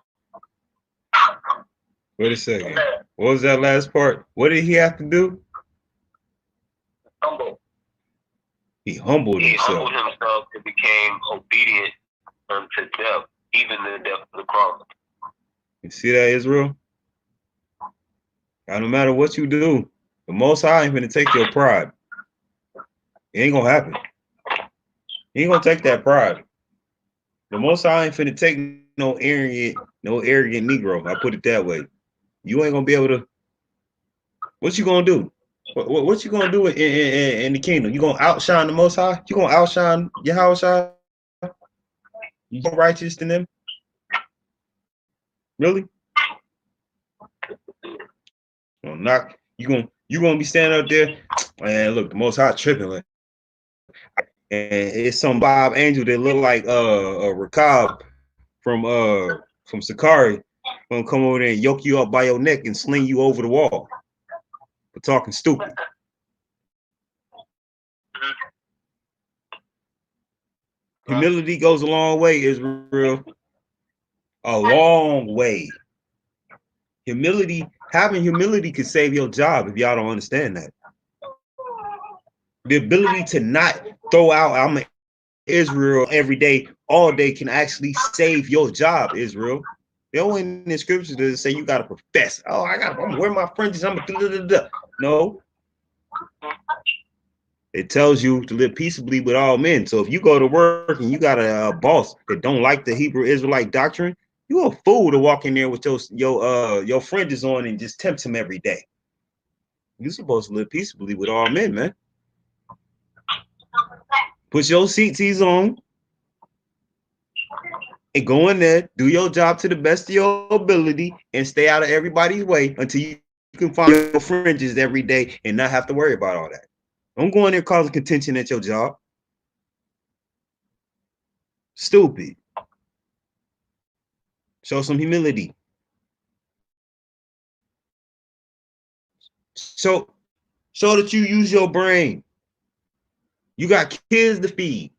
Wait a second. What was that last part? What did he have to do? Humble. He humbled himself. He humbled himself and became obedient unto death, even the death of the cross. You see that, Israel? Now, no matter what you do, the Most High ain't gonna take your pride. It ain't gonna happen. He ain't gonna take that pride. The Most High ain't finna take no arrogant Negro. I put it that way. You ain't gonna be able to. What you gonna do? What you gonna do in the kingdom? You gonna outshine the Most High? You gonna outshine Yahweh? You more righteous than them? Really? You gonna be standing up there, and look, the Most High tripping, like, and it's some Bob Angel that look like Rakab from Sakari, gonna come over there and yoke you up by your neck and sling you over the wall for talking stupid. Humility goes a long way, Israel. A long way. Having humility could save your job if y'all don't understand that. The ability to not throw out "I'm an Israel" every day, all day, can actually save your job, Israel. They only in the scriptures that say you gotta profess. Oh, I'm gonna wear my fringes. I'm gonna no. It tells you to live peaceably with all men. So if you go to work and you got a boss that don't like the Hebrew Israelite doctrine, you a fool to walk in there with your fringes on and just tempt him every day. You're supposed to live peaceably with all men, man. Put your seats on and go in there, do your job to the best of your ability, and stay out of everybody's way until you can find your fringes every day and not have to worry about all that. Don't go in there causing contention at your job. Stupid. Show some humility. Show that you use your brain. You got kids to feed.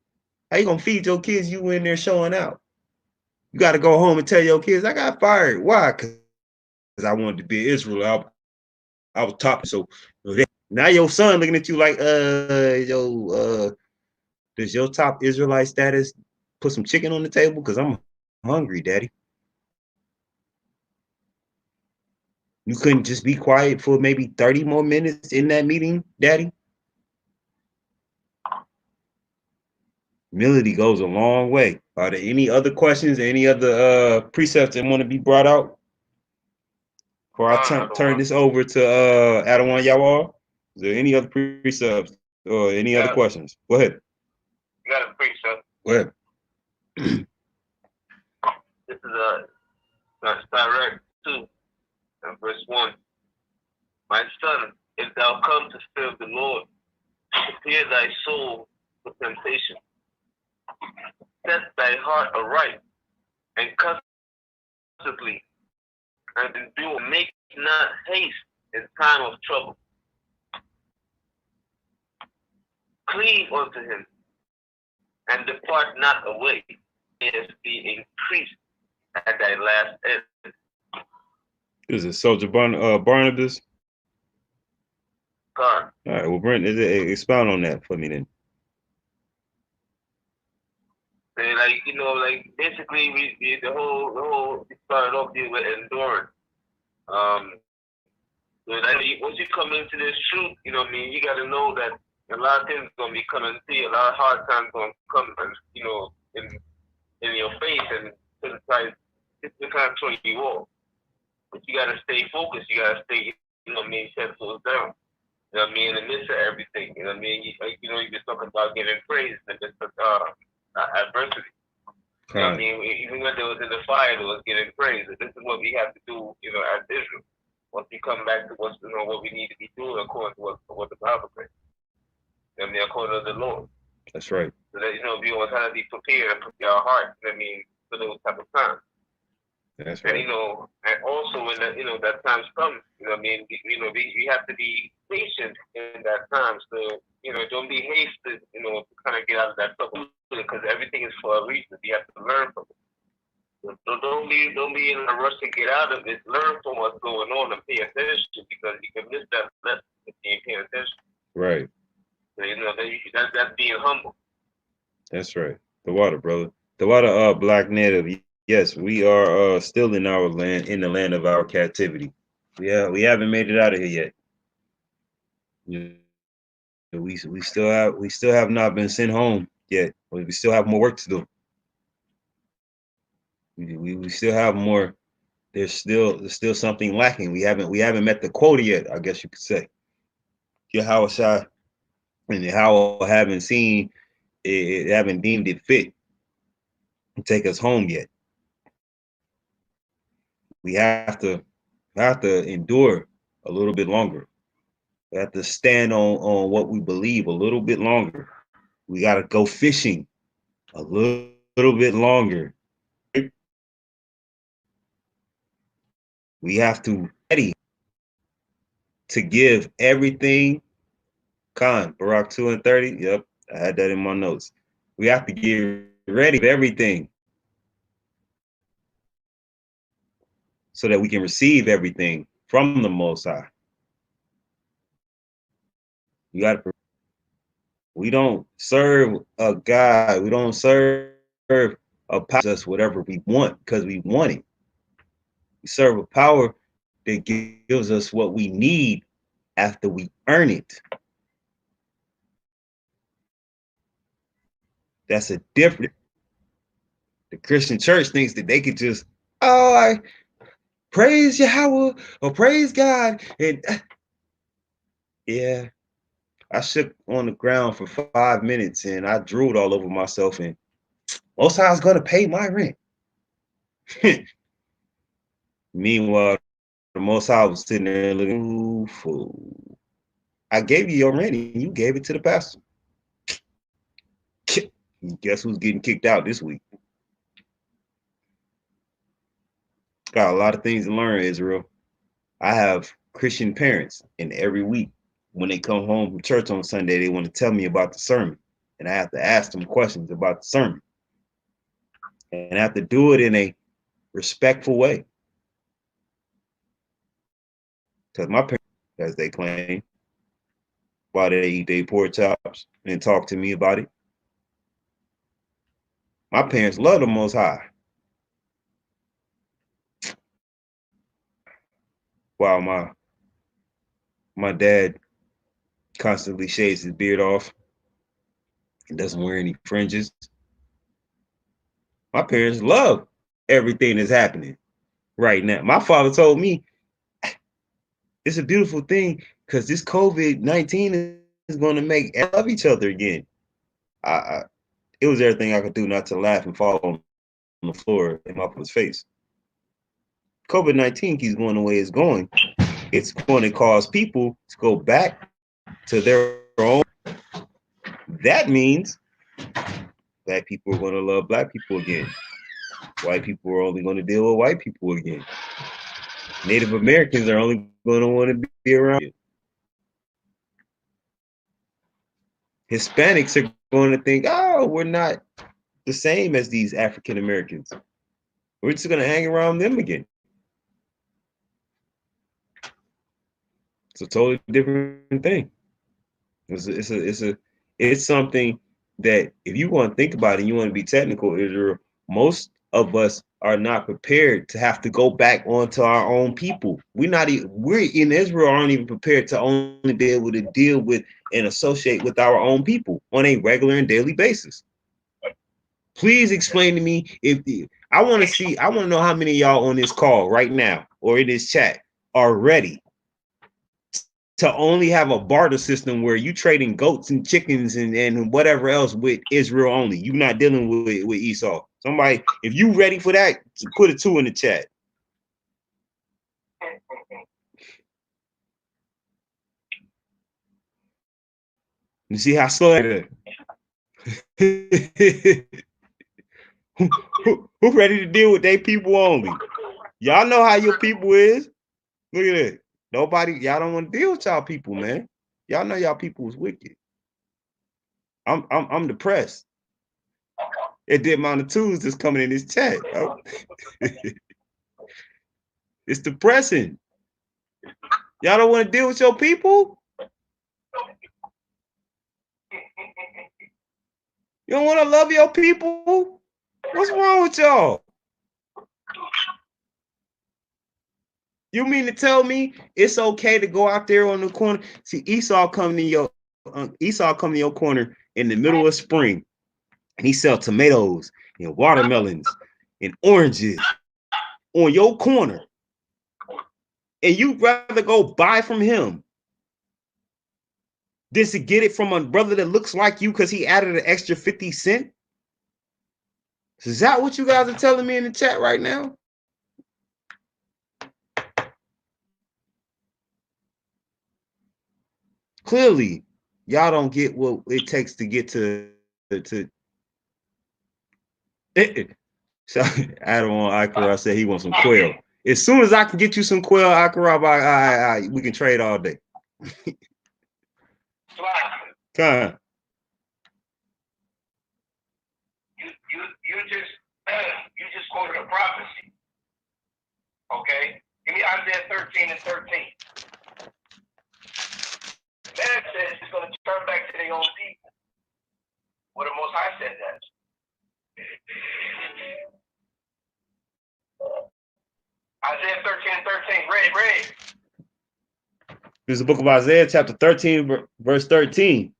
How you gonna feed your kids? You in there showing out. You got to go home and tell your kids, I got fired. Why? Because I wanted to be Israel. I was top. So now your son looking at you like, does your top Israelite status put some chicken on the table? Because I'm hungry, Daddy. You couldn't just be quiet for maybe 30 more minutes in that meeting, Daddy? Humility goes a long way. Are there any other questions, any other precepts that want to be brought out before I turn this over to Adawan Yawar? Is there any other precepts or any other questions? Go ahead. You got a precept. Go ahead. This is direct 2, verse 1. My son, if thou come to serve the Lord, prepare thy soul for temptation. Set thy heart aright, and constantly, and endure. Make not haste in time of trouble. Cleave unto him, and depart not away, as be increased at thy last end. Is it Soldier Barnabas? God. All right, well, Brent, expound on that for me then. And basically, we started off here with endurance. Once you come into this truth, you you got to know that a lot of things gonna be coming to you. A lot of hard times gonna come, in your face, and to try to kind of throw you off. But you got to stay focused. You got to stay, 10 toes down. In the midst of everything. You've been talking about giving praise in the midst of adversity. Even when there was in the fire, there was giving praise. And this is what we have to do, as Israel. Once we come back to what we need to be doing according to what the Bible says. According to the Lord. That's right. So that we always have to be prepared and prepare our hearts. For those type of times. That's right. And also when that times comes, we have to be patient in that time. So don't be hasty, to kind of get out of that trouble, because everything is for a reason. You have to learn from it. So don't be in a rush to get out of it. Learn from what's going on and pay attention, because you can miss that lesson if you ain't paying attention. Right. So, that's being humble. That's right. The water, brother. The water, Black Native. Yes, we are still in our land, in the land of our captivity. We haven't made it out of here yet. We still have not been sent home yet. We still have more work to do. We still have more. There's still something lacking. We haven't met the quota yet, I guess you could say. Yahweh and Yahweh haven't deemed it fit to take us home yet. We have to endure a little bit longer. We have to stand on what we believe a little bit longer. We got to go fishing a little bit longer. We have to be ready to give everything. Barak 2 and 30. Yep, I had that in my notes. We have to get ready for everything so that we can receive everything from the Most High. We don't serve a God. We don't serve a power us whatever we want because we want it. We serve a power that gives us what we need after we earn it. That's a different. The Christian church thinks that they could just, I praise Yahweh or praise God. And yeah, I shook on the ground for 5 minutes and I drooled all over myself. And Most High's going to pay my rent. Meanwhile, the Most High was sitting there looking, fool. I gave you your rent and you gave it to the pastor. Guess who's getting kicked out this week? Got a lot of things to learn, Israel. I have Christian parents, and every week when they come home from church on Sunday, they want to tell me about the sermon. And I have to ask them questions about the sermon. And I have to do it in a respectful way. Because my parents, as they claim, while they eat their pork chops and talk to me about it, my parents love the Most High. While my dad constantly shaves his beard off and doesn't wear any fringes. My parents love everything that's happening right now. My father told me it's a beautiful thing because this COVID-19 is going to make us love each other again. It was everything I could do not to laugh and fall on the floor and up his face. COVID-19 keeps going the way it's going. It's going to cause people to go back to their own. That means black people are going to love black people again. White people are only going to deal with white people again. Native Americans are only going to want to be around you. Hispanics are going to think, oh, we're not the same as these African Americans. We're just going to hang around them again. It's a totally different thing. It's something that if you want to think about it, you want to be technical, Israel, most of us are not prepared to have to go back onto our own people. We're in Israel aren't even prepared to only be able to deal with and associate with our own people on a regular and daily basis. Please explain to me I want to know how many of y'all on this call right now or in this chat are ready to only have a barter system where you trading goats and chickens and whatever else with Israel only. You're not dealing with Esau. Somebody, if you ready for that, put a 2 in the chat. You see how slow that is? who ready to deal with their people only? Y'all know how your people is. Look at it. Nobody, y'all don't want to deal with y'all people, man. Y'all know y'all people is wicked. I'm depressed. At the amount of twos that's coming in this chat. Oh. It's depressing. Y'all don't want to deal with your people? You don't want to love your people? What's wrong with y'all? You mean to tell me it's okay to go out there on the corner? See, Esau coming in your corner in the middle of spring, and he sell tomatoes and watermelons and oranges on your corner, and you'd rather go buy from him than to get it from a brother that looks like you because he added an extra 50 cents? Is that what you guys are telling me in the chat right now? Clearly, y'all don't get what it takes to get to. So Adam on Akara said he wants some quail. As soon as I can get you some quail, Akara, we can trade all day. Come. You just quoted a prophecy. Okay? Give me Isaiah 13:13. Man says he's going to turn back to their own people. Well, the Most High said that. Isaiah 13:13. Read. This is the book of Isaiah, chapter 13, verse 13.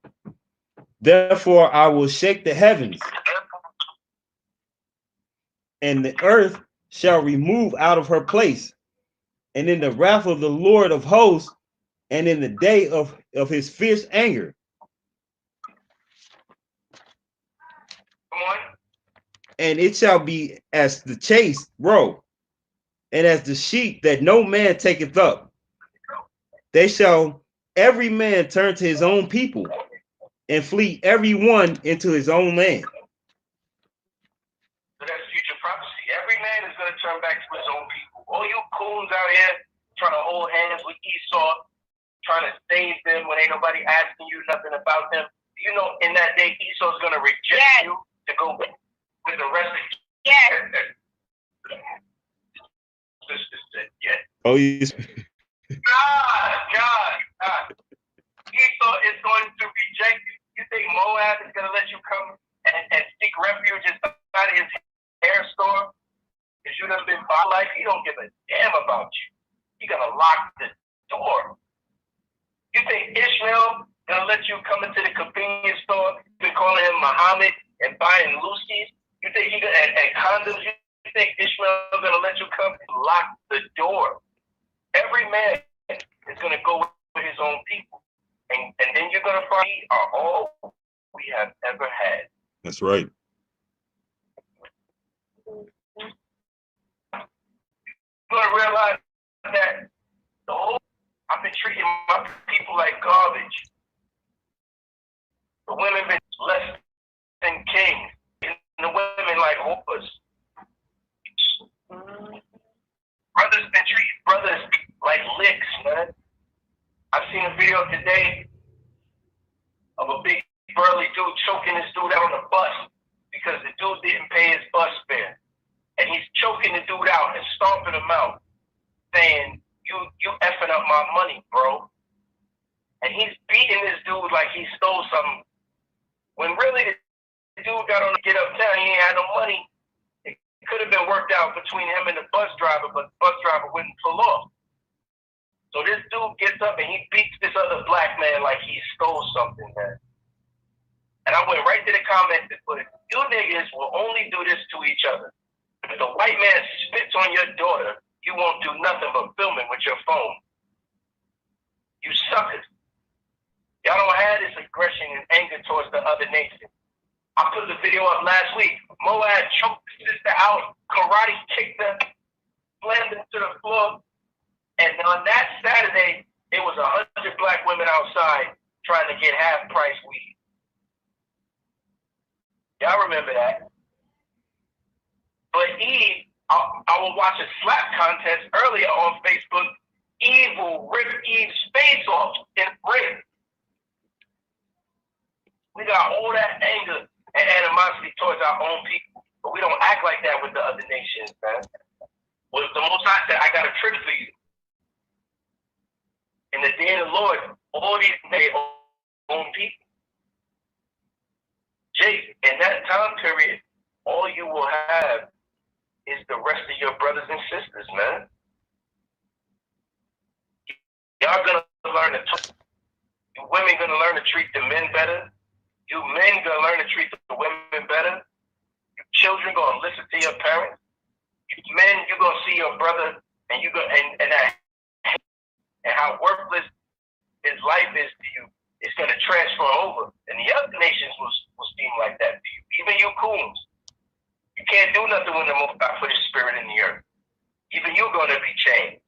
Therefore, I will shake the heavens, and the earth shall remove out of her place, and in the wrath of the Lord of hosts, and in the day of his fierce anger. Come on. And it shall be as the chase roe, and as the sheep that no man taketh up. They shall every man turn to his own people, and flee every one into his own land. So that's future prophecy. Every man is going to turn back to his own people. All you coons out here trying to hold hands with Esau, trying to save them when ain't nobody asking you nothing about them. You know, in that day, Esau's going to reject you to go with the rest of you. Yes. Yeah. Oh, yes. God. Esau is going to reject you. You think Moab is going to let you come and seek refuge inside his hair store? Because you done been by life, he don't give a damn about you. He going to lock the door. You think Ishmael going to let you come into the convenience store? You've been calling him Muhammad and buying Lucy's? You think he going to, and condoms? You think Ishmael going to let you come and lock the door? Every man is going to go with his own people. And then you're going to find we are all we have ever had. That's right. You're going to realize that I've been treating my people like garbage. The women been less than kings, and the women like whores. Brothers been treating brothers like licks, man. I've seen a video today of a big burly dude choking this dude out on the bus because the dude didn't pay his bus fare. And he's choking the dude out and stomping him out, saying, you effing up my money, bro. And he's beating this dude like he stole something. When really the dude got on to get uptown, he ain't had no money. It could have been worked out between him and the bus driver, but the bus driver wouldn't pull off. So this dude gets up and he beats this other black man like he stole something, man. And I went right to the comments and put, you niggas will only do this to each other. If the white man spits on your daughter, you won't do nothing but filming with your phone. You suckers. Y'all don't have this aggression and anger towards the other nation. I put the video up last week. Moab choked the sister out, karate kicked her, slammed her to the floor. And on that Saturday, it was 100 black women outside trying to get half-price weed. Y'all remember that? But Eve, I will watch a slap contest earlier on Facebook. Eve will rip Eve's face off in brick. We got all that anger and animosity towards our own people, but we don't act like that with the other nations, man. Well, the Most High said, I got a trick for you. In the day of the Lord, all these their own people. Jake, in that time period, all you will have is the rest of your brothers and sisters, man. Y'all gonna learn to talk. You women gonna learn to treat the men better. You men gonna learn to treat the women better. You children gonna listen to your parents. You men, you gonna see your brother and you go and how worthless his life is to you, it's going to transfer over. And the other nations will seem like that to you. Even you coons. You can't do nothing when the Most High put his spirit in the earth. Even you're going to be changed.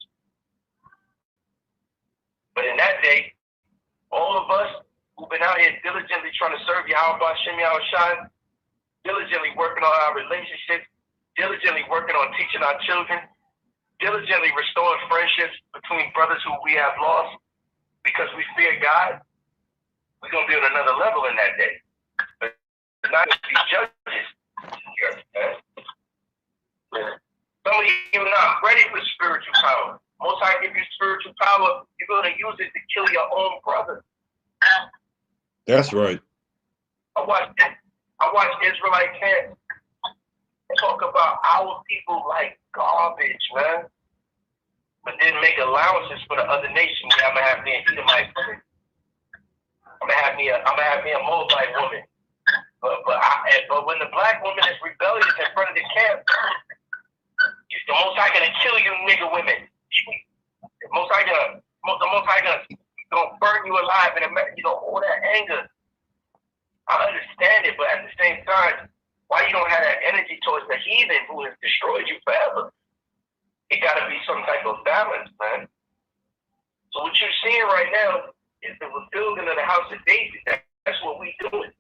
But in that day, all of us who've been out here diligently trying to serve Yahweh Shem Shine, diligently working on our relationships, diligently working on teaching our children, diligently restoring friendships between brothers who we have lost because we fear God, we're going to be on another level in that day. But not to be judges. Some of you are not ready for spiritual power. Most High give you spiritual power, you're going to use it to kill your own brother. That's right. I watched Israelite camps talk about our people like garbage, man. But didn't make allowances for the other nations. I'm gonna have me an Edomite woman. I'm gonna have me a Moabite woman. But when the black woman is rebellious in front of the camp, the Most High gonna kill you, nigga women. The Most High gonna burn you alive, and all that anger. I understand it, but at the same time, why you don't have that energy towards the heathen who has destroyed you forever? It got to be some type of balance, man. So what you're seeing right now is the rebuilding of the house of David. That's what we doing.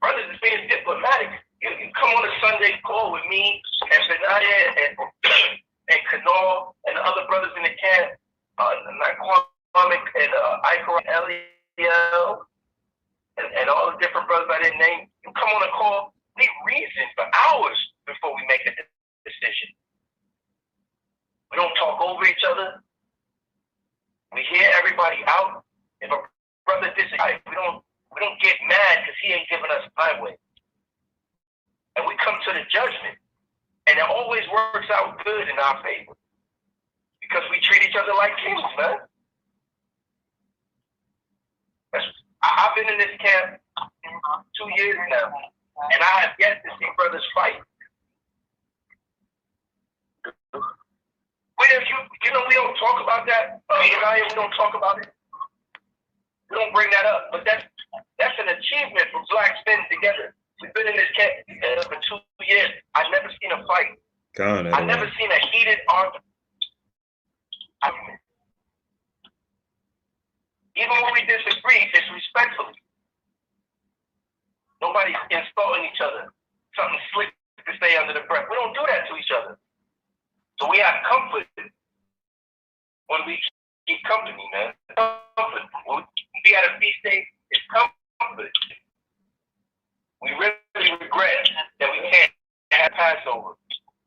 Brothers is being diplomatic. You come on a Sunday call with me and Benaiah and Kanal and the other brothers in the camp, Kwame and Ike and Eliel. And all the different brothers I didn't name, you come on a call, we reason for hours before we make a decision. We don't talk over each other. everybody out. If a brother disagrees, we don't get mad because he ain't giving us highway. And we come to the judgment. And it always works out good in our favor. Because we treat each other like kings, man. I've been in this camp 2 years now, and I have yet to see brothers fight. We don't talk about that. We don't talk about it. We don't bring that up. But that's an achievement for blacks been together. We've been in this camp for 2 years. I've never seen a fight. I've never seen a heated argument. Even when we disagree, it's respectfully. Nobody's insulting each other. Something slick to say under the breath. We don't do that to each other. So we have comfort when we keep company, man. Comfort. When we at a feast day, it's comfort. We really regret that we can't have Passover.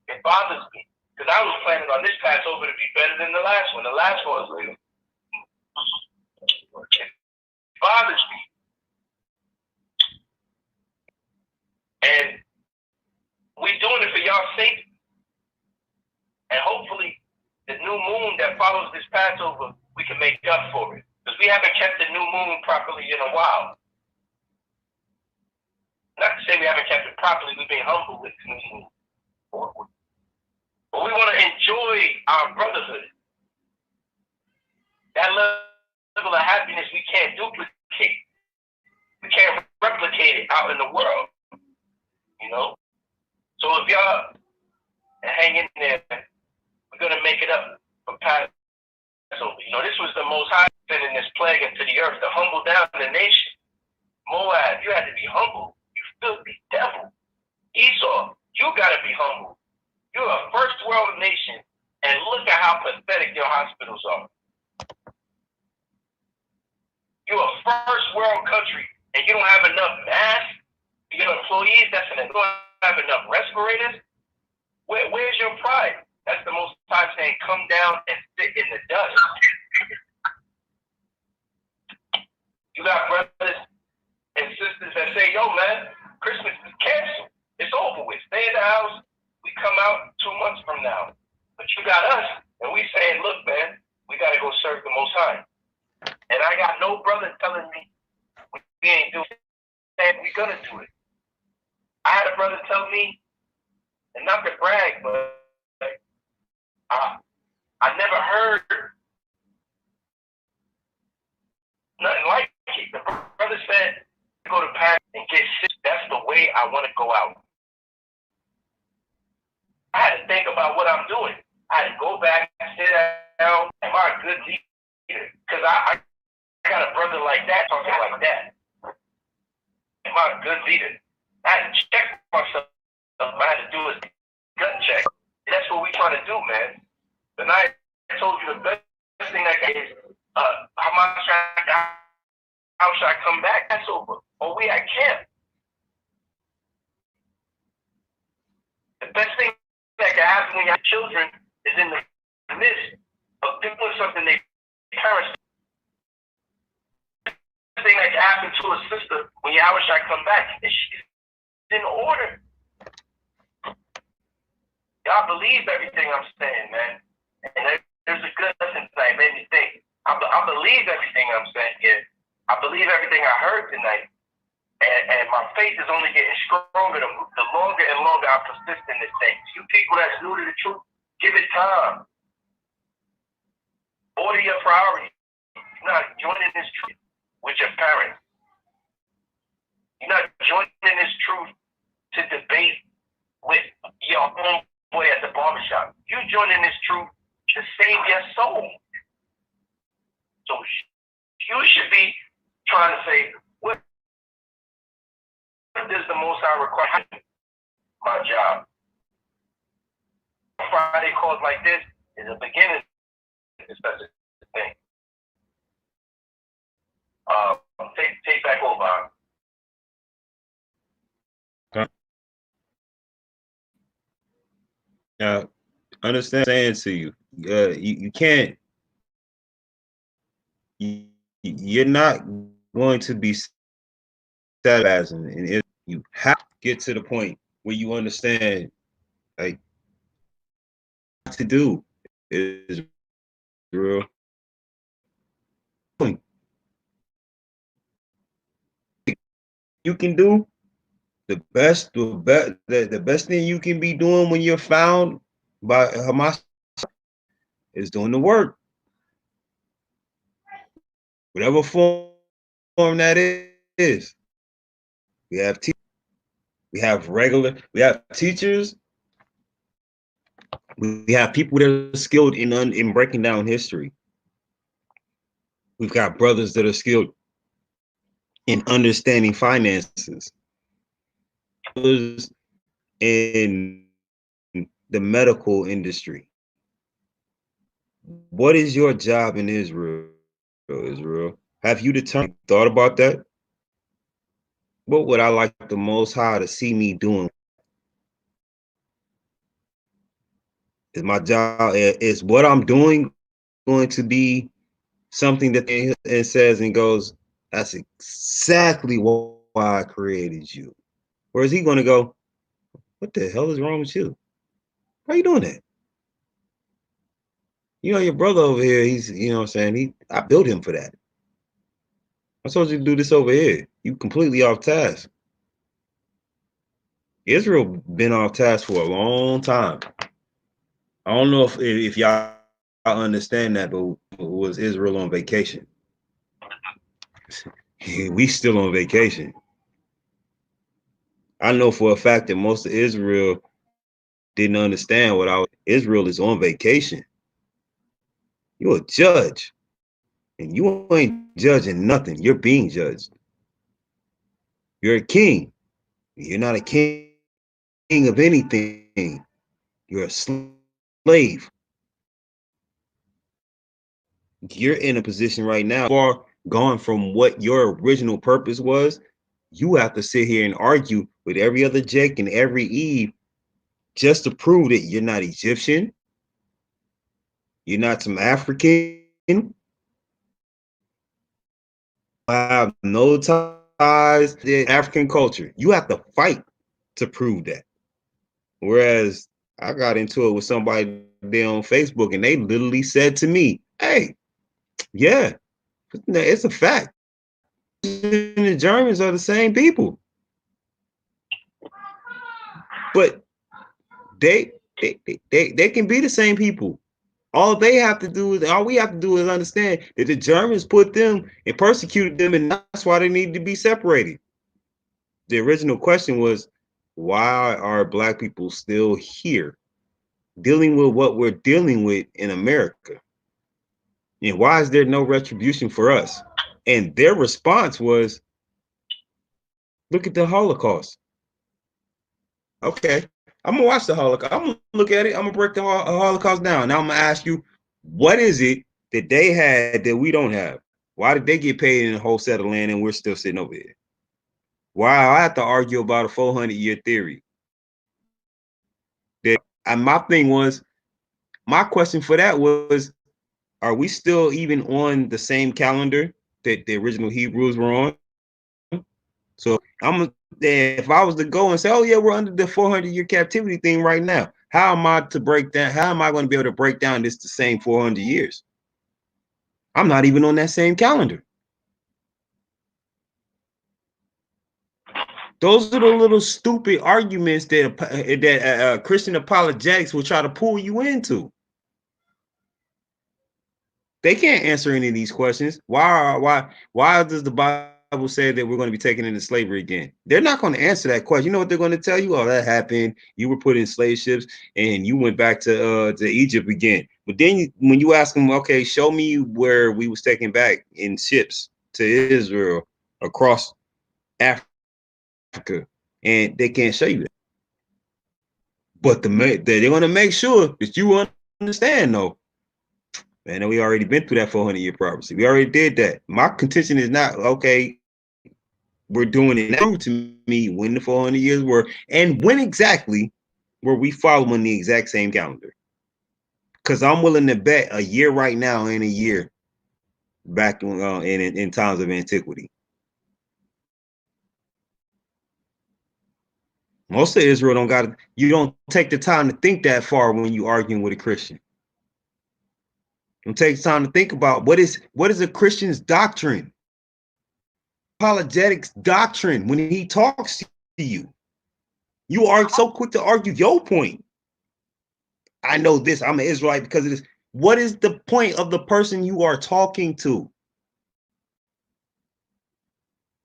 It bothers me. Because I was planning on this Passover to be better than the last one. The last one was it bothers me. And we're doing it for y'all's sake. And hopefully, the new moon that follows this Passover, we can make up for it. Because we haven't kept the new moon properly in a while. Not to say we haven't kept it properly, we've been humble with the new moon. But we want to enjoy our brotherhood. That level of happiness we can't duplicate. We can't replicate it out in the world. You know? So if y'all hang in there, we're going to make it up for Passover. You know, this was the most high sending this plague into the earth to humble down the nation. Moab, you had to be humble. You filthy devil. Esau, you got to be humble. You're a first world nation, and look at how pathetic your hospitals are. You're a first world country, and you don't have enough masks. Your employees, you don't have enough respirators. Where's your pride? That's the most time saying, come down and sit in the dust. You got brothers and sisters that say, yo, man, Christmas is canceled. It's over with. Stay in the house. We come out 2 months from now. But you got us, and we saying, look, man, we got to go serve the Most High. And I got no brother telling me we ain't doing it, and we going to do it. I had a brother tell me, and not to brag, but I never heard nothing like it. The brother said, go to Paris and get sick. That's the way I want to go out. I had to think about what I'm doing. I had to go back, sit down. Am I a good leader? Because I got a brother like that talking like that. Am I a good leader? I had to check myself. I had to do a gut check. That's what we trying to do, man. And I told you the best thing I got is how should I come back? That's over. Or we at camp. The best thing that can happen when you have children is in the midst of doing something they parents. The best thing that can happen to a sister when Yahushua come back is she's in order. Y'all believe everything I'm saying, man. And there's a good lesson tonight. Made me think. I believe everything I'm saying here. I believe everything I heard tonight. And my faith is only getting stronger the longer and longer I persist in this thing. You people that's new to the truth, give it time. Order your priorities. You're not joining this truth with your parents. You're not joining this truth to debate with your own boy at the barbershop. You joining this truth to save your soul. So you should be trying to say, what does the Most High require? My job. Friday calls like this is a beginning to such a thing. Take back over. Understand saying to you, you can't you're not going to be satisfied, and you have to get to the point where you understand, like, to do is real. You can do the best thing you can be doing when you're found by Hamas is doing the work, whatever form that is. We have we have teachers, we have people that are skilled in breaking down history. We've got brothers that are skilled in understanding finances, others in the medical industry. What is your job in Israel? Israel, have you thought about that? What would I like the Most High to see me doing? Is my job, is what I'm doing going to be something that it says and goes, that's exactly why I created you? Or is he going to go, what the hell is wrong with you? Why are you doing that? You know, your brother over here, he's, you know what I'm saying? I built him for that. I told you to do this over here. You completely off task. Israel been off task for a long time. I don't know if y'all understand that, but was Israel on vacation? We still on vacation. I know for a fact that most of Israel didn't understand what Israel is on vacation. You're a judge, and you ain't judging nothing. You're being judged. You're a king. You're not a king of anything. You're a slave. You're in a position right now far gone from what your original purpose was. You have to sit here and argue with every other Jake and every Eve just to prove that you're not Egyptian, you're not some African, have no ties to African culture. You have to fight to prove that. Whereas I got into it with somebody there on Facebook and they literally said to me, hey, yeah, it's a fact. The Germans are the same people. But they can be the same people. All we have to do is understand that the Germans put them and persecuted them, and that's why they need to be separated. The original question was, why are black people still here dealing with what we're dealing with in America? And why is there no retribution for us? And their response was, look at the Holocaust. Okay, I'm gonna watch the Holocaust. I'm gonna look at it. I'm gonna break the Holocaust down. Now I'm gonna ask you, what is it that they had that we don't have? Why did they get paid in a whole set of land and we're still sitting over here? Why I have to argue about a 400-year theory? That and my thing was, my question for that was, are we still even on the same calendar that the original Hebrews were on? So if I was to go and say, oh yeah, we're under the 400-year captivity thing right now, how am I to break down? How am I going to be able to break down this the same 400 years? I'm not even on that same calendar. Those are the little stupid arguments that Christian apologetics will try to pull you into. They can't answer any of these questions. Why does the Bible say that we're going to be taken into slavery again? They're not going to answer that question. You know what they're going to tell you? Oh, that happened. You were put in slave ships and you went back to Egypt again. But then when you ask them, okay, show me where we was taken back in ships to Israel across Africa, and they can't show you that. But they're going to make sure that you understand, though. Man, we already been through that 400-year prophecy. We already did that. My contention is not, okay, we're doing it now. To me when the 400 years were and when exactly were we following the exact same calendar. Because I'm willing to bet a year right now in a year back in times of antiquity. Most of Israel you don't take the time to think that far when you arguing with a Christian. Don't take the time to think about what is a Christian's doctrine, apologetics doctrine when he talks to you. You are so quick to argue your point. I know this, I'm an Israelite because of this. What is the point of the person you are talking to?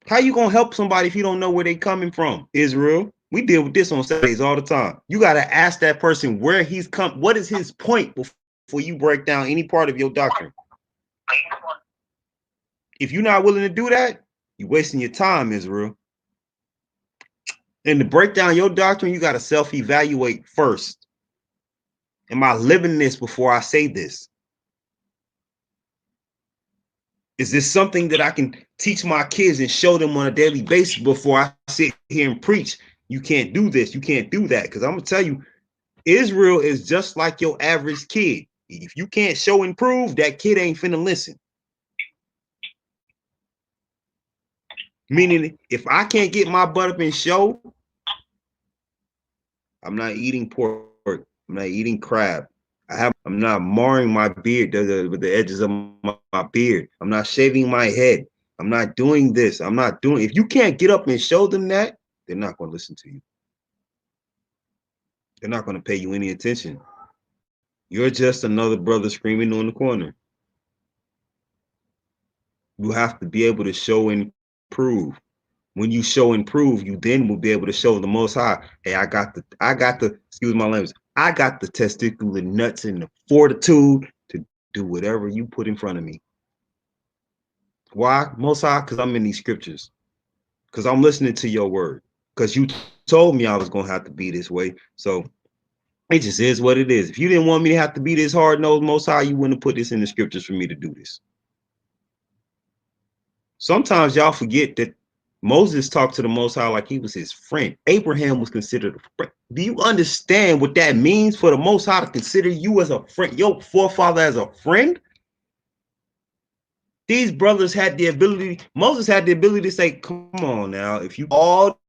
How you gonna help somebody if you don't know where they coming from? Israel, we deal with this on Saturdays all the time. You got to ask that person where he's come. What is his point before you break down any part of your doctrine? If you're not willing to do that, you're wasting your time, Israel. And to break down your doctrine, you got to self-evaluate first. Am I living this before I say this? Is this something that I can teach my kids and show them on a daily basis before I sit here and preach? You can't do this. You can't do that. Because I'm going to tell you, Israel is just like your average kid. If you can't show and prove, that kid ain't finna listen. Meaning, if I can't get my butt up and show, I'm not eating pork. I'm not eating crab. I'm not marring my beard with the edges of my beard. I'm not shaving my head. I'm not doing this. I'm not doing. If you can't get up and show them that, they're not going to listen to you. They're not going to pay you any attention. You're just another brother screaming on the corner. You have to be able to show and prove. When you show and prove, you then will be able to show the Most High, hey, I got the, excuse my language, I got the testicular nuts and the fortitude to do whatever you put in front of me. Why, Most High? Because I'm in these scriptures. Because I'm listening to your word. Because you told me I was going to have to be this way. So it just is what it is. If you didn't want me to have to be this hard-nosed, Most High, you wouldn't have put this in the scriptures for me to do this. Sometimes y'all forget that Moses talked to the Most High like he was his friend. Abraham was considered a friend. Do you understand what that means for the Most High to consider you as a friend, your forefather as a friend? These brothers had the ability, Moses had the ability to say, come on now, if you all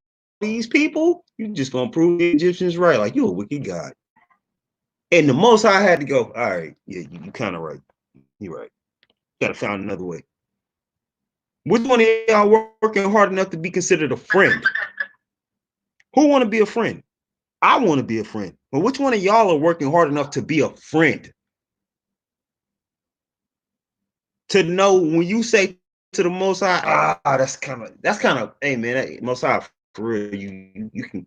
these people, you just gonna prove the Egyptians right, like you're a wicked God. And the Most High had to go, all right, yeah, you kind of right. You're right. Gotta find another way. Which one of y'all working hard enough to be considered a friend? Who want to be a friend? I want to be a friend. But which one of y'all are working hard enough to be a friend? To know when you say to the Most High, that's kind of, hey man, Most High, for real, you can,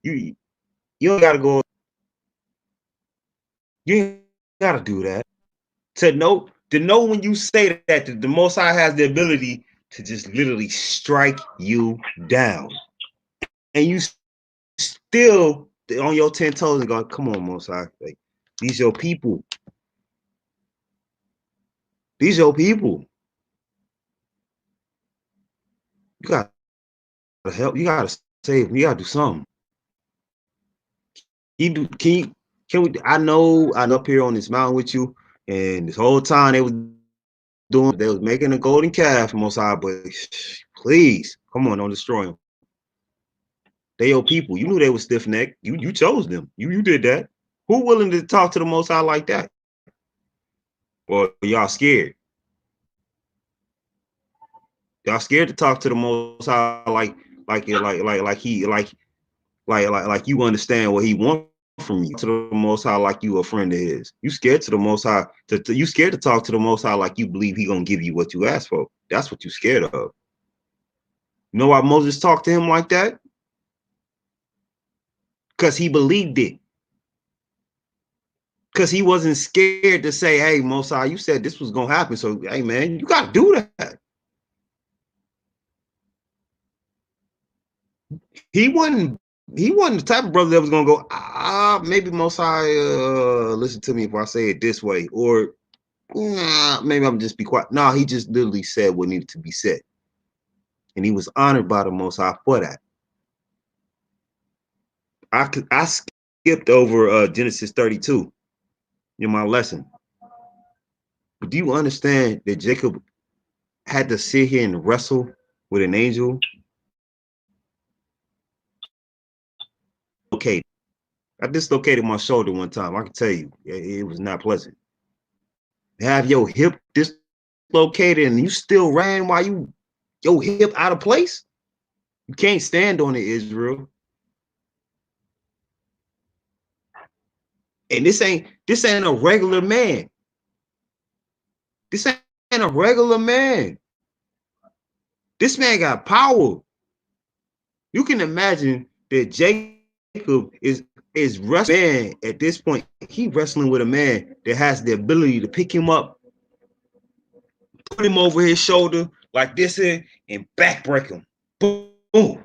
you don't gotta go, you ain't gotta do that. To know when you say that the Most High has the ability to just literally strike you down, and you still on your 10 toes and go, come on, Most High, like these your people. These your people. You gotta help. You gotta save. You gotta do something. Can we? I know I'm up here on this mountain with you, and this whole time they was making a golden calf, Most High, but please, come on, don't destroy them. They your people. You knew they were stiff necked. You chose them. You did that. Who willing to talk to the Most High like that? Or y'all scared? Y'all scared to talk to the Most High like you understand what he wants from you, to the Most High like you a friend of his. You scared to the Most High you scared to talk to the Most High like you believe he gonna give you what you ask for. That's what you scared of. You know why Moses talked to him like that? Because he believed it. Because he wasn't scared to say, hey, Most High, you said this was gonna happen, so hey man, you gotta do that. He wasn't the type of brother that was gonna go, maybe Most High listen to me if I say it this way, or nah, maybe I'm just be quiet. No, he just literally said what needed to be said. And he was honored by the Most High for that. I skipped over Genesis 32 in my lesson. do you understand that Jacob had to sit here and wrestle with an angel? Okay, I dislocated my shoulder one time. I can tell you, it was not pleasant. Have your hip dislocated and you still ran while your hip out of place? You can't stand on it, Israel. And this ain't a regular man. This ain't a regular man. This man got power. You can imagine that Jacob is wrestling at this point. He wrestling with a man that has the ability to pick him up, put him over his shoulder like this here, and backbreak him. Boom, boom.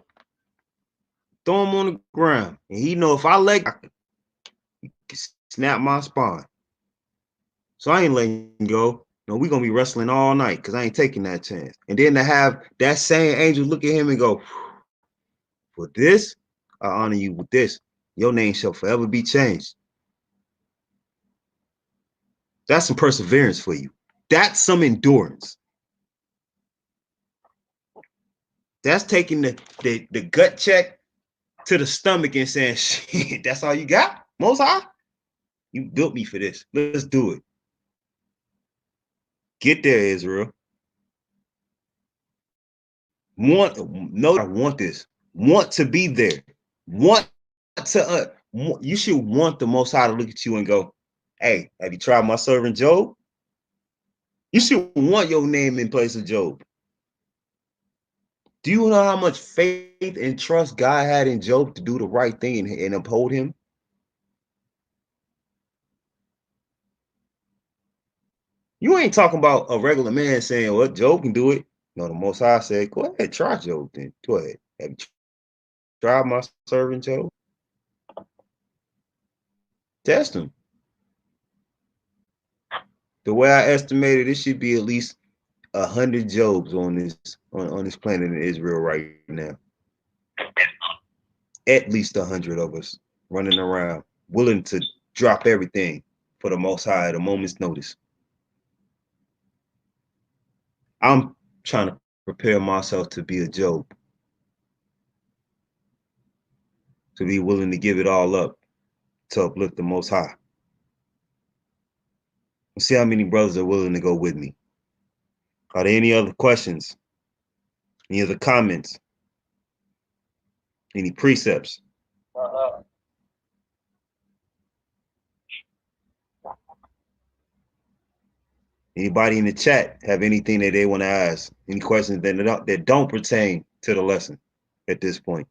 Throw him on the ground. And he know if I leg, I can snap my spine. So I ain't letting go. No, we're gonna be wrestling all night because I ain't taking that chance. And then to have that same angel look at him and go, for this, I honor you with this. Your name shall forever be changed. That's some perseverance for you. That's some endurance. That's taking the gut check to the stomach and saying, shit, that's all you got? Most High? You built me for this. Let's do it. Get there, Israel. I want this. Want to be there. Want to, you should want the Most High to look at you and go, hey, have you tried my servant Job? You should want your name in place of Job. Do you know how much faith and trust God had in Job to do the right thing and uphold him? You ain't talking about a regular man saying, well, Job can do it. No, the Most High said, go ahead, try Job then. Go ahead. Have you tried my servant Job? Test him. The way I estimated, it should be at least 100 Jobs on this planet in Israel right now. At least 100 of us running around, willing to drop everything for the Most High at a moment's notice. I'm trying to prepare myself to be a Job, to be willing to give it all up to uplift the Most High. Let's see how many brothers are willing to go with me. Are there any other questions? Any other comments? Any precepts? Anybody in the chat have anything that they want to ask? Any questions that don't pertain to the lesson at this point?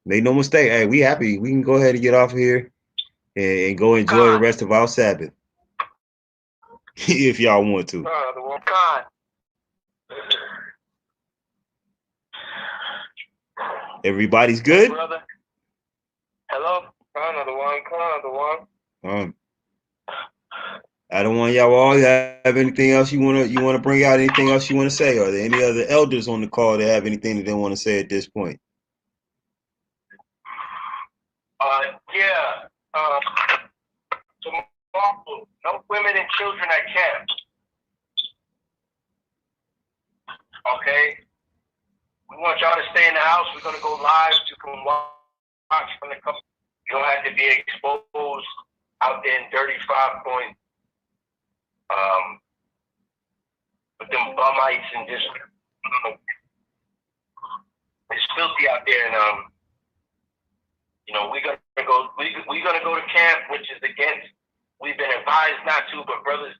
Make no mistake. Hey, we happy. We can go ahead and get off of here and go enjoy the rest of our Sabbath. If y'all want to. Everybody's good? Brother. Hello? Another one. I don't want y'all all have anything else you wanna bring out, anything else you want to say? Are there any other elders on the call that have anything that they want to say at this point? Yeah. Tomorrow, no women and children at camp. Okay? We want y'all to stay in the house. We're going to go live. You can watch from the company. You don't have to be exposed out there in dirty 5 Point. With them bumites and just, it's filthy out there. And, we're going to go to camp, which is against, we've been advised not to, but brothers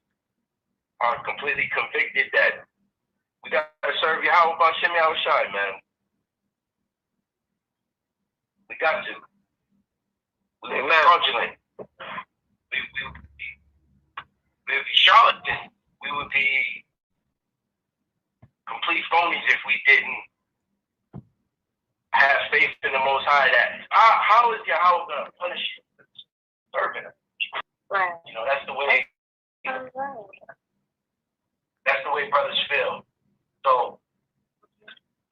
are completely convicted that we got to serve Yahweh B'Shem Yahushai, man. We got to. We're fraudulent. We would be charlatans. We would be complete phonies if we didn't have faith in the Most High. That how is Yahweh going to punish you? Serving him. Right. That's the way. That's the way brothers feel. So,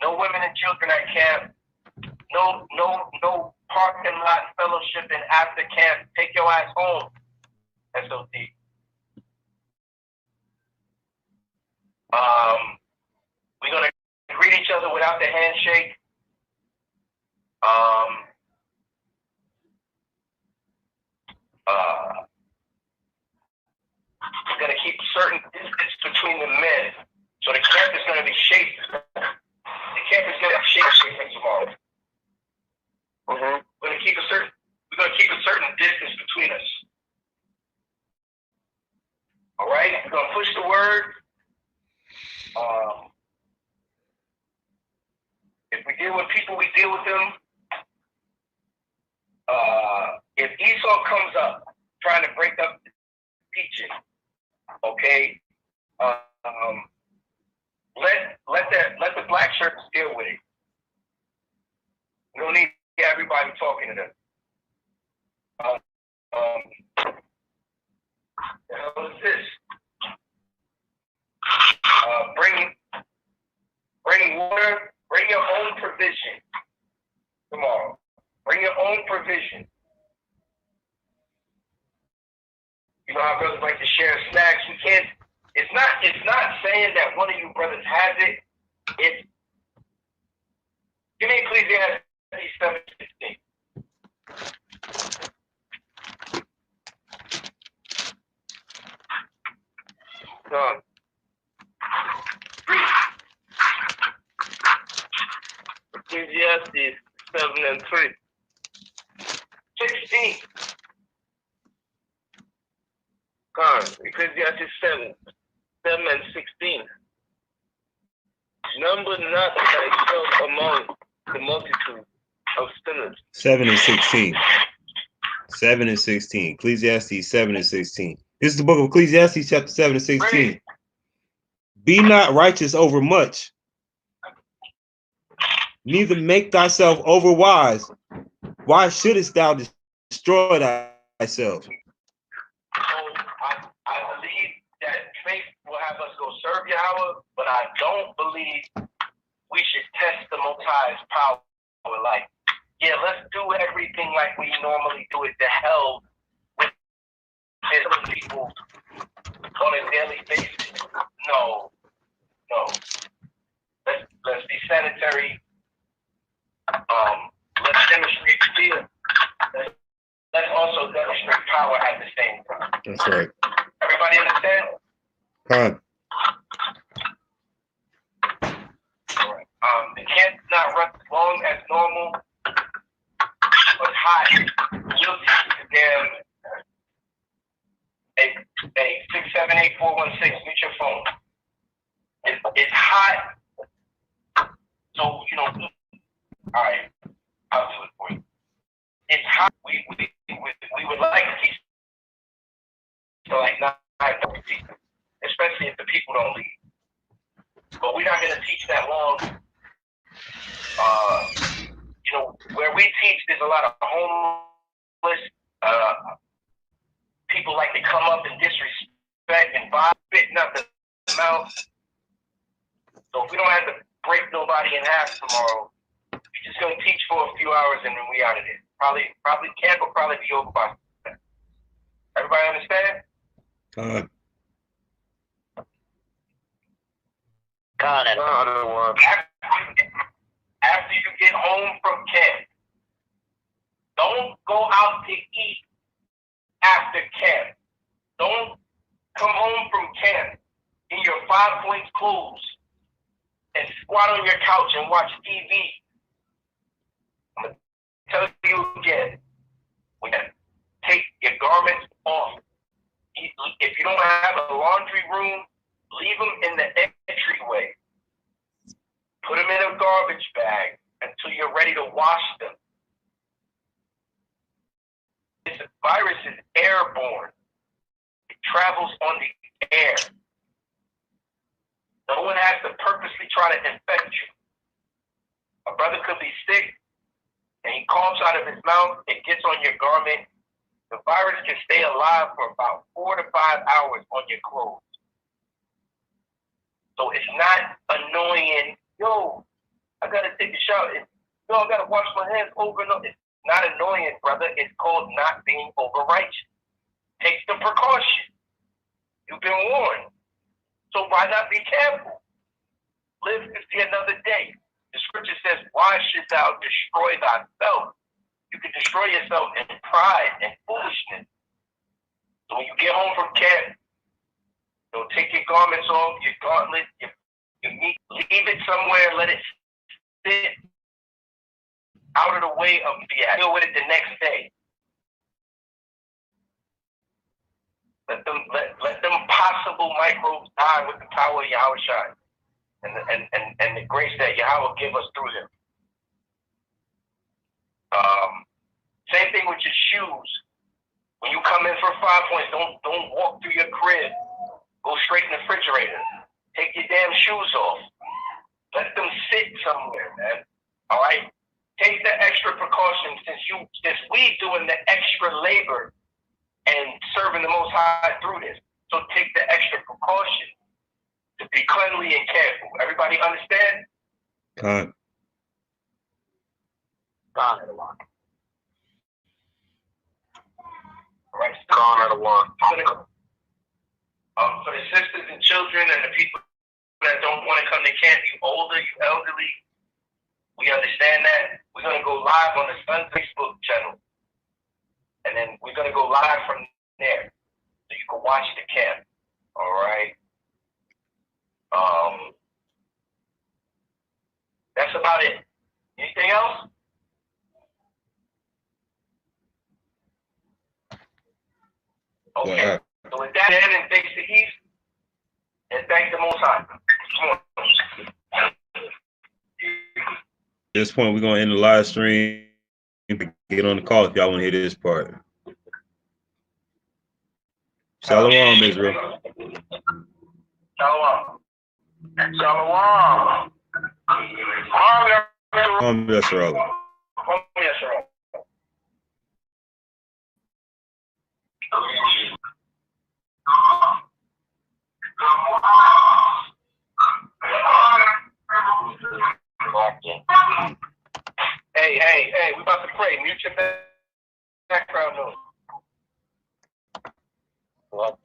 no women and children at camp. No parking lot fellowship and after camp. Take your ass home. SOT. We're gonna greet each other without the handshake. We're gonna keep certain distance between the men. So the camp is gonna be shaped. The camp is gonna be shaped tomorrow. We're gonna keep a certain distance between us. All right, we're gonna push the word. If we deal with people, we deal with them. If Esau comes up trying to break up the teaching, okay, let the black shirts deal with it. We don't need everybody talking to them. The hell is this? Bring water. Bring your own provision tomorrow. Bring your own provision. You know how brothers like to share snacks. We can't. It's not saying that one of you brothers has it. It's. Give me Ecclesiastes 7:16. Done. Ecclesiastes 7:3. 16. Ecclesiastes 7:16. Number not thyself among the multitude of sinners. 7:16. 7:16. Ecclesiastes 7:16. This is the book of Ecclesiastes, chapter 7:16. Be not righteous over much, neither make thyself over wise. Why shouldest thou destroy thyself? So I believe that faith will have us go serve Yahweh, but I don't believe we should test the Most High's power. Like, yeah, let's do everything like we normally do it. The hell with people on a daily basis. No. Let's be sanitary. Let's demonstrate fear. Let's also demonstrate power at the same time. That's right. Everybody understand? Con. All right. The camp's not run as long as normal, but hot. You'll teach them a 678-416. Mute your phone. It's hot. So, all right, I'll do it for you. It's hot. We would like to teach for like 9 people, especially if the people don't leave. But we're not going to teach that long. Where we teach, there's a lot of homeless people like to come up and disrespect and spitting up the mouth. So if we don't have to break nobody in half tomorrow, we're just going to teach for a few hours and then we out of there. Probably camp will probably be over by. Everybody understand? After you get home from camp, don't go out to eat after camp. Don't come home from camp in your 5-point clothes and squat on your couch and watch TV. I'm going to tell you again, we got to take your garments off. If you don't have a laundry room, leave them in the entryway. Put them in a garbage bag until you're ready to wash them. This virus is airborne. It travels on the air. No one has to purposely try to infect you. A brother could be sick and he coughs out of his mouth, it gets on your garment. The virus can stay alive for about 4 to 5 hours on your clothes. So it's not annoying. Yo, I gotta take a shower. Yo, I gotta wash my hands over and over. It's not annoying, brother. It's called not being over righteous. Take the precaution. You've been warned. So why not be careful? Live to see another day. The scripture says, why should thou destroy thyself? You can destroy yourself in pride and foolishness. So when you get home from camp, take your garments off, your gauntlet, your meat, leave it somewhere, let it sit out of the way of deal with it the next day. Let them possible microbes die with the power of Yahweh Shai and the grace that Yahweh give us through them. Same thing with your shoes. When you come in for 5 points, don't walk through your crib. Go straight in the refrigerator. Take your damn shoes off. Let them sit somewhere, man. All right? Take the extra precautions since we doing the extra labor and serving the Most High through this. So take the extra precaution to be cleanly and careful. Everybody understand? God. Gone at a one. All right, gone at a one. For the sisters and children and the people that don't want to come to camp, you older, you elderly, we understand that. We're going to go live on the Sun's Facebook channel. And then we're going to go live from there. So you can watch the camp. All right. That's about it. Anything else? Okay. Yeah. So with that, and thanks to East, and thank the Most High. At this point, we're gonna end the live stream. Get on the call if y'all want to hear this part. Shalom, Israel. Shalom. Shalom. Israel. Hey, we about to pray. Mute your background noise.